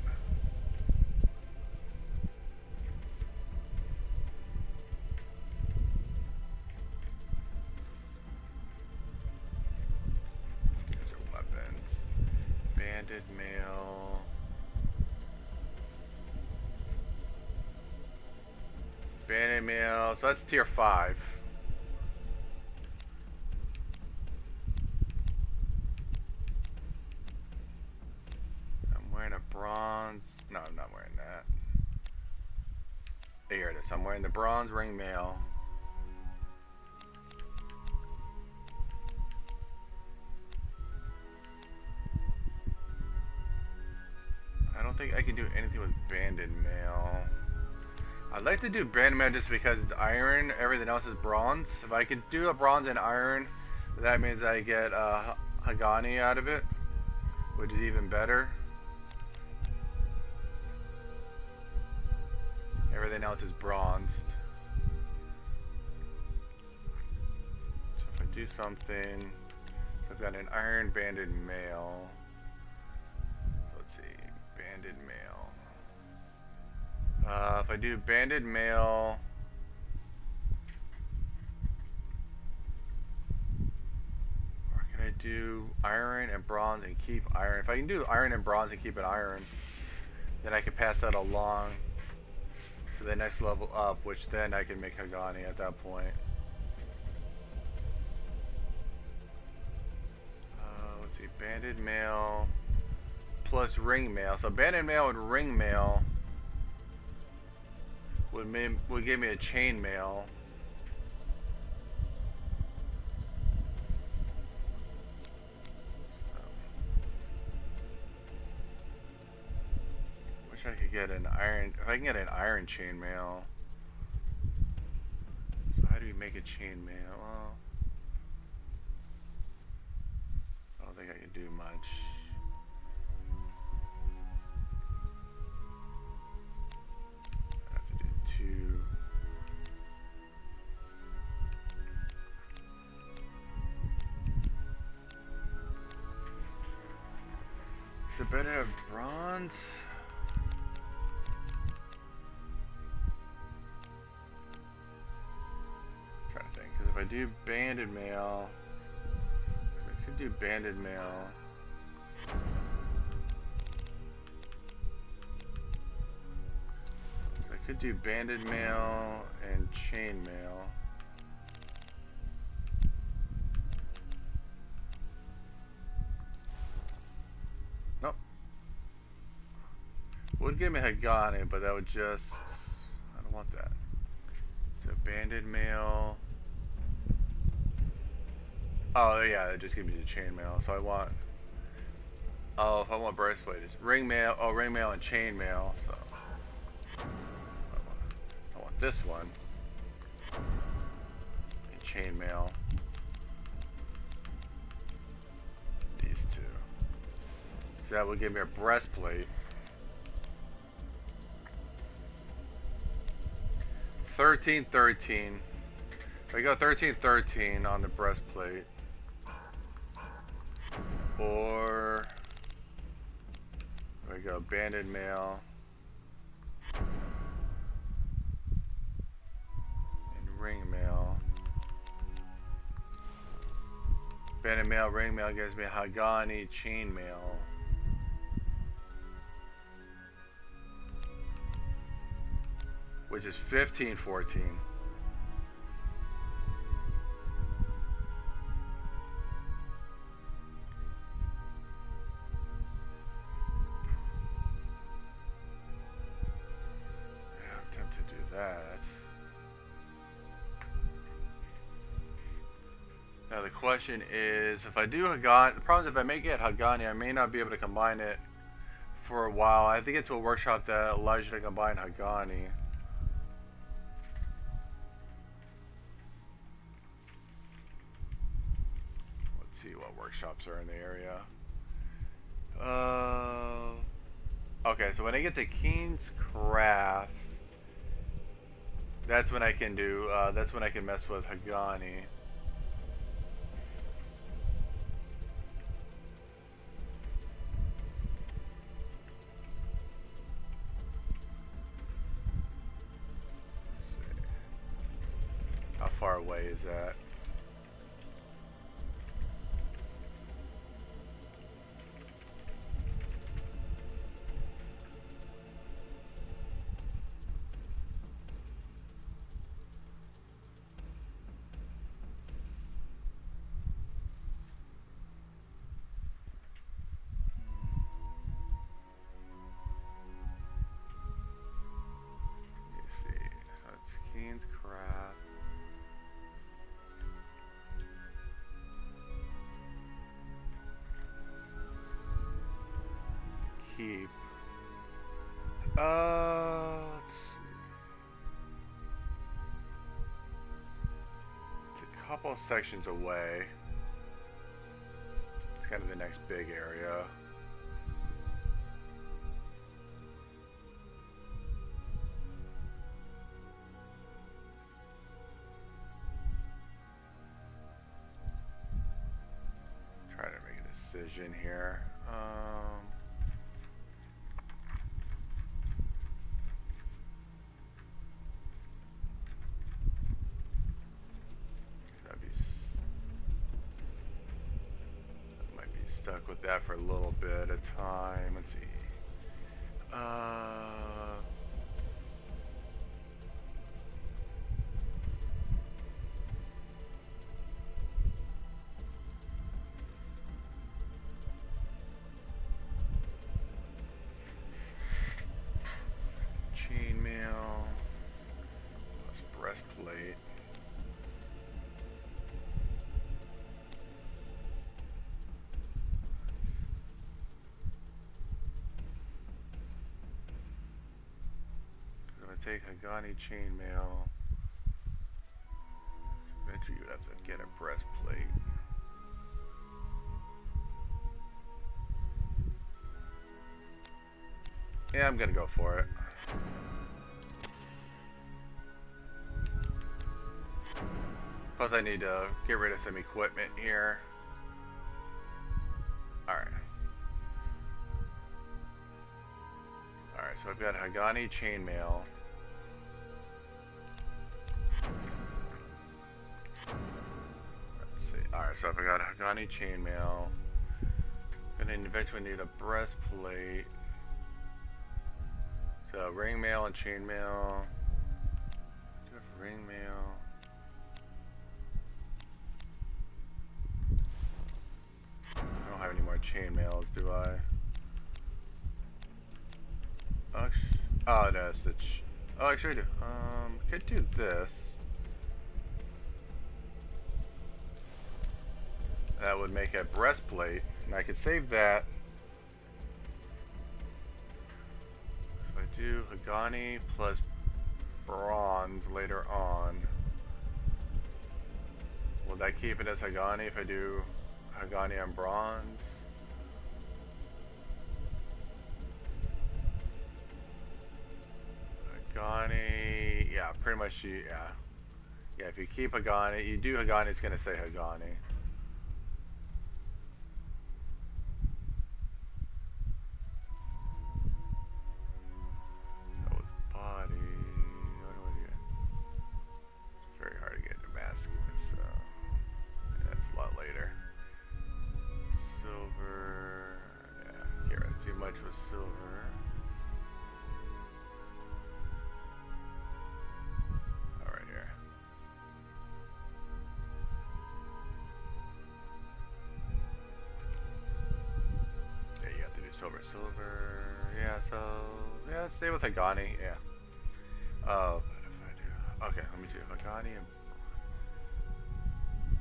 Banded mail. Banded mail. So that's tier 5. I'm wearing a bronze. No, I'm not wearing that. Here it is. I'm wearing the bronze ring mail. I don't think I can do anything with banded mail. I'd like to do banded mail just because it's iron, everything else is bronze. If I could do a bronze and iron, that means I get Hagani out of it, which is even better. Everything else is bronzed. So if I do something, so I've got an iron banded mail. Let's see. Banded mail. If I do banded mail, do iron and bronze and keep iron. If I can do iron and bronze and keep it iron, then I can pass that along to the next level up, which then I can make Hagani at that point. Let's see, banded mail plus ring mail. So banded mail and ring mail would give me a chain mail. Wish I could get an iron. If I can get an iron chain mail. So how do you make a chain mail? Well, I don't think I can do much. I have to do 2. Is it better to have bronze? I'm trying to think, because if I do banded mail, I could do banded mail. I could do banded mail and chain mail. Nope. Would give me Hagani, but that would just, I don't want that. So banded mail. Oh yeah, that just gives me the chain mail. So I want, oh, if I want breastplate, it's ring mail. Oh, ring mail and chain mail. So I want this one. And chain mail. These two. So that would give me a breastplate. 1313. If I go 1313 on the breastplate, or if I go banded mail and ring mail. Banded mail, ring mail gives me Hagani chain mail. Which is 1514. Yeah, I'm tempted to do that. Now the question is, if I do Hagani, the problem is if I make it Hagani, I may not be able to combine it for a while. I have to get to a workshop that allows you to combine Hagani. See what workshops are in the area. Okay, so when I get to Keen's Craft, that's when I can do, that's when I can mess with Hagani. Let's see. How far away is that? Craft. Keep. Let's see. It's a couple sections away. It's kind of the next big area. Decision here. That'd be stuck with that for a little bit of time. Let's see. Chainmail. Plus breastplate. Take Hagani chainmail. Eventually you have to get a breastplate. Yeah, I'm gonna go for it. Plus I need to get rid of some equipment here. Alright. Alright, so I've got Hagani chainmail. Alright, so if I got a Hagani chainmail, gonna eventually need a breastplate. So ring mail and chainmail. Do I have ring mail? I don't have any more chainmails, do I? Oh no, it's the oh, actually I do. Could do this. That would make a breastplate, and I could save that. If I do Hagani plus bronze later on, will that keep it as Hagani if I do Hagani on bronze? Hagani, yeah, pretty much, yeah. Yeah, if you keep Hagani, you do Hagani, it's going to say Hagani. Silver, yeah, so, yeah, stay with Hagani, yeah. But if I do, okay, let me do Hagani and,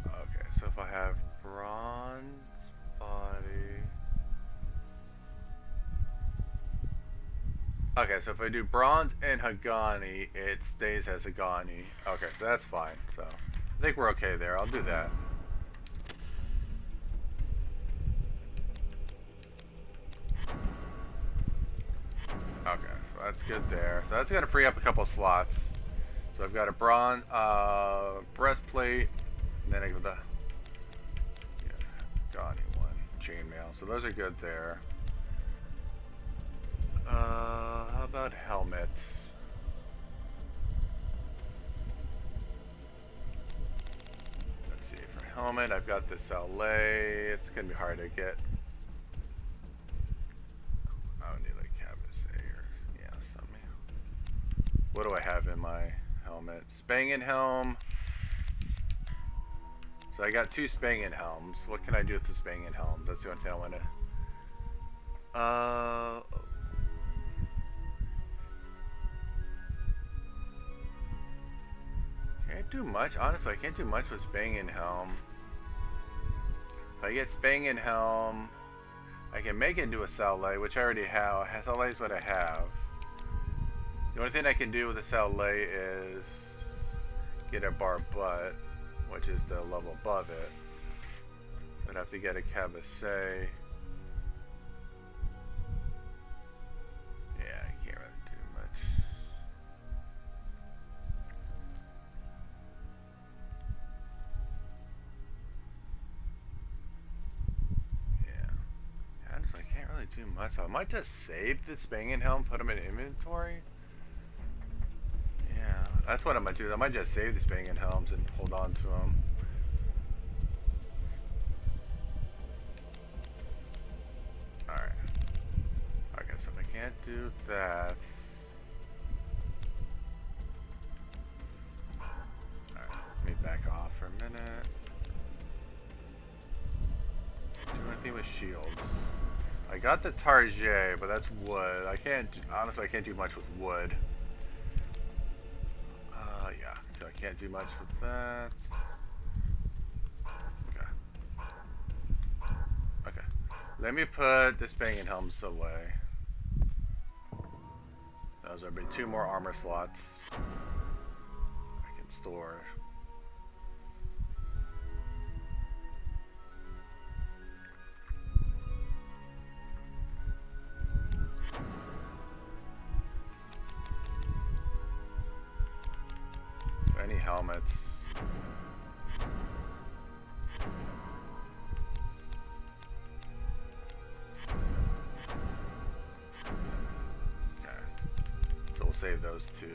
okay, so if I have bronze body, okay, so if I do bronze and Hagani, it stays as Hagani. Okay, so that's fine, so, I think we're okay there, I'll do that. Okay, so that's good there. So that's going to free up a couple slots. So I've got a bronze breastplate, and then I got the Hagani one, chainmail. So those are good there. How about helmets? Let's see, for helmet, I've got this LA. It's going to be hard to get. What do I have in my helmet? Spangen helm. So I got 2 Spangen helms. What can I do with the Spangen helm? That's the only thing I want to... Can't do much. Honestly, I can't do much with Spangen helm. If I get Spangen helm, I can make it into a Soleil, which I already have. Soleil is what I have. The only thing I can do with the Soleil is get a bar butt, which is the level above it. I'd have to get a cabossé. Yeah, I can't really do much. Yeah. Honestly, I can't really do much. So I might just save the Spangen helm, put them in inventory. Yeah, that's what I might do. I might just save the Spangen helms and hold on to them. can't do that. Alright, let me back off for a minute. Do anything with shields. I got the Target, but that's wood. Honestly, I can't do much with wood. Yeah, so I can't do much with that. Okay. Let me put this banging helms away. Those are be 2 more armor slots I can store. Any helmets? Okay. So we'll save those 2.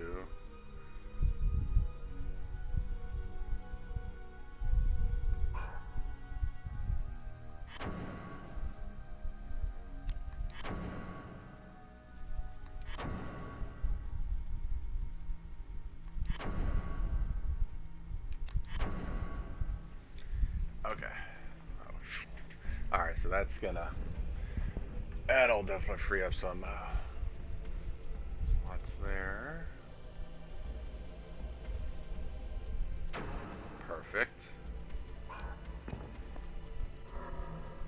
Okay. Oh. Alright, so that'll definitely free up some slots there. Perfect.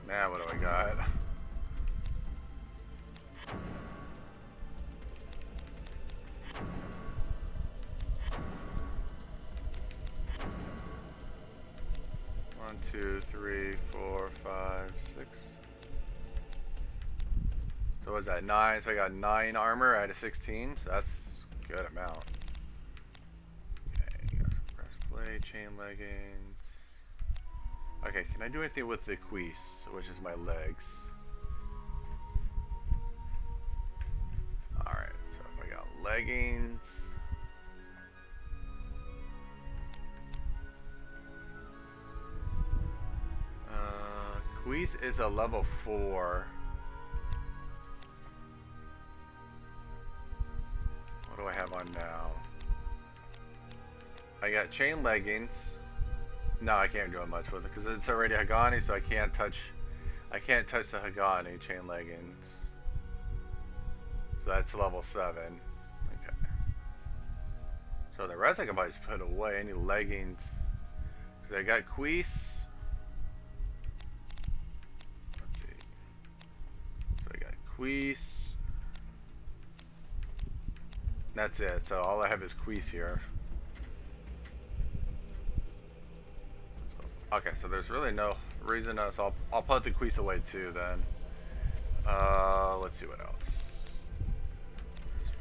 Now what do I got? One, 2, 3, 4, 5, 6. So what's that? 9. So I got 9 armor out of 16. So that's a good amount. Okay, breastplate, chain leggings. Okay, can I do anything with the cuisse, which is my legs? Alright, so if I got leggings. Cuisse is a level 4. What do I have on now? I got chain leggings. No, I can't do much with it because it's already Hagani, so I can't touch the Hagani chain leggings. So that's level 7. Okay. So the rest I can probably just put away. Any leggings. Because I got cuisse. Cuisse. That's it. So all I have is cuisse here. So, okay, so there's really no reason else. I'll put the cuisse away too then. Let's see what else.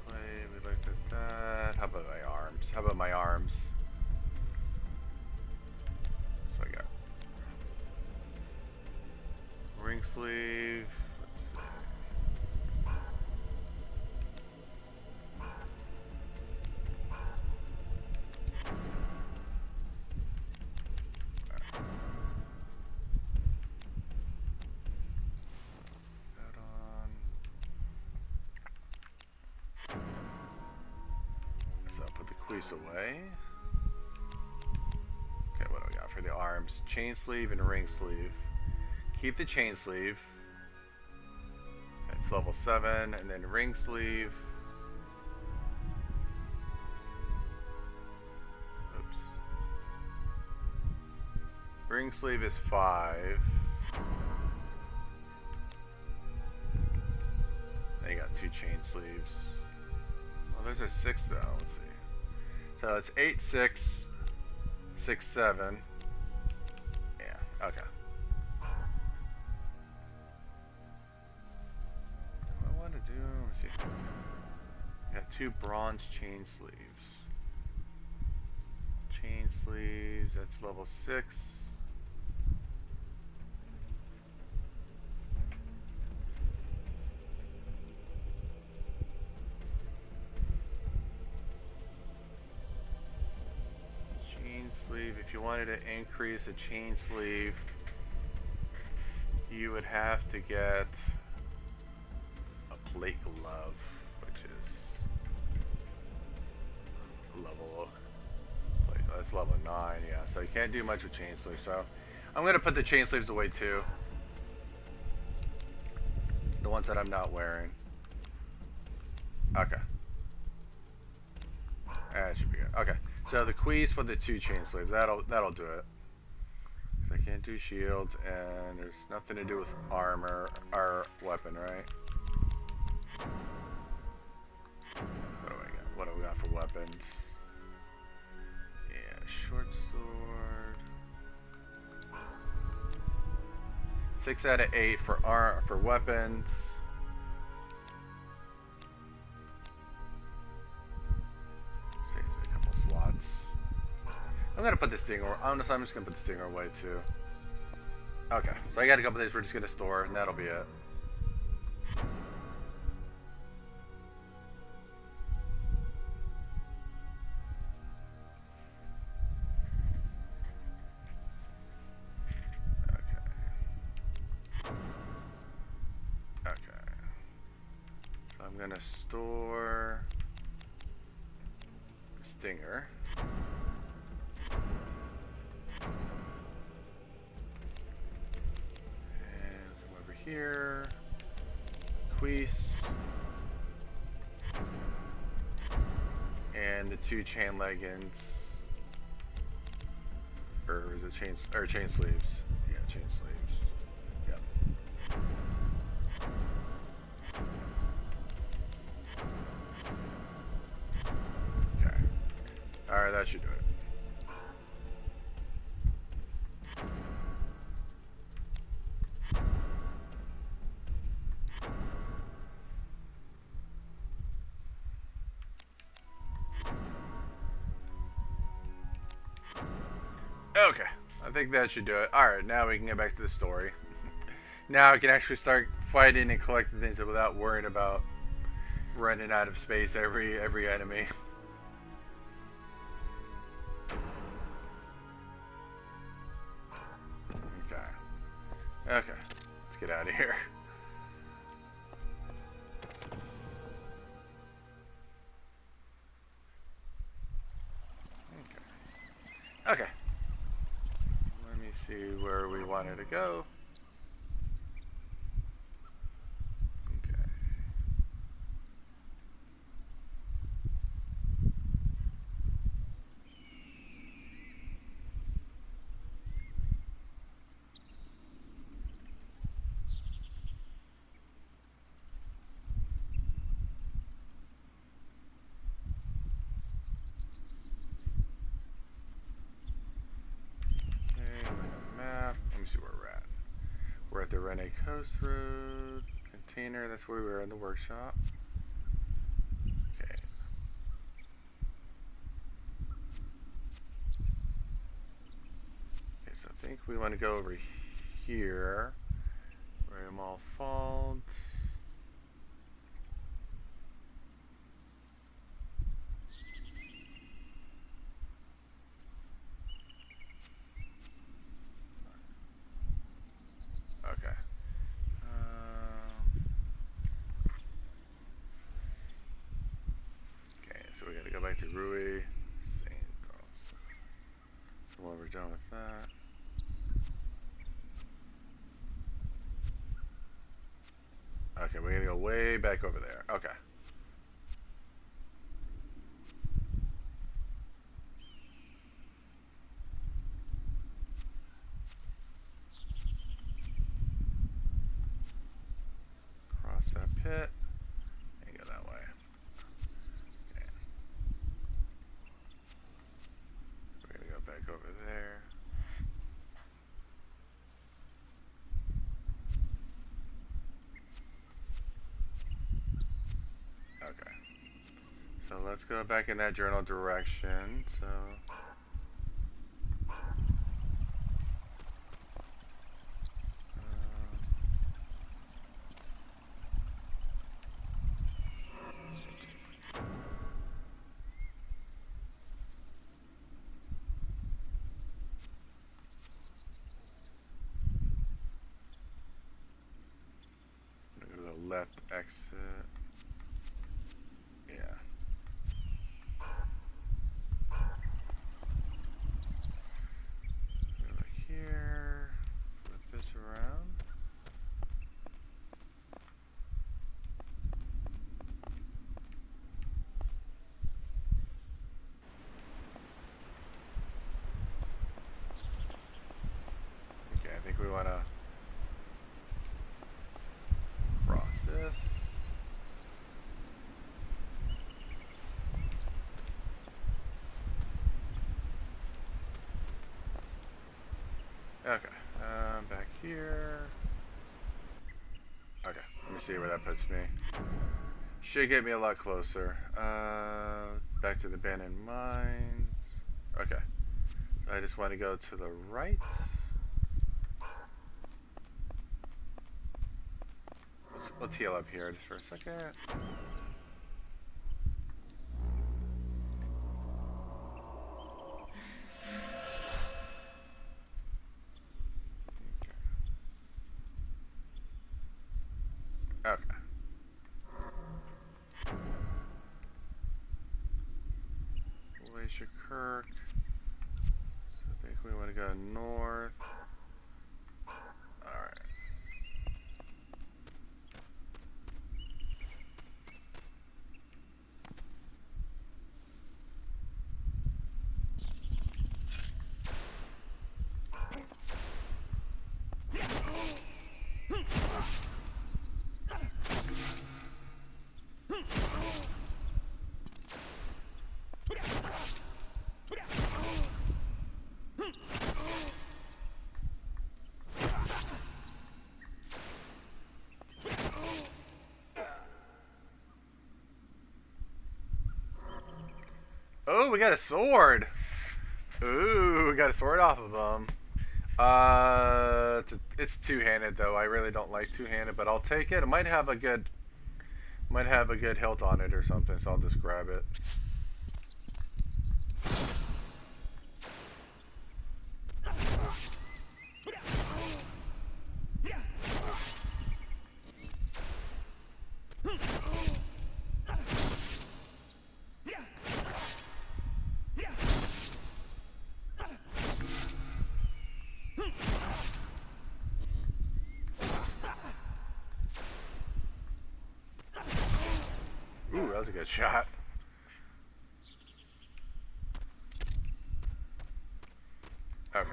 We looked at that. How about my arms? So I got ring sleeve. Away. Okay, what do we got for the arms? Chain sleeve and ring sleeve. Keep the chain sleeve. That's level 7, and then ring sleeve. Oops. Ring sleeve is 5. Then you got 2 chain sleeves. Well, those are 6 though. Let's see. So it's 8, 6, 6, 7. Yeah, okay. What I want to do, let's see. Got 2 bronze chain sleeves. Chain sleeves, that's level 6. Sleeve. If you wanted to increase a chain sleeve, you would have to get a plate glove, which is level, that's level 9, yeah, so you can't do much with chain sleeves, so I'm going to put the chain sleeves away too. The ones that I'm not wearing. Okay. That should be good. Okay, so the queeze for the 2 chain sleeves, that'll do it. I can't do shields, and there's nothing to do with armor or weapon, right? What do we got for weapons? Yeah, short sword. 6 out of 8 for weapons. Saves a couple slots. I'm gonna put the stinger. Honestly, I'm just gonna put the stinger away too. Okay, so I got a couple days we're just gonna store, and that'll be it. I'm gonna store stinger. And come over here. Queese. And the 2 chain leggings. Or is it chain sleeves? Yeah, chain sleeves. Yep. Alright, that should do it. Okay, I think that should do it. Alright, now we can get back to the story. Now I can actually start fighting and collecting things without worrying about running out of space every enemy. Okay, let's get out of here. Okay. Let me see where we wanted to go. Okay. We're at the Rene Coast Road container. That's where we were in the workshop. Okay. Okay, so I think we want to go over here. Raymall Fault. Okay. Okay, so we gotta go back to Rui. So while we're done with that. Okay, we're gonna go way back over there. Okay. Cross that pit and go that way. Okay. We're gonna go back over there. Okay. So let's go back in that journal direction. So I'm gonna go to the left exit. we want to cross this. Okay, back here. Okay, let me see where that puts me. Should get me a lot closer. Back to the abandoned mines. Okay, I just want to go to the right. Let's heal up here just for a second. Okay. Glacier Kirk. So I think we want to go north. Alright. Oh, we got a sword. Ooh, we got a sword off of him. It's two-handed though. I really don't like two-handed, but I'll take it. It might have a good hilt on it or something, so I'll just grab it. Ooh, that was a good shot. Okay.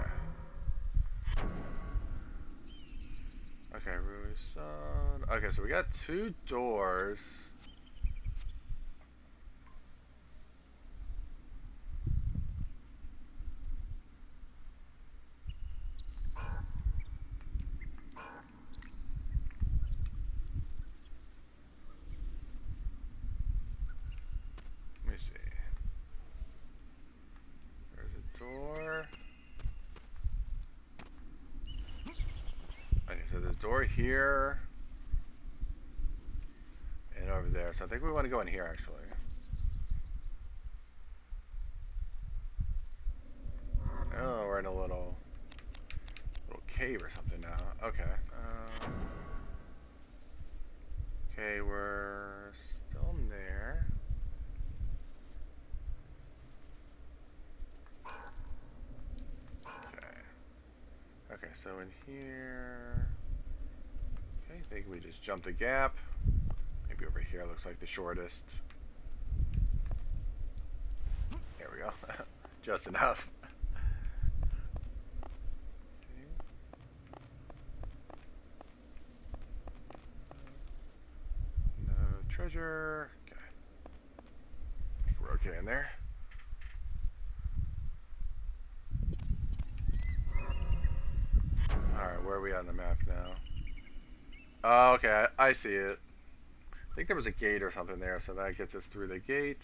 Okay, Ruby Sun. Okay, so we got 2 doors. Door here and over there, so I think we want to go in here actually. Oh, we're in a little cave or something now. Okay. Okay, we're still in there. Okay. Okay, so in here. I think we just jumped a gap. Maybe over here looks like the shortest. There we go. Just enough. No treasure. Okay. We're okay in there. Alright, where are we on the map now? Oh, okay, I see it. I think there was a gate or something there, so that gets us through the gate.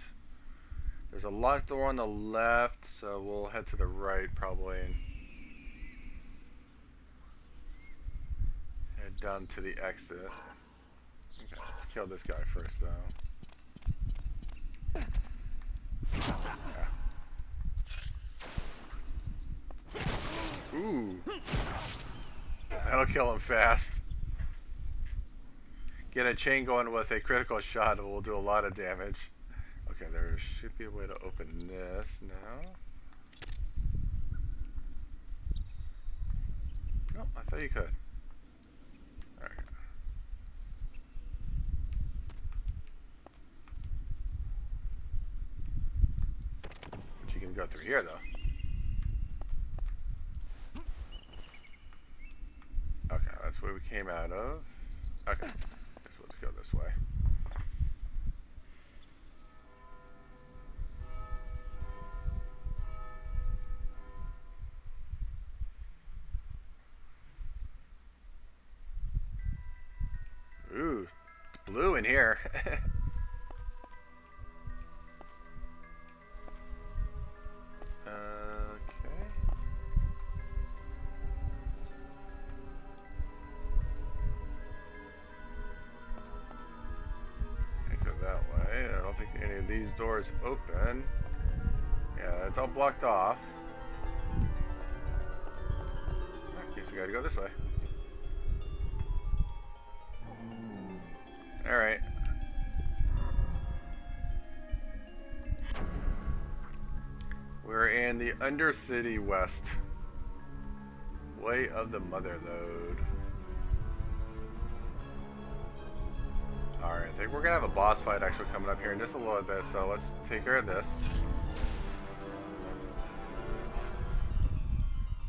There's a locked door on the left, so we'll head to the right probably and head down to the exit. Okay, let's kill this guy first though. Yeah. Ooh. That'll kill him fast. Get a chain going with a critical shot, it will do a lot of damage. Okay, there should be a way to open this now. Oh, I thought you could. Alright. But you can go through here though. came out of. Okay, guess we'll just go this way. Ooh, it's blue in here. These doors open. Yeah, it's all blocked off. Okay, so we gotta go this way. Alright. We're in the Undercity West. Way of the Motherload. Alright, I think we're gonna have a boss fight actually coming up here in just a little bit, so let's take care of this.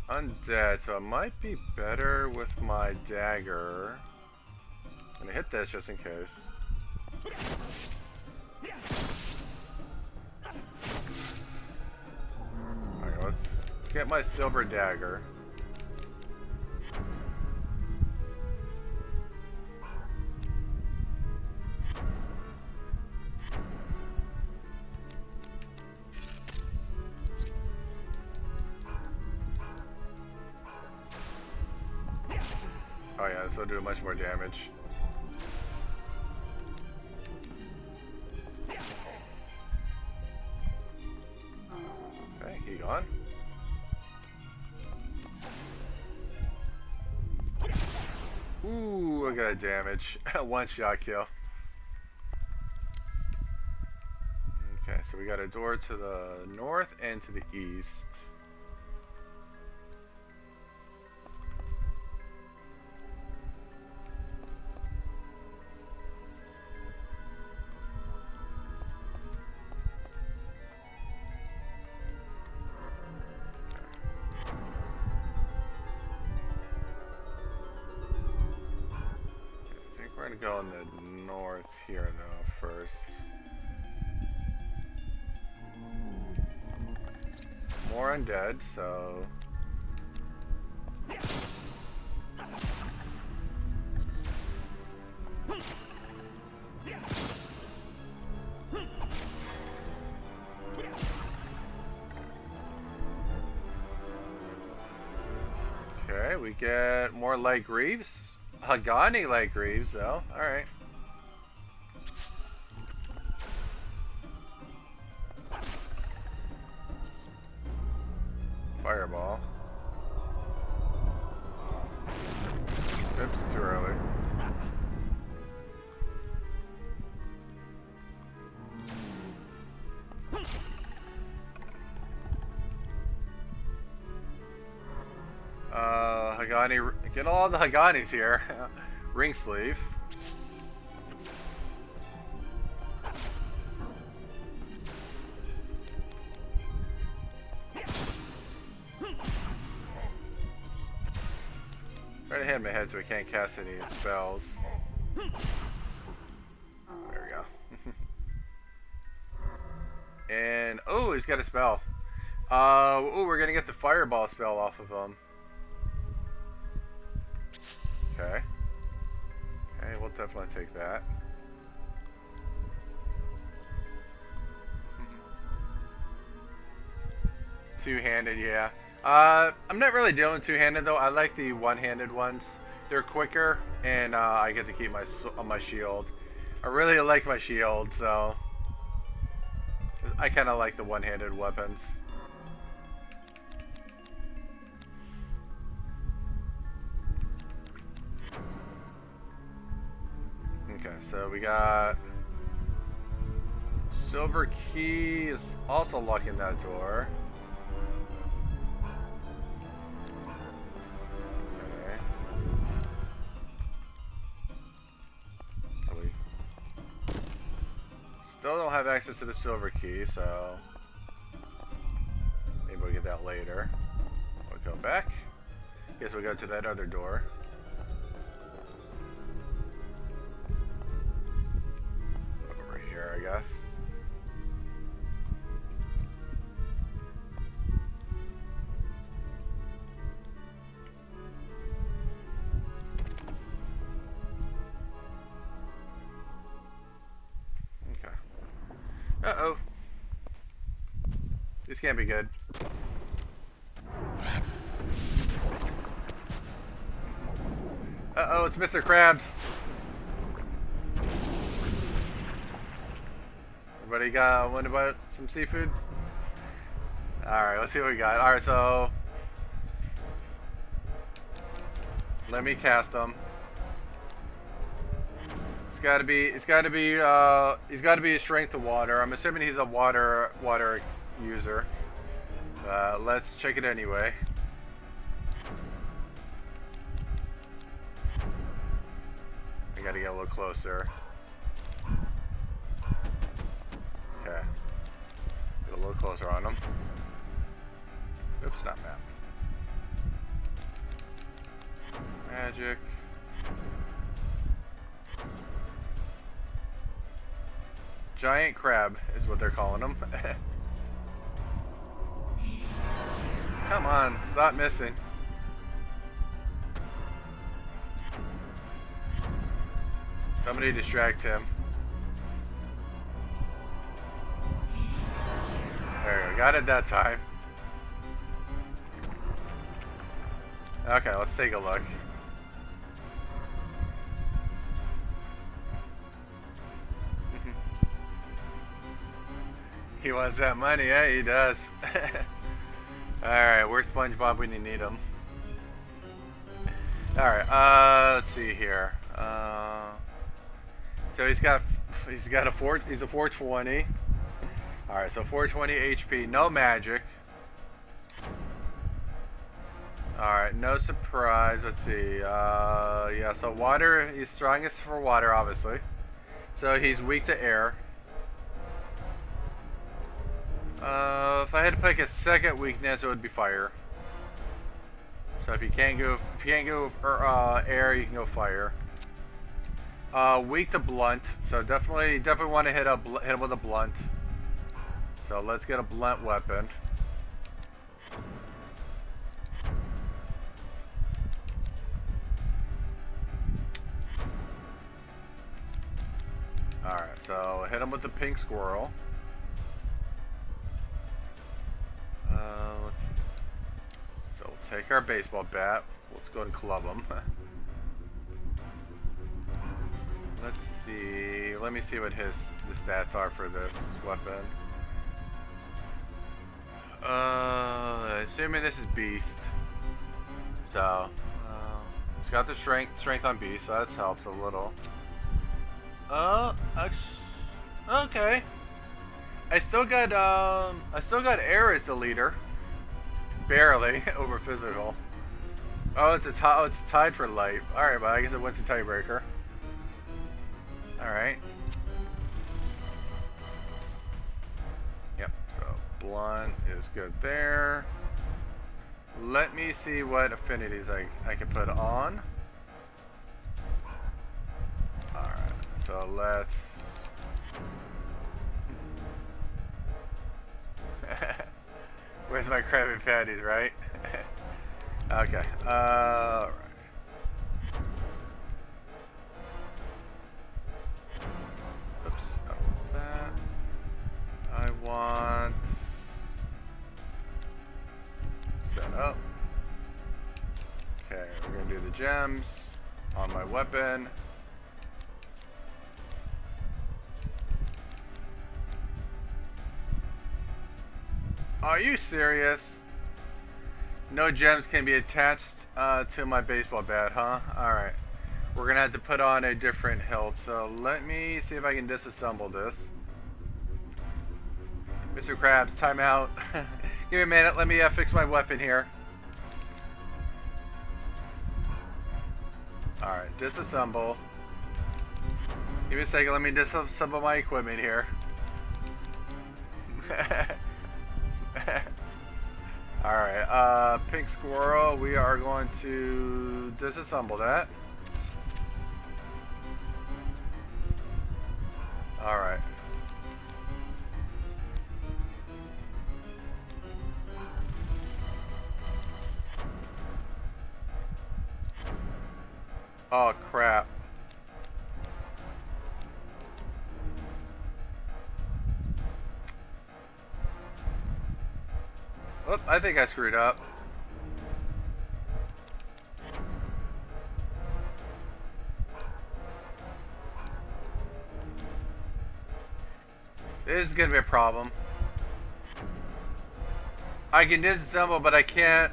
Undead, so it might be better with my dagger. I'm gonna hit this just in case. Alright, let's get my silver dagger. Oh yeah, this will do much more damage. Okay, he gone. Ooh, I got a damage. One shot kill. Okay, so we got a door to the north and to the east. We're gonna go in the north here though first. More undead, so okay, we get more light greaves. Hagani light greaves though. Alright. Fireball. Oops, too early. Hagani, get all the Haganis here. Ring sleeve. Try to hit him ahead so he can't cast any spells. There we go. And oh, he's got a spell. Oh, we're gonna get the fireball spell off of him. Okay. Okay, we'll definitely take that. Two-handed, yeah. I'm not really doing two-handed though. I like the one-handed ones. They're quicker, and I get to keep my shield. I really like my shield, so I kind of like the one-handed weapons. Okay, so we got silver key is also locking that door. Okay. Still don't have access to the silver key, so maybe we'll get that later. We'll go back. Guess we'll go to that other door. guess. Okay. Uh-oh. This can't be good. Uh-oh, it's Mr. Krabs. Everybody got one about some seafood? Alright, let's see what we got. Alright, so let me cast him. He's gotta be a strength of water. I'm assuming he's a water user. Let's check it anyway. I gotta get a little closer. Okay. Get a little closer on him. Oops, not map. Magic. Giant crab is what they're calling him. Come on, stop missing. Somebody distract him. There we go, got it that time. Okay, let's take a look. He wants that money, yeah, he does. Alright, where's SpongeBob when you need him? Alright, let's see here. So he's a 420. Alright, so 420 HP, no magic. Alright, no surprise. Let's see. Yeah, so water, he's strongest for water, obviously. So he's weak to air. If I had to pick a second weakness, it would be fire. So if you can't go air, you can go fire. Weak to blunt, so definitely want to hit him with a blunt. So let's get a blunt weapon. All right, so hit him with the pink squirrel. Let's see. So we'll take our baseball bat. Let's go and club him. Let's see. Let me see what the stats are for this weapon. Assuming this is beast. So it's got the strength on beast, so that helps a little. Okay. I still got air as the leader. Barely over physical. Oh, it's tied for light. All right, but I guess it went to tiebreaker. All right. Yep. So blunt is good there. Let me see what affinities I can put on. All right. So let's. Where's my Krabby Patties, right? Okay. All right. Oops. Not that. I want set up. Okay, we're gonna do the gems on my weapon. Are you serious? No gems can be attached to my baseball bat, huh? Alright. We're gonna have to put on a different hilt. So let me see if I can disassemble this. Mr. Krabs, timeout. Give me a minute. Let me fix my weapon here. Alright, disassemble. Give me a second. Let me disassemble my equipment here. Alright, pink squirrel, we are going to disassemble that. Alright. Oh crap. Oh, I think I screwed up. This is gonna be a problem. I can disassemble, but I can't.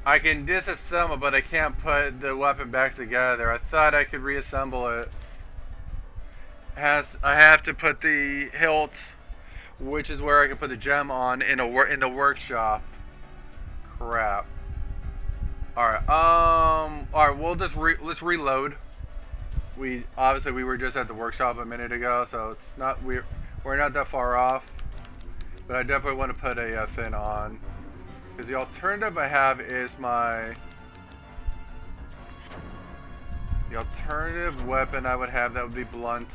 I can disassemble, but I can't put the weapon back together. I thought I could reassemble it. I have to put the hilt, which is where I can put the gem on, in the workshop. Crap. All right. We'll just let's reload. We were just at the workshop a minute ago, so it's not we're not that far off. But I definitely want to put a thin on, because the alternative I have is the alternative weapon I would have that would be blunt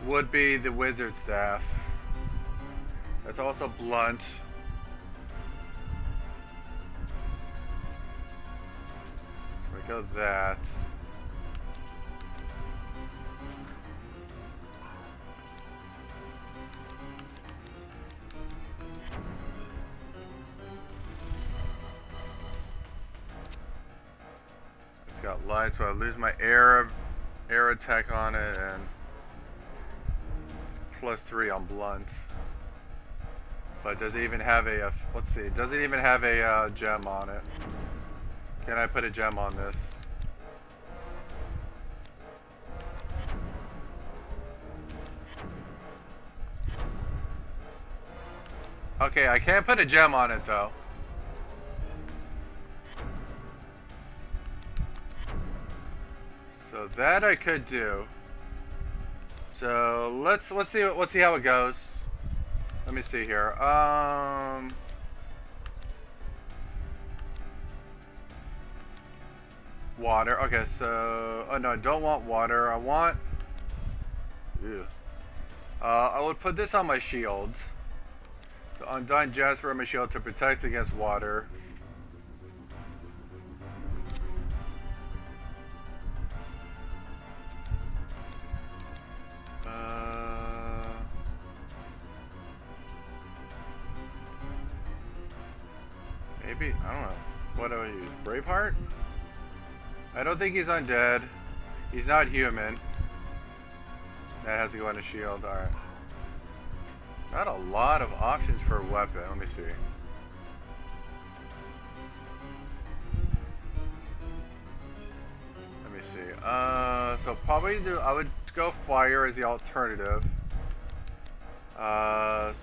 would be the wizard staff. That's also blunt. So we go that. It's got light, so I lose my air attack on it, and +3 on blunt. But does it even have a let's see, does it even have a gem on it? Can I put a gem on this? Okay, I can't put a gem on it though. So that I could do. So let's see how it goes. Let me see here. Water. Okay, so oh no, I don't want water. I want. Ew. I would put this on my shield. So Undying Jasper on my shield to protect against water. Maybe, I don't know. What do I use? Braveheart? I don't think he's undead. He's not human. That has to go on a shield. Alright. Not a lot of options for a weapon. Let me see. Let me see. So probably I would go fire as the alternative. So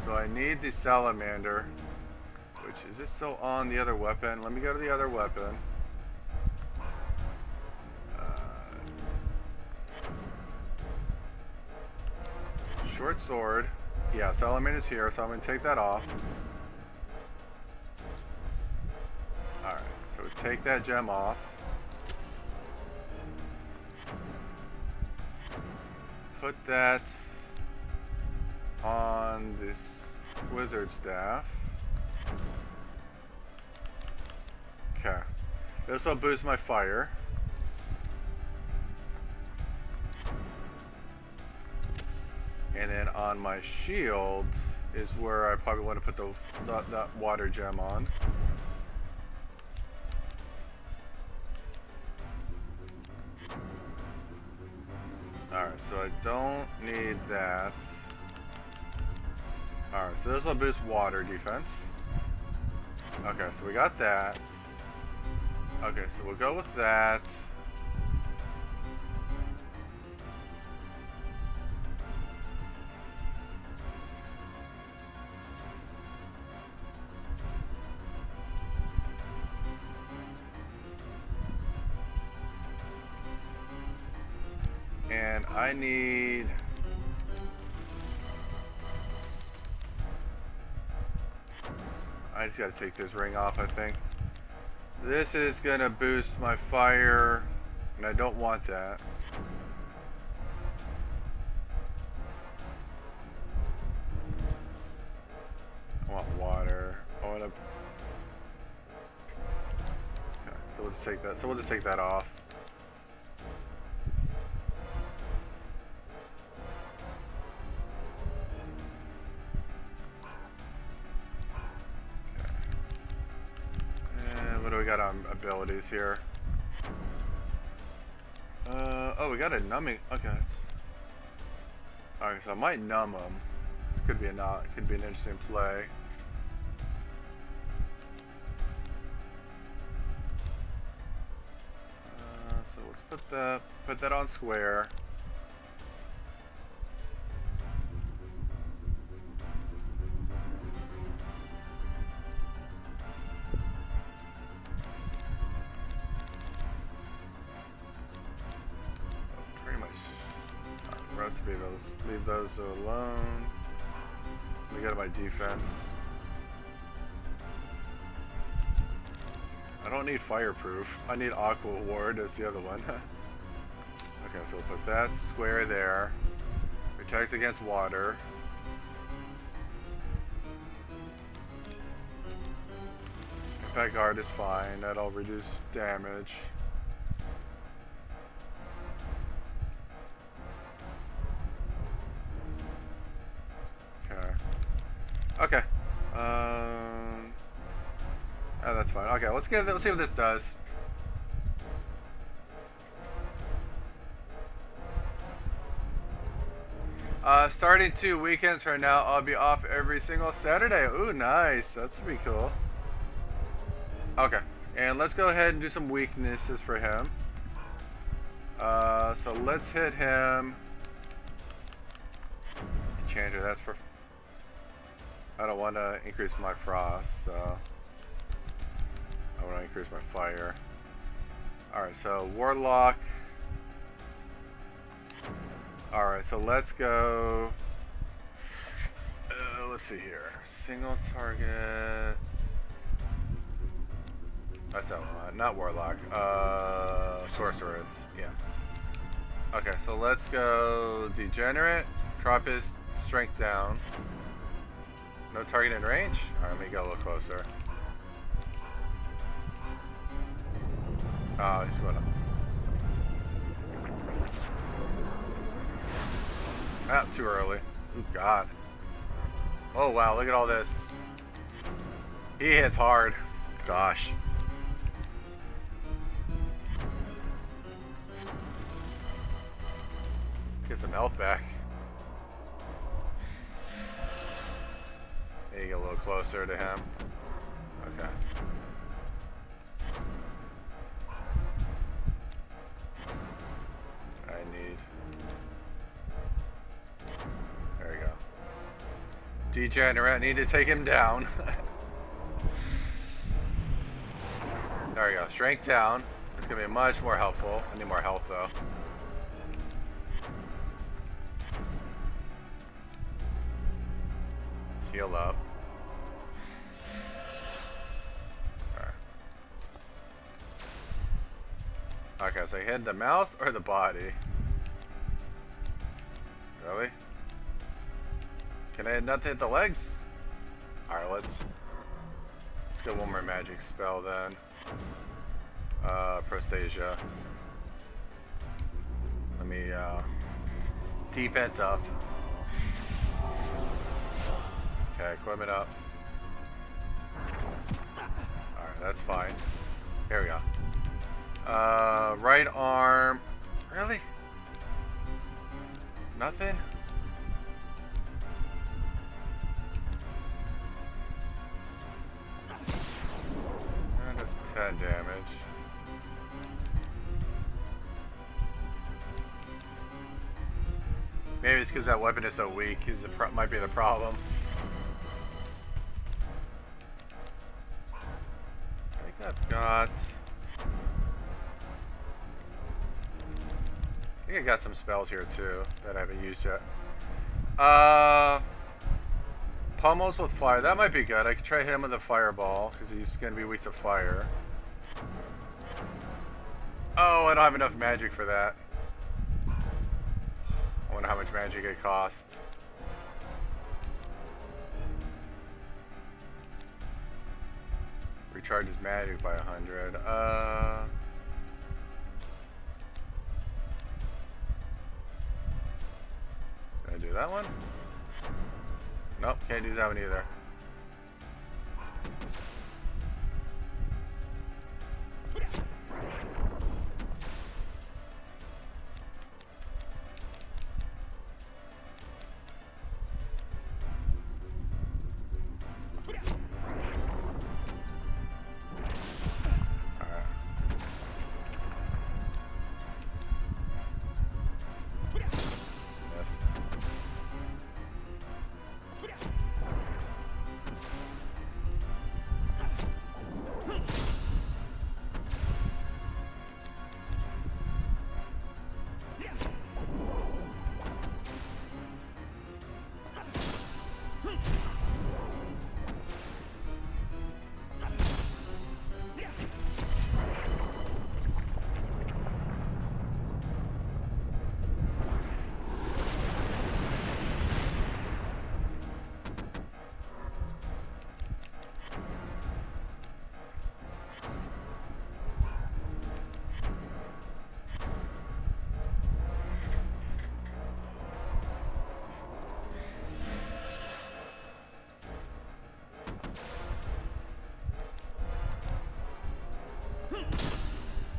I need the salamander. Which, is this still on the other weapon? Let me go to the other weapon. Short sword. Yeah, salamander's here, so I'm going to take that off. Alright, so we take that gem off. Put that on this wizard staff. Okay. This will boost my fire. And then on my shield is where I probably want to put that water gem on. Alright, so I don't need that. Alright, so this will boost water defense. Okay, so we got that. Okay, so we'll go with that. And I need... I just gotta take this ring off, I think. This is gonna boost my fire, and I don't want that. I want water. want to. Okay, so we'll just take that. So we'll just take that off. Okay. And what do we got on abilities here? Oh, we got a numbing. Okay. Alright, so I might numb them. This could be an interesting play. So let's put that on square. Leave those alone. We got my defense. I don't need fireproof. I need aqua ward. That's the other one. Okay, so we'll put that square there. Protect against water. Impact guard is fine. That'll reduce damage. Okay. Oh, that's fine. Okay, let's see what this does. Starting 2 weekends from now, I'll be off every single Saturday. Ooh, nice. That's gonna be cool. Okay, and let's go ahead and do some weaknesses for him. So let's hit him. Enchanter, that's for. I don't want to increase my frost, so I want to increase my fire. Alright, so Warlock. Alright, so let's go. Let's see here. Single target. That's that one. Not Warlock. Sorcerer. Yeah. Okay, so let's go Degenerate. Drop his strength down. No target in range? Alright, let me go a little closer. Oh, he's going up. Ah, too early. Oh, God. Oh, wow, look at all this. He hits hard. Gosh. Get some health back. Maybe get a little closer to him. Okay. There we go. Degenerate, I need to take him down. There we go. Strength down. It's gonna be much more helpful. I need more health though. Heal up. Okay, so I hit the mouth or the body? Really? Can I not hit the legs? Alright, let's get one more magic spell then. Prostasia. Let me defense up. Okay, equipment up. Alright, that's fine. Here we go. Right arm. Really? Nothing? And that's 10 damage. Maybe it's because that weapon is so weak. Might be the problem. I think I've got. I think I got some spells here too that I haven't used yet. Pummels with fire. That might be good. I could try him with a fireball because he's going to be weak to fire. Oh, I don't have enough magic for that. I wonder how much magic it costs. recharges magic by 100. Did I do that one? Nope, can't do that one either.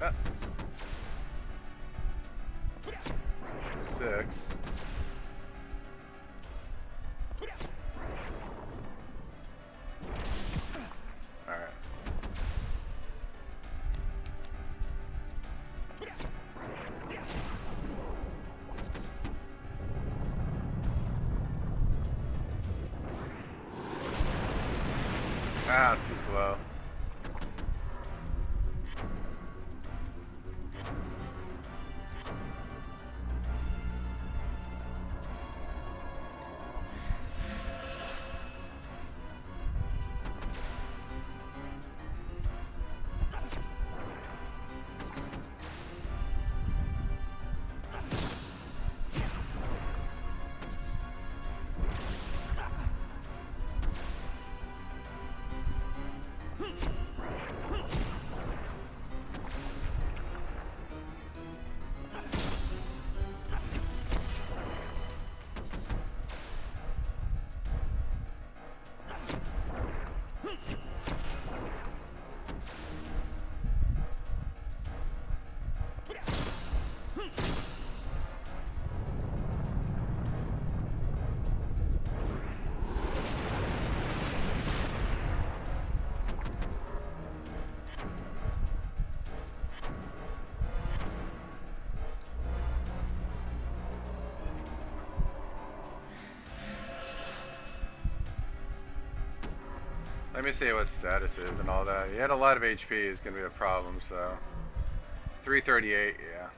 Ah. 6. Alright. Ah, too slow. Let me see what status is and all that. He had a lot of HP, is going to be a problem, so. 338, yeah.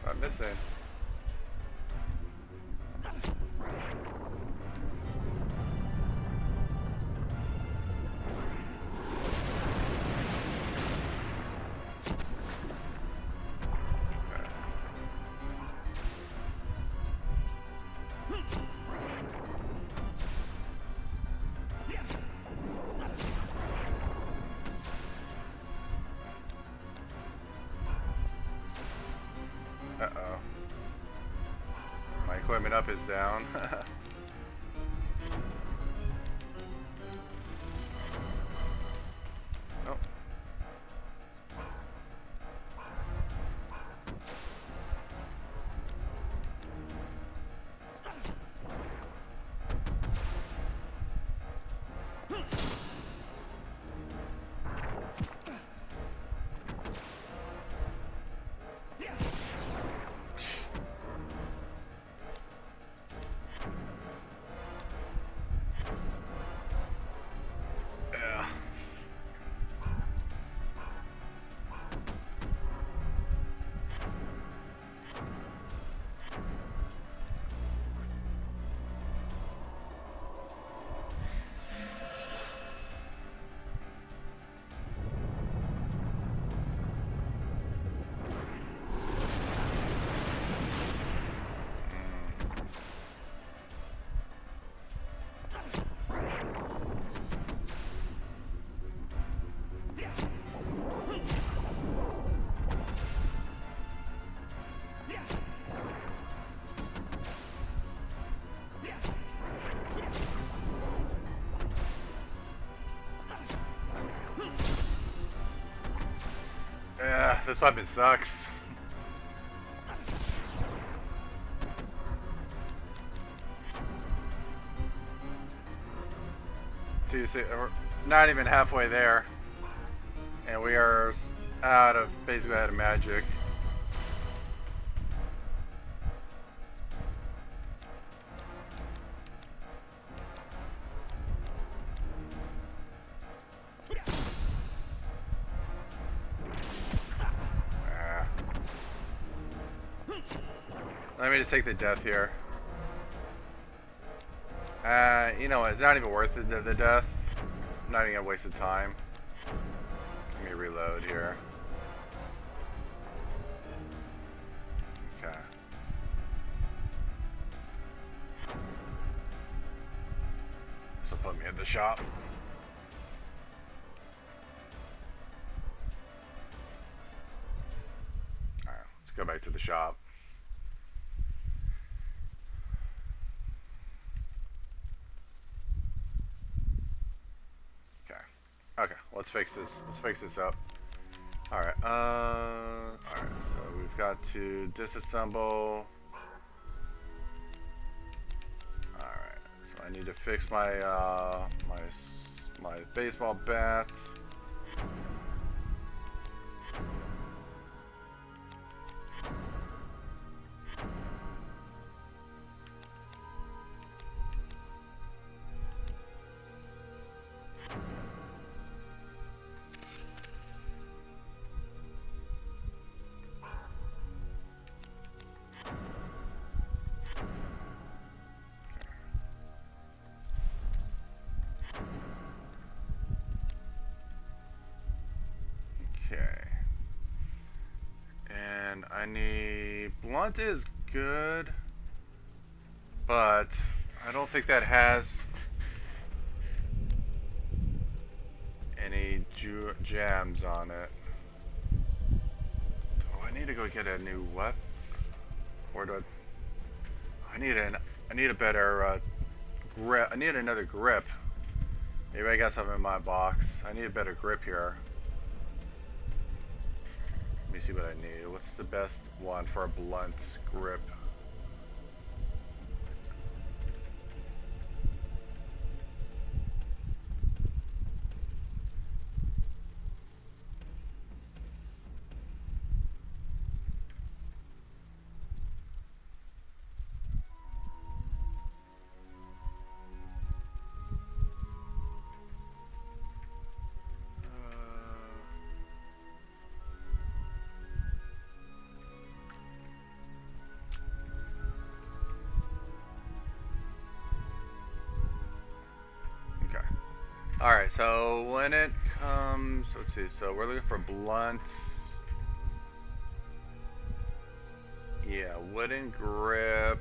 I'm missing. Uh-oh. My equipment up is down. Nope. This weapon sucks. So you see, we're not even halfway there, and we are basically out of magic. Let me just take the death here. You know what? It's not even worth it, the death. I'm not even gonna waste the time. Let me reload here. Okay. So put me at the shop. Alright, let's go back to the shop. Okay, let's fix this. Let's fix this up. Alright, so we've got to disassemble. Alright, so I need to fix my my baseball bat. I need blunt is good, but I don't think that has any jams on it. Oh, I need to go get a new weapon. Or do I need a better grip. I need another grip. Maybe I got something in my box. I need a better grip here. Let me see what I need. What's the best one for a blunt grip? Alright, so when it comes, let's see, so we're looking for blunt. Yeah, wooden grip.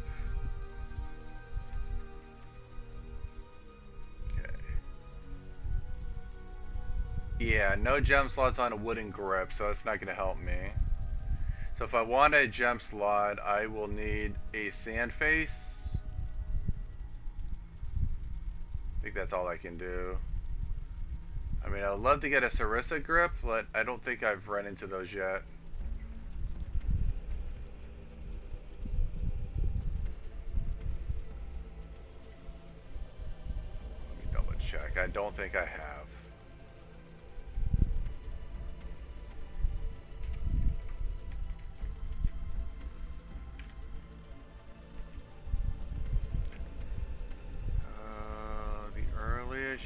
Okay. Yeah, no gem slots on a wooden grip, so it's not going to help me. So if I want a gem slot, I will need a sand face. I think that's all I can do. I mean, I'd love to get a Sarissa grip, but I don't think I've run into those yet. Let me double check. I don't think I have.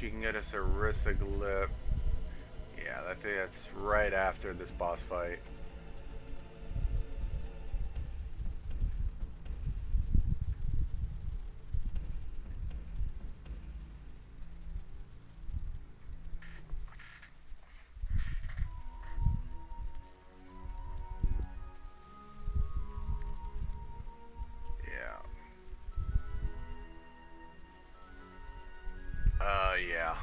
You can get a Sarissa grip. Yeah, I think that's right after this boss fight. Yeah.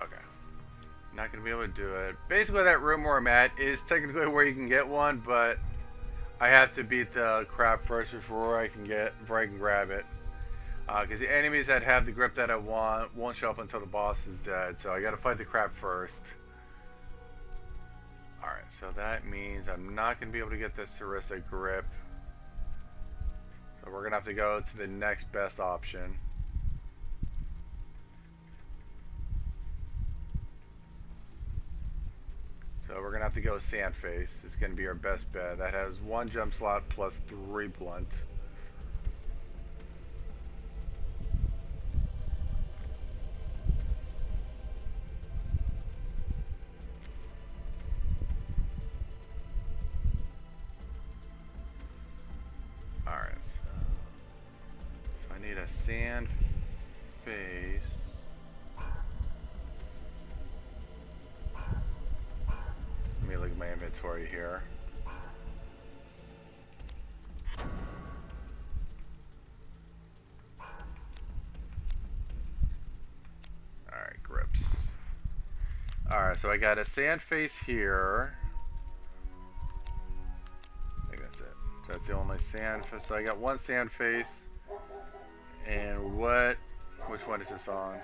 Okay. Not gonna be able to do it. Basically, that room where I'm at is technically where you can get one, but I have to beat the crap first before I can grab it. Because the enemies that have the grip that I want won't show up until the boss is dead. So I gotta fight the crap first. Alright, so that means I'm not gonna be able to get this Sarissa grip. So we're gonna have to go to the next best option. So we're gonna have to go Sandface. It's gonna be our best bet. That has 1 jump slot plus 3 blunt. Alright, so I need a Sandface. Let me look at my inventory here. Alright, grips. Alright, so I got a Sandface here. I think that's it. So that's the only Sandface. So I got 1 Sandface. And which one is this on?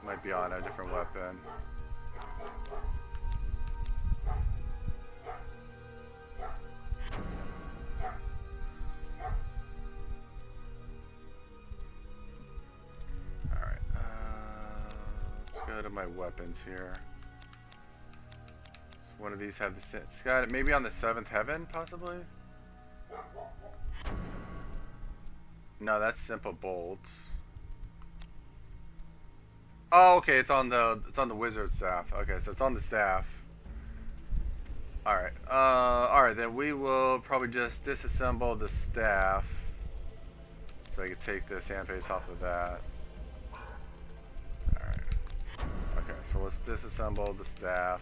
Might be on a different weapon. Alright, let's go to my weapons here. So one of these have the... It's got it maybe on the 7th heaven, possibly? No, that's simple bolts. Oh, okay, it's on the wizard staff. Okay, so it's on the staff. Alright. Alright, then we will probably just disassemble the staff. So I can take the Sandface off of that. Alright. Okay, so let's disassemble the staff.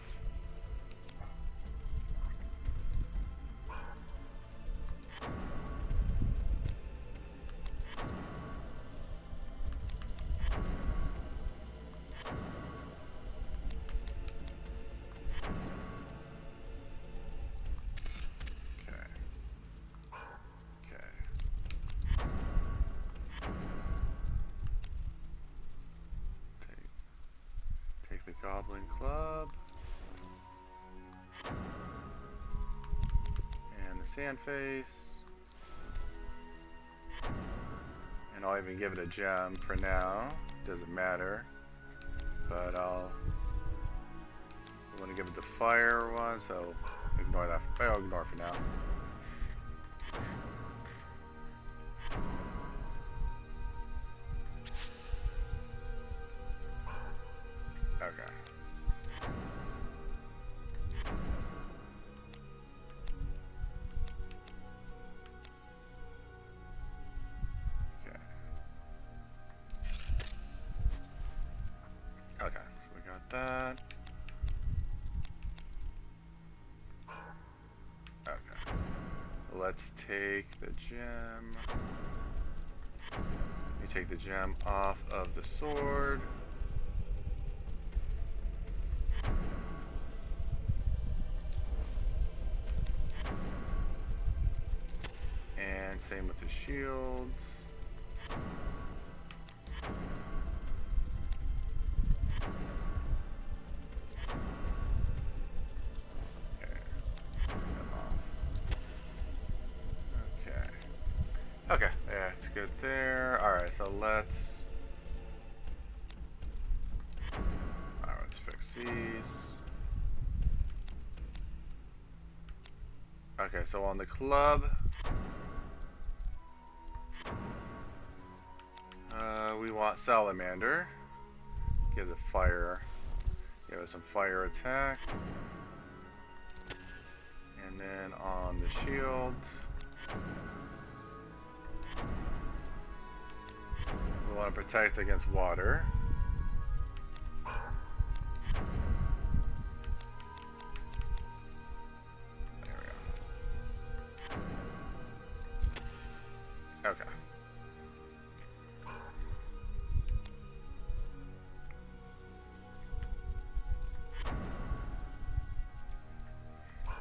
Goblin Club and the Sandface, and I'll even give it a gem for now. Doesn't matter, but I want to give it the fire one, so ignore that. I'll ignore it for now. Okay. Okay, so we got that. Okay. Let's take the gem. You take the gem off of the sword. And same with the shields. Okay, yeah, it's good there. Alright, so let's fix these. Okay, so on the club, we want Salamander. Give it fire. Give it some fire attack. And then on the shield, we want to protect against water. There we go. Okay.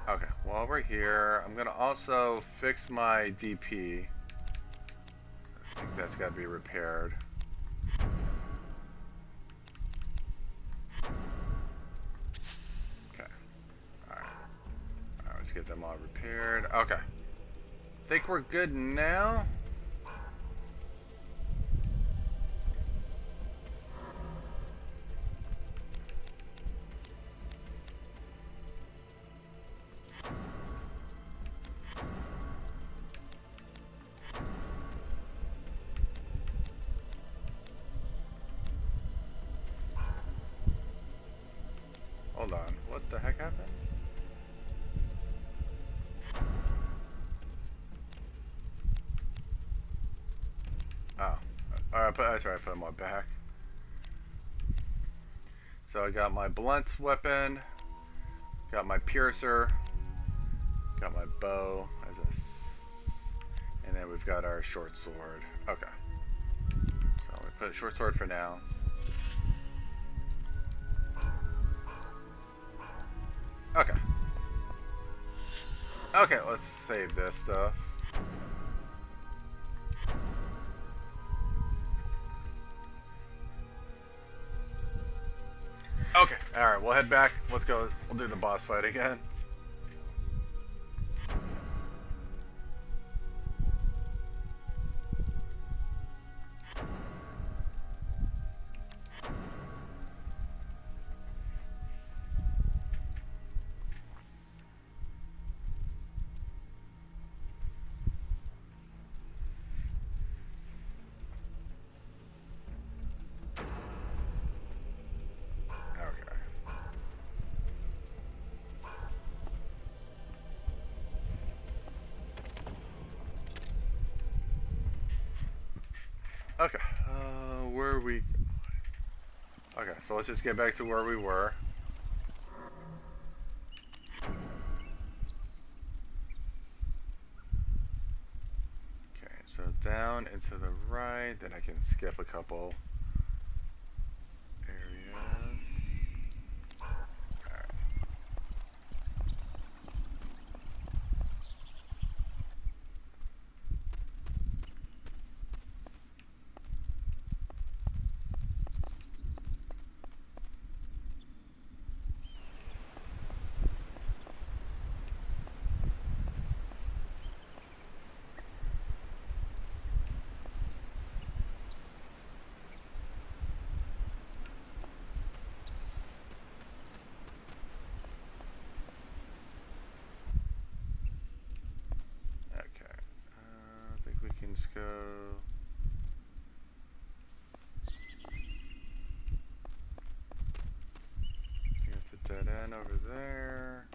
Okay, while we're here, I'm gonna also fix my DP. I think that's gotta be repaired. Okay. Alright. Alright, let's get them all repaired. Okay. Think we're good now? Hold on. What the heck happened? Oh. Alright, that's right, I put them all back. So I got my blunt weapon, got my piercer, got my bow, and then we've got our short sword. Okay. So we put a short sword for now. Okay. Okay, let's save this stuff. Okay, alright, we'll head back. Let's go. We'll do the boss fight again. Okay, where are we? Okay, so let's just get back to where we were. Okay, so down and to the right, then I can skip a couple areas. Alright. Just go. Get the dead end over there.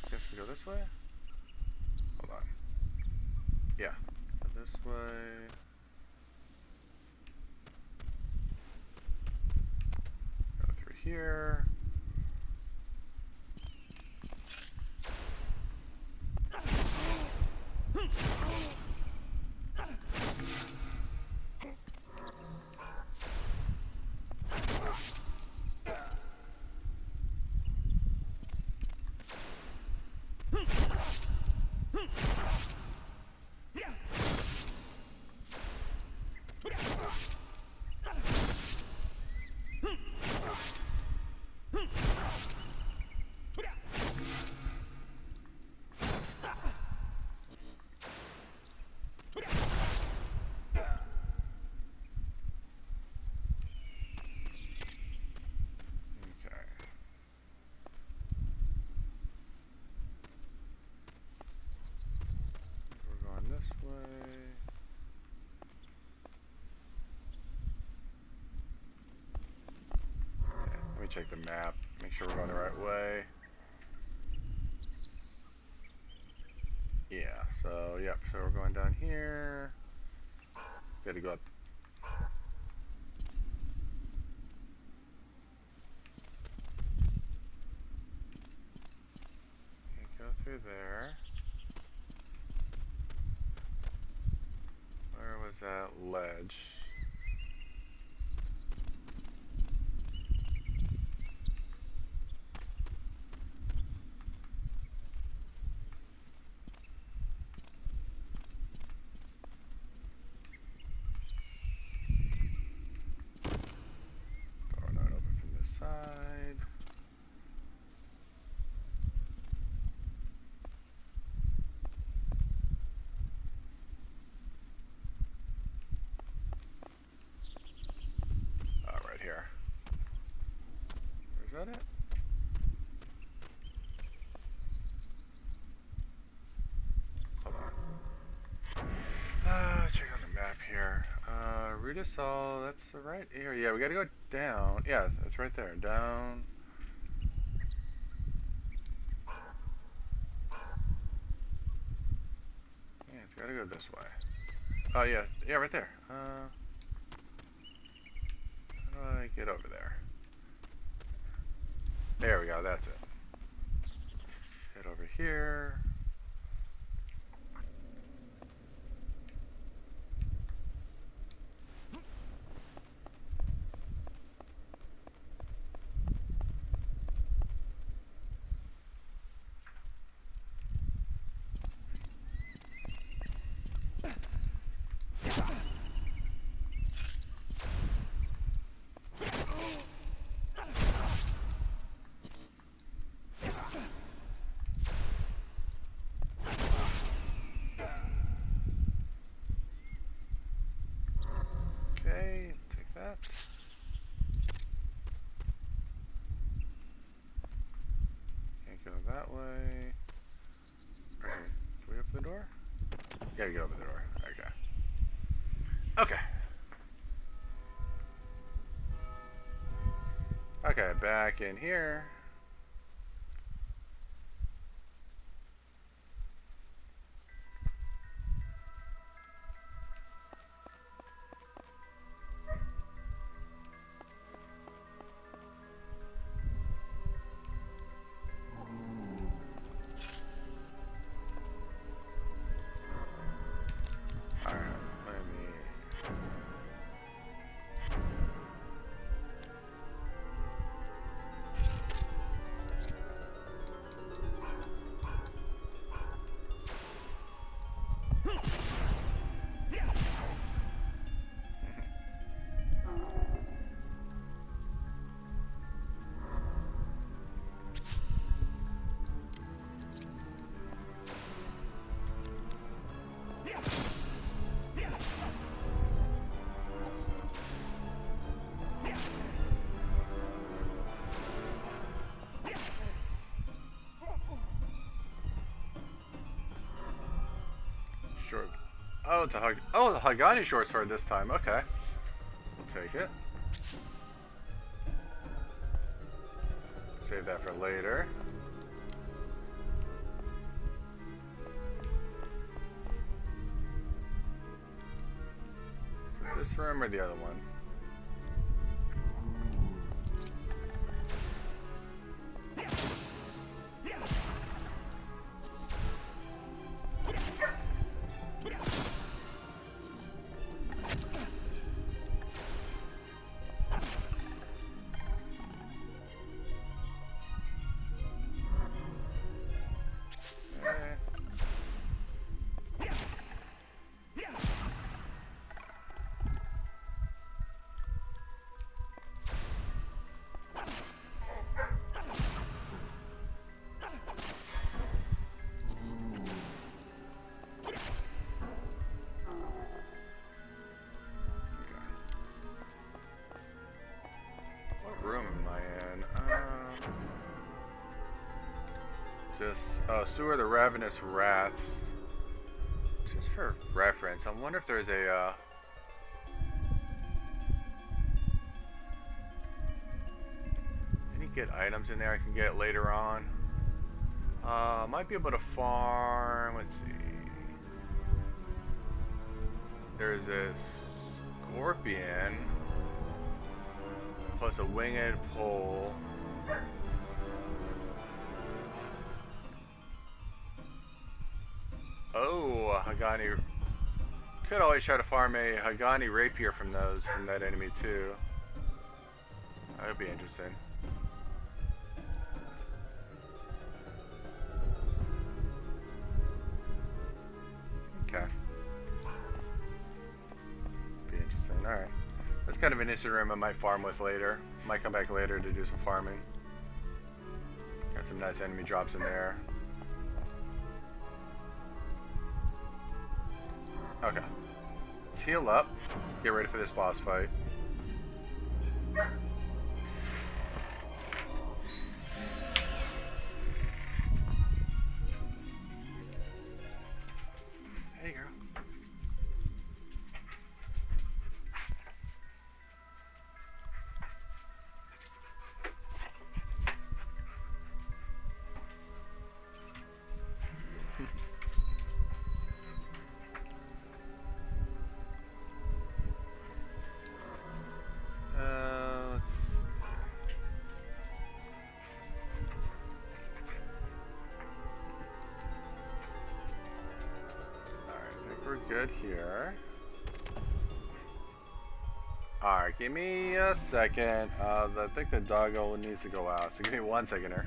Guess we go this way? Hold on. Yeah. Go this way. Here. Check the map, make sure we're going the right way. Yeah, so yep, so we're going down here. Gotta go up. Can't go through there. ledge. Door not open from this side. Here. Is that it? Hold on. Check out the map here. Rudisol, that's the right here. Yeah, we gotta go down. Yeah, it's right there. Down. Yeah, it's gotta go this way. Oh, yeah. Yeah, right there. How do I get over there? There we go, that's it. Head over here. Take that. Can't go that way. Okay. Can we open the door? Gotta get open the door. Okay. Okay. Okay, back in here. Short. Oh, it's a the Hagani short sword this time. Okay, we'll take it. Save that for later. Is it this room or the other one? Sewer the Ravenous Wrath. Just for reference, I wonder if there's a any good items in there I can get later on. Might be able to farm. Let's see. There's a scorpion plus a winged pole. Oh, Hagani could always try to farm a Hagani rapier from that enemy too. That would be interesting. Okay. Be interesting. Alright. That's kind of an interesting room I might farm with later. Might come back later to do some farming. Got some nice enemy drops in there. Okay. Let's heal up. Get ready for this boss fight. Hey, girl. Good here. Alright, give me a second. I think the doggo needs to go out, so give me 1 second here.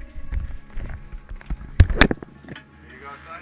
You go outside?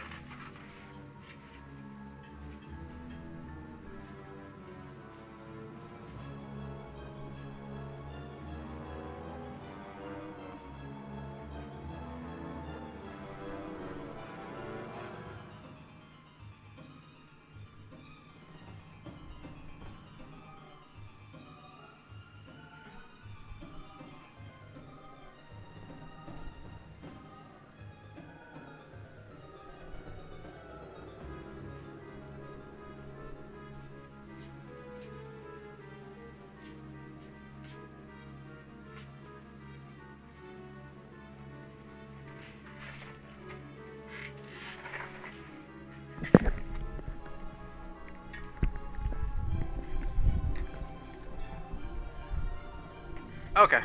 Okay.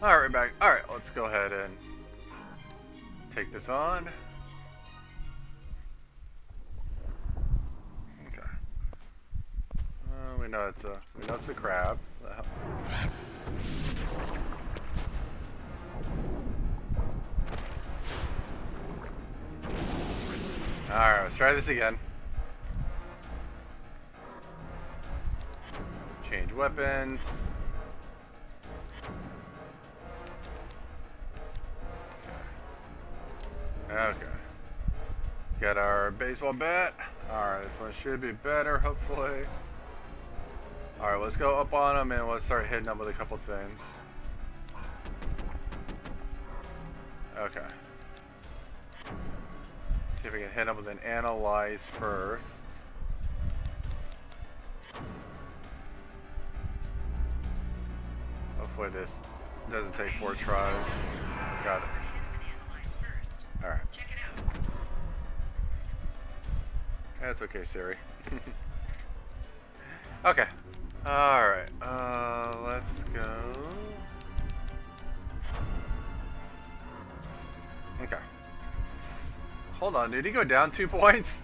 Alright, we're back. Alright, let's go ahead and take this on. Okay. We know it's a crab. Alright, let's try this again. Change weapons. Okay. Got our baseball bat. Alright, this one should be better, hopefully. Alright, let's go up on them and let's start hitting them with a couple things. Okay. See if we can hit them with an analyze first. Hopefully this doesn't take 4 tries. Got it. Alright. Check it out. That's okay, Siri. Okay. Alright. Let's go. Okay. Hold on, did he go down 2 points?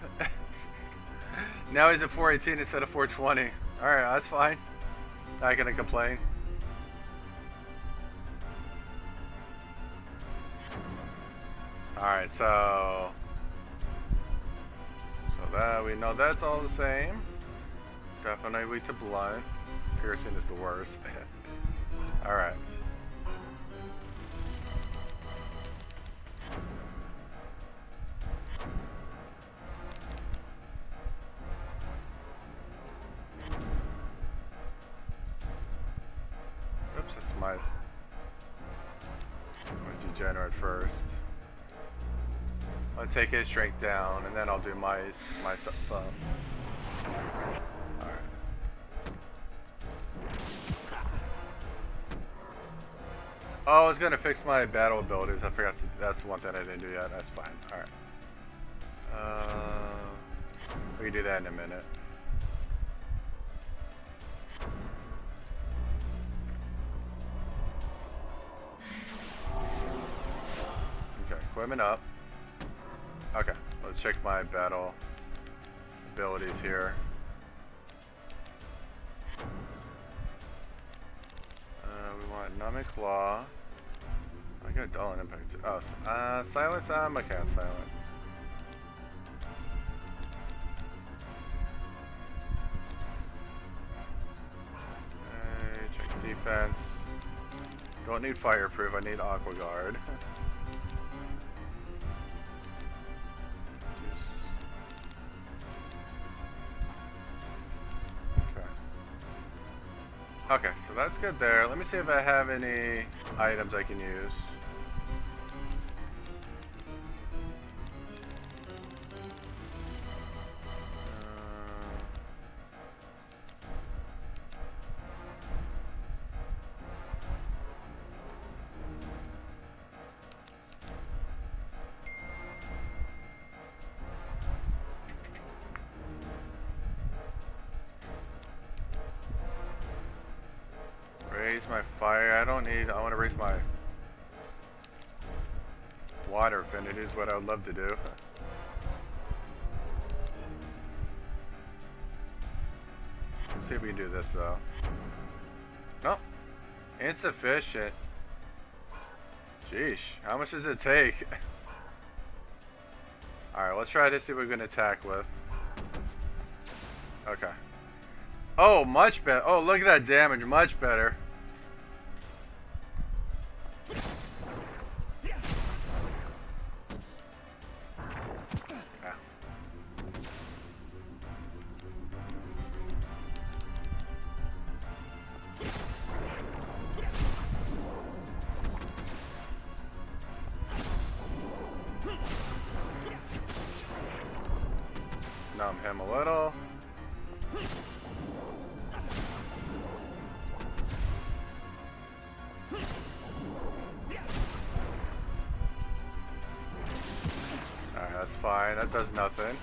Now he's at 418 instead of 420. Alright, that's fine. Not gonna complain. Alright, so that we know that's all the same. Definitely weak to blood. Piercing is the worst. Alright. Oops, that's my degenerate first. I'll take his strength down, and then I'll do my stuff up. Alright. Oh, I was gonna fix my battle abilities. I forgot to, that's one thing I didn't do yet. That's fine. Alright. We can do that in a minute. Okay, equipment up. Okay, let's check my battle abilities here. We want Numb and Claw. I got Dull and Impact too. Oh, Silence? I can't silence. Okay, check defense. Don't need Fireproof, I need Aqua Guard. Okay, so that's good there. Let me see if I have any items I can use. Raise my fire. I don't need. I want to raise my water affinity is what I would love to do. Let's see if we can do this though. Nope. Insufficient. Jeez. How much does it take? Alright, let's try to see what we can attack with. Okay. Oh, much better. Oh, look at that damage. Much better. Numb him a little. Alright, that's fine. That does nothing.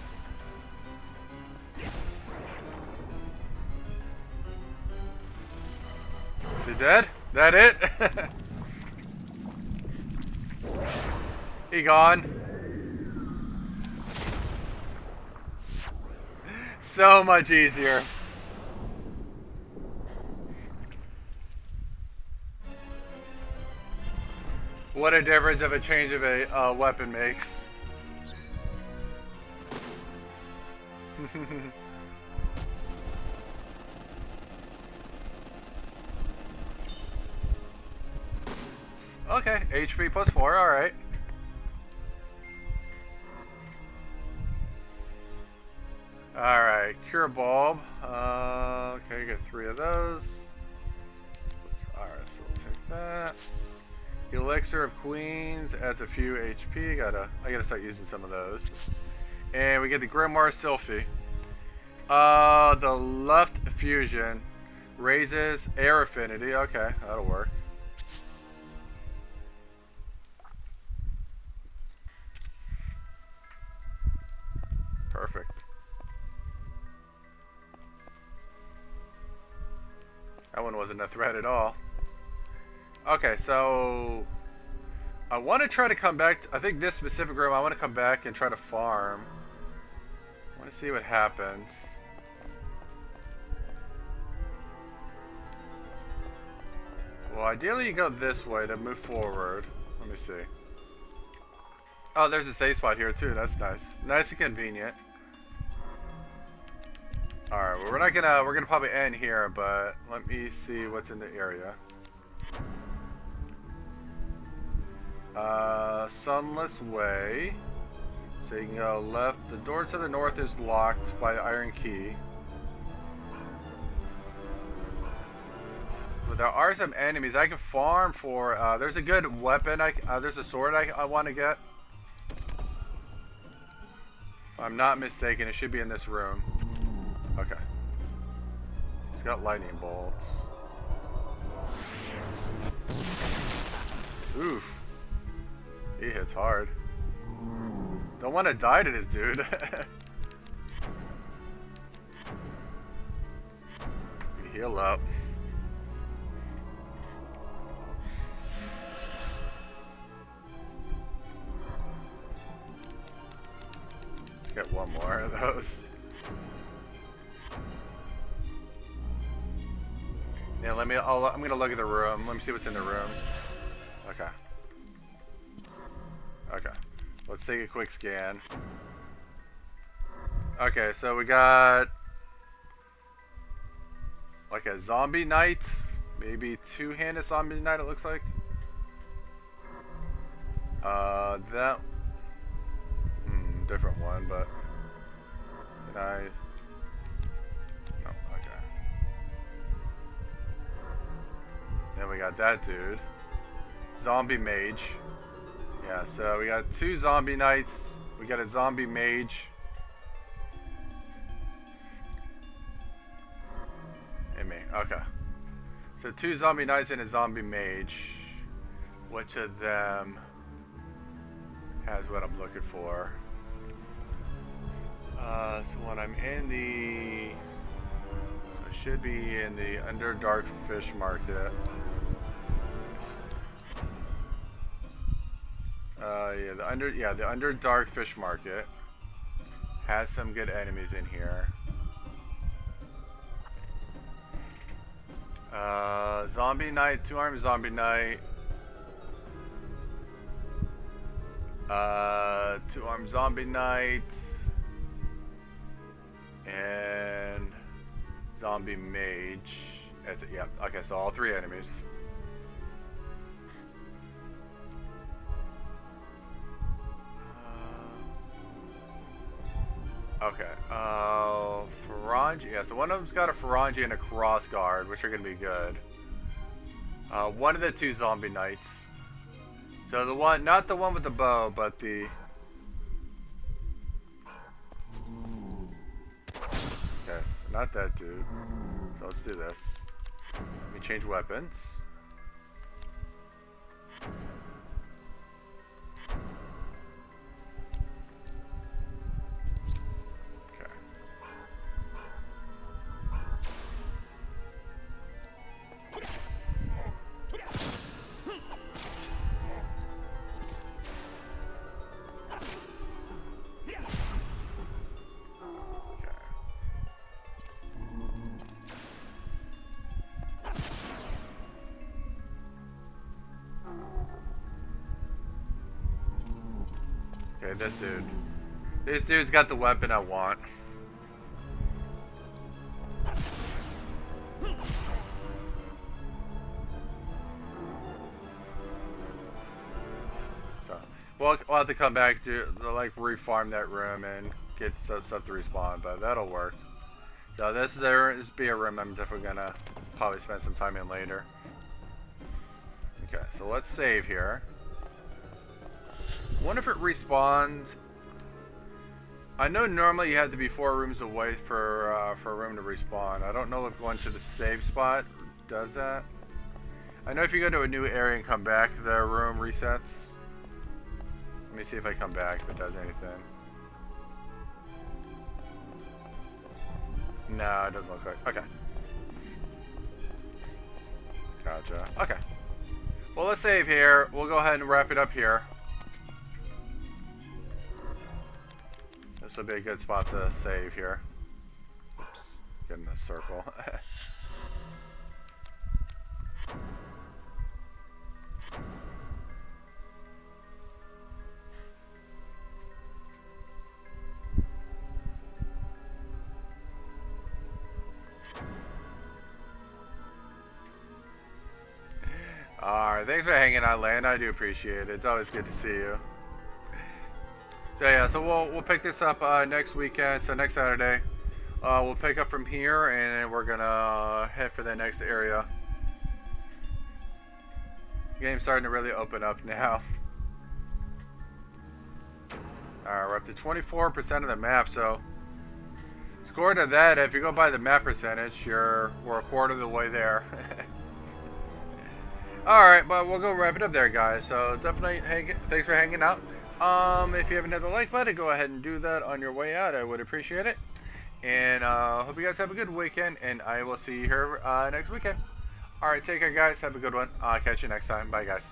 Is he dead? That it? He gone. So much easier. What a difference of a change of a weapon makes. Okay, HP plus 4, alright. Alright, Cure Bulb. Okay, get 3 of those. Alright, so we'll take that. Elixir of Queens adds a few HP. I gotta start using some of those. And we get the Grimoire Sylphie. The left fusion raises air affinity. Okay, that'll work. Perfect. That one wasn't a threat at all. Okay, so I want to try to come back. I think this specific room, I want to come back and try to farm. I want to see what happens. Well, ideally you go this way to move forward. Let me see. Oh, there's a safe spot here too. That's nice. Nice and convenient. Alright, well, we're gonna probably end here, but let me see what's in the area. Sunless Way. So you can go left. The door to the north is locked by the iron key. But there are some enemies I can farm for. There's a good weapon. There's a sword I want to get. If I'm not mistaken, it should be in this room. Okay. It's got lightning bolts. Oof. He hits hard. Don't want to die to this dude. Heal up. Let's get one more of those. Yeah, I'm gonna look at the room. Let me see what's in the room. Okay. Okay. Let's take a quick scan. Okay, so we got like a zombie knight. Maybe two-handed zombie knight, it looks like. That... different one, but... Can I... No, okay. Then we got that dude. Zombie mage. Yeah, so we got two zombie knights. We got a zombie mage. And me, okay. So two zombie knights and a zombie mage. Which of them has what I'm looking for? So when I'm in the... I should be in the Underdark Fish Market. The Underdark Fish Market has some good enemies in here. Zombie Knight, two-armed Zombie Knight. Two-armed Zombie Knight. And Zombie Mage. Yeah, okay, so all three enemies. Okay, Farangi, yeah, so one of them's got a Farangi and a Crossguard, which are going to be good. One of the two Zombie Knights. So the one, not the one with the bow, but the... Okay, not that dude. So let's do this. Let me change weapons. Okay, this dude. This dude's got the weapon I want. So, we'll have to come back to like refarm that room and get stuff to respawn, but that'll work. So this be a room I'm definitely gonna probably spend some time in later. Okay, so let's save here. I wonder if it respawns. I know normally you have to be 4 rooms away for a room to respawn. I don't know if going to the save spot does that. I know if you go to a new area and come back, the room resets. Let me see if I come back if it does anything. No, it doesn't look like. Okay. Gotcha. Okay. Well, let's save here. We'll go ahead and wrap it up here. This will be a good spot to save here. Oops, get in a circle. Alright, thanks for hanging out, Land. I do appreciate it. It's always good to see you. So yeah, so we'll pick this up next weekend, so next Saturday. We'll pick up from here, and we're gonna head for the next area. The game's starting to really open up now. Alright, we're up to 24% of the map, so score to that, if you go by the map percentage, we're a quarter of the way there. Alright, but we'll go wrap it up there, guys. So definitely, thanks for hanging out. If you haven't hit the like button, go ahead and do that on your way out. I would appreciate it. And hope you guys have a good weekend, and I will see you here next weekend. Alright, take care, guys. Have a good one. I'll catch you next time. Bye, guys.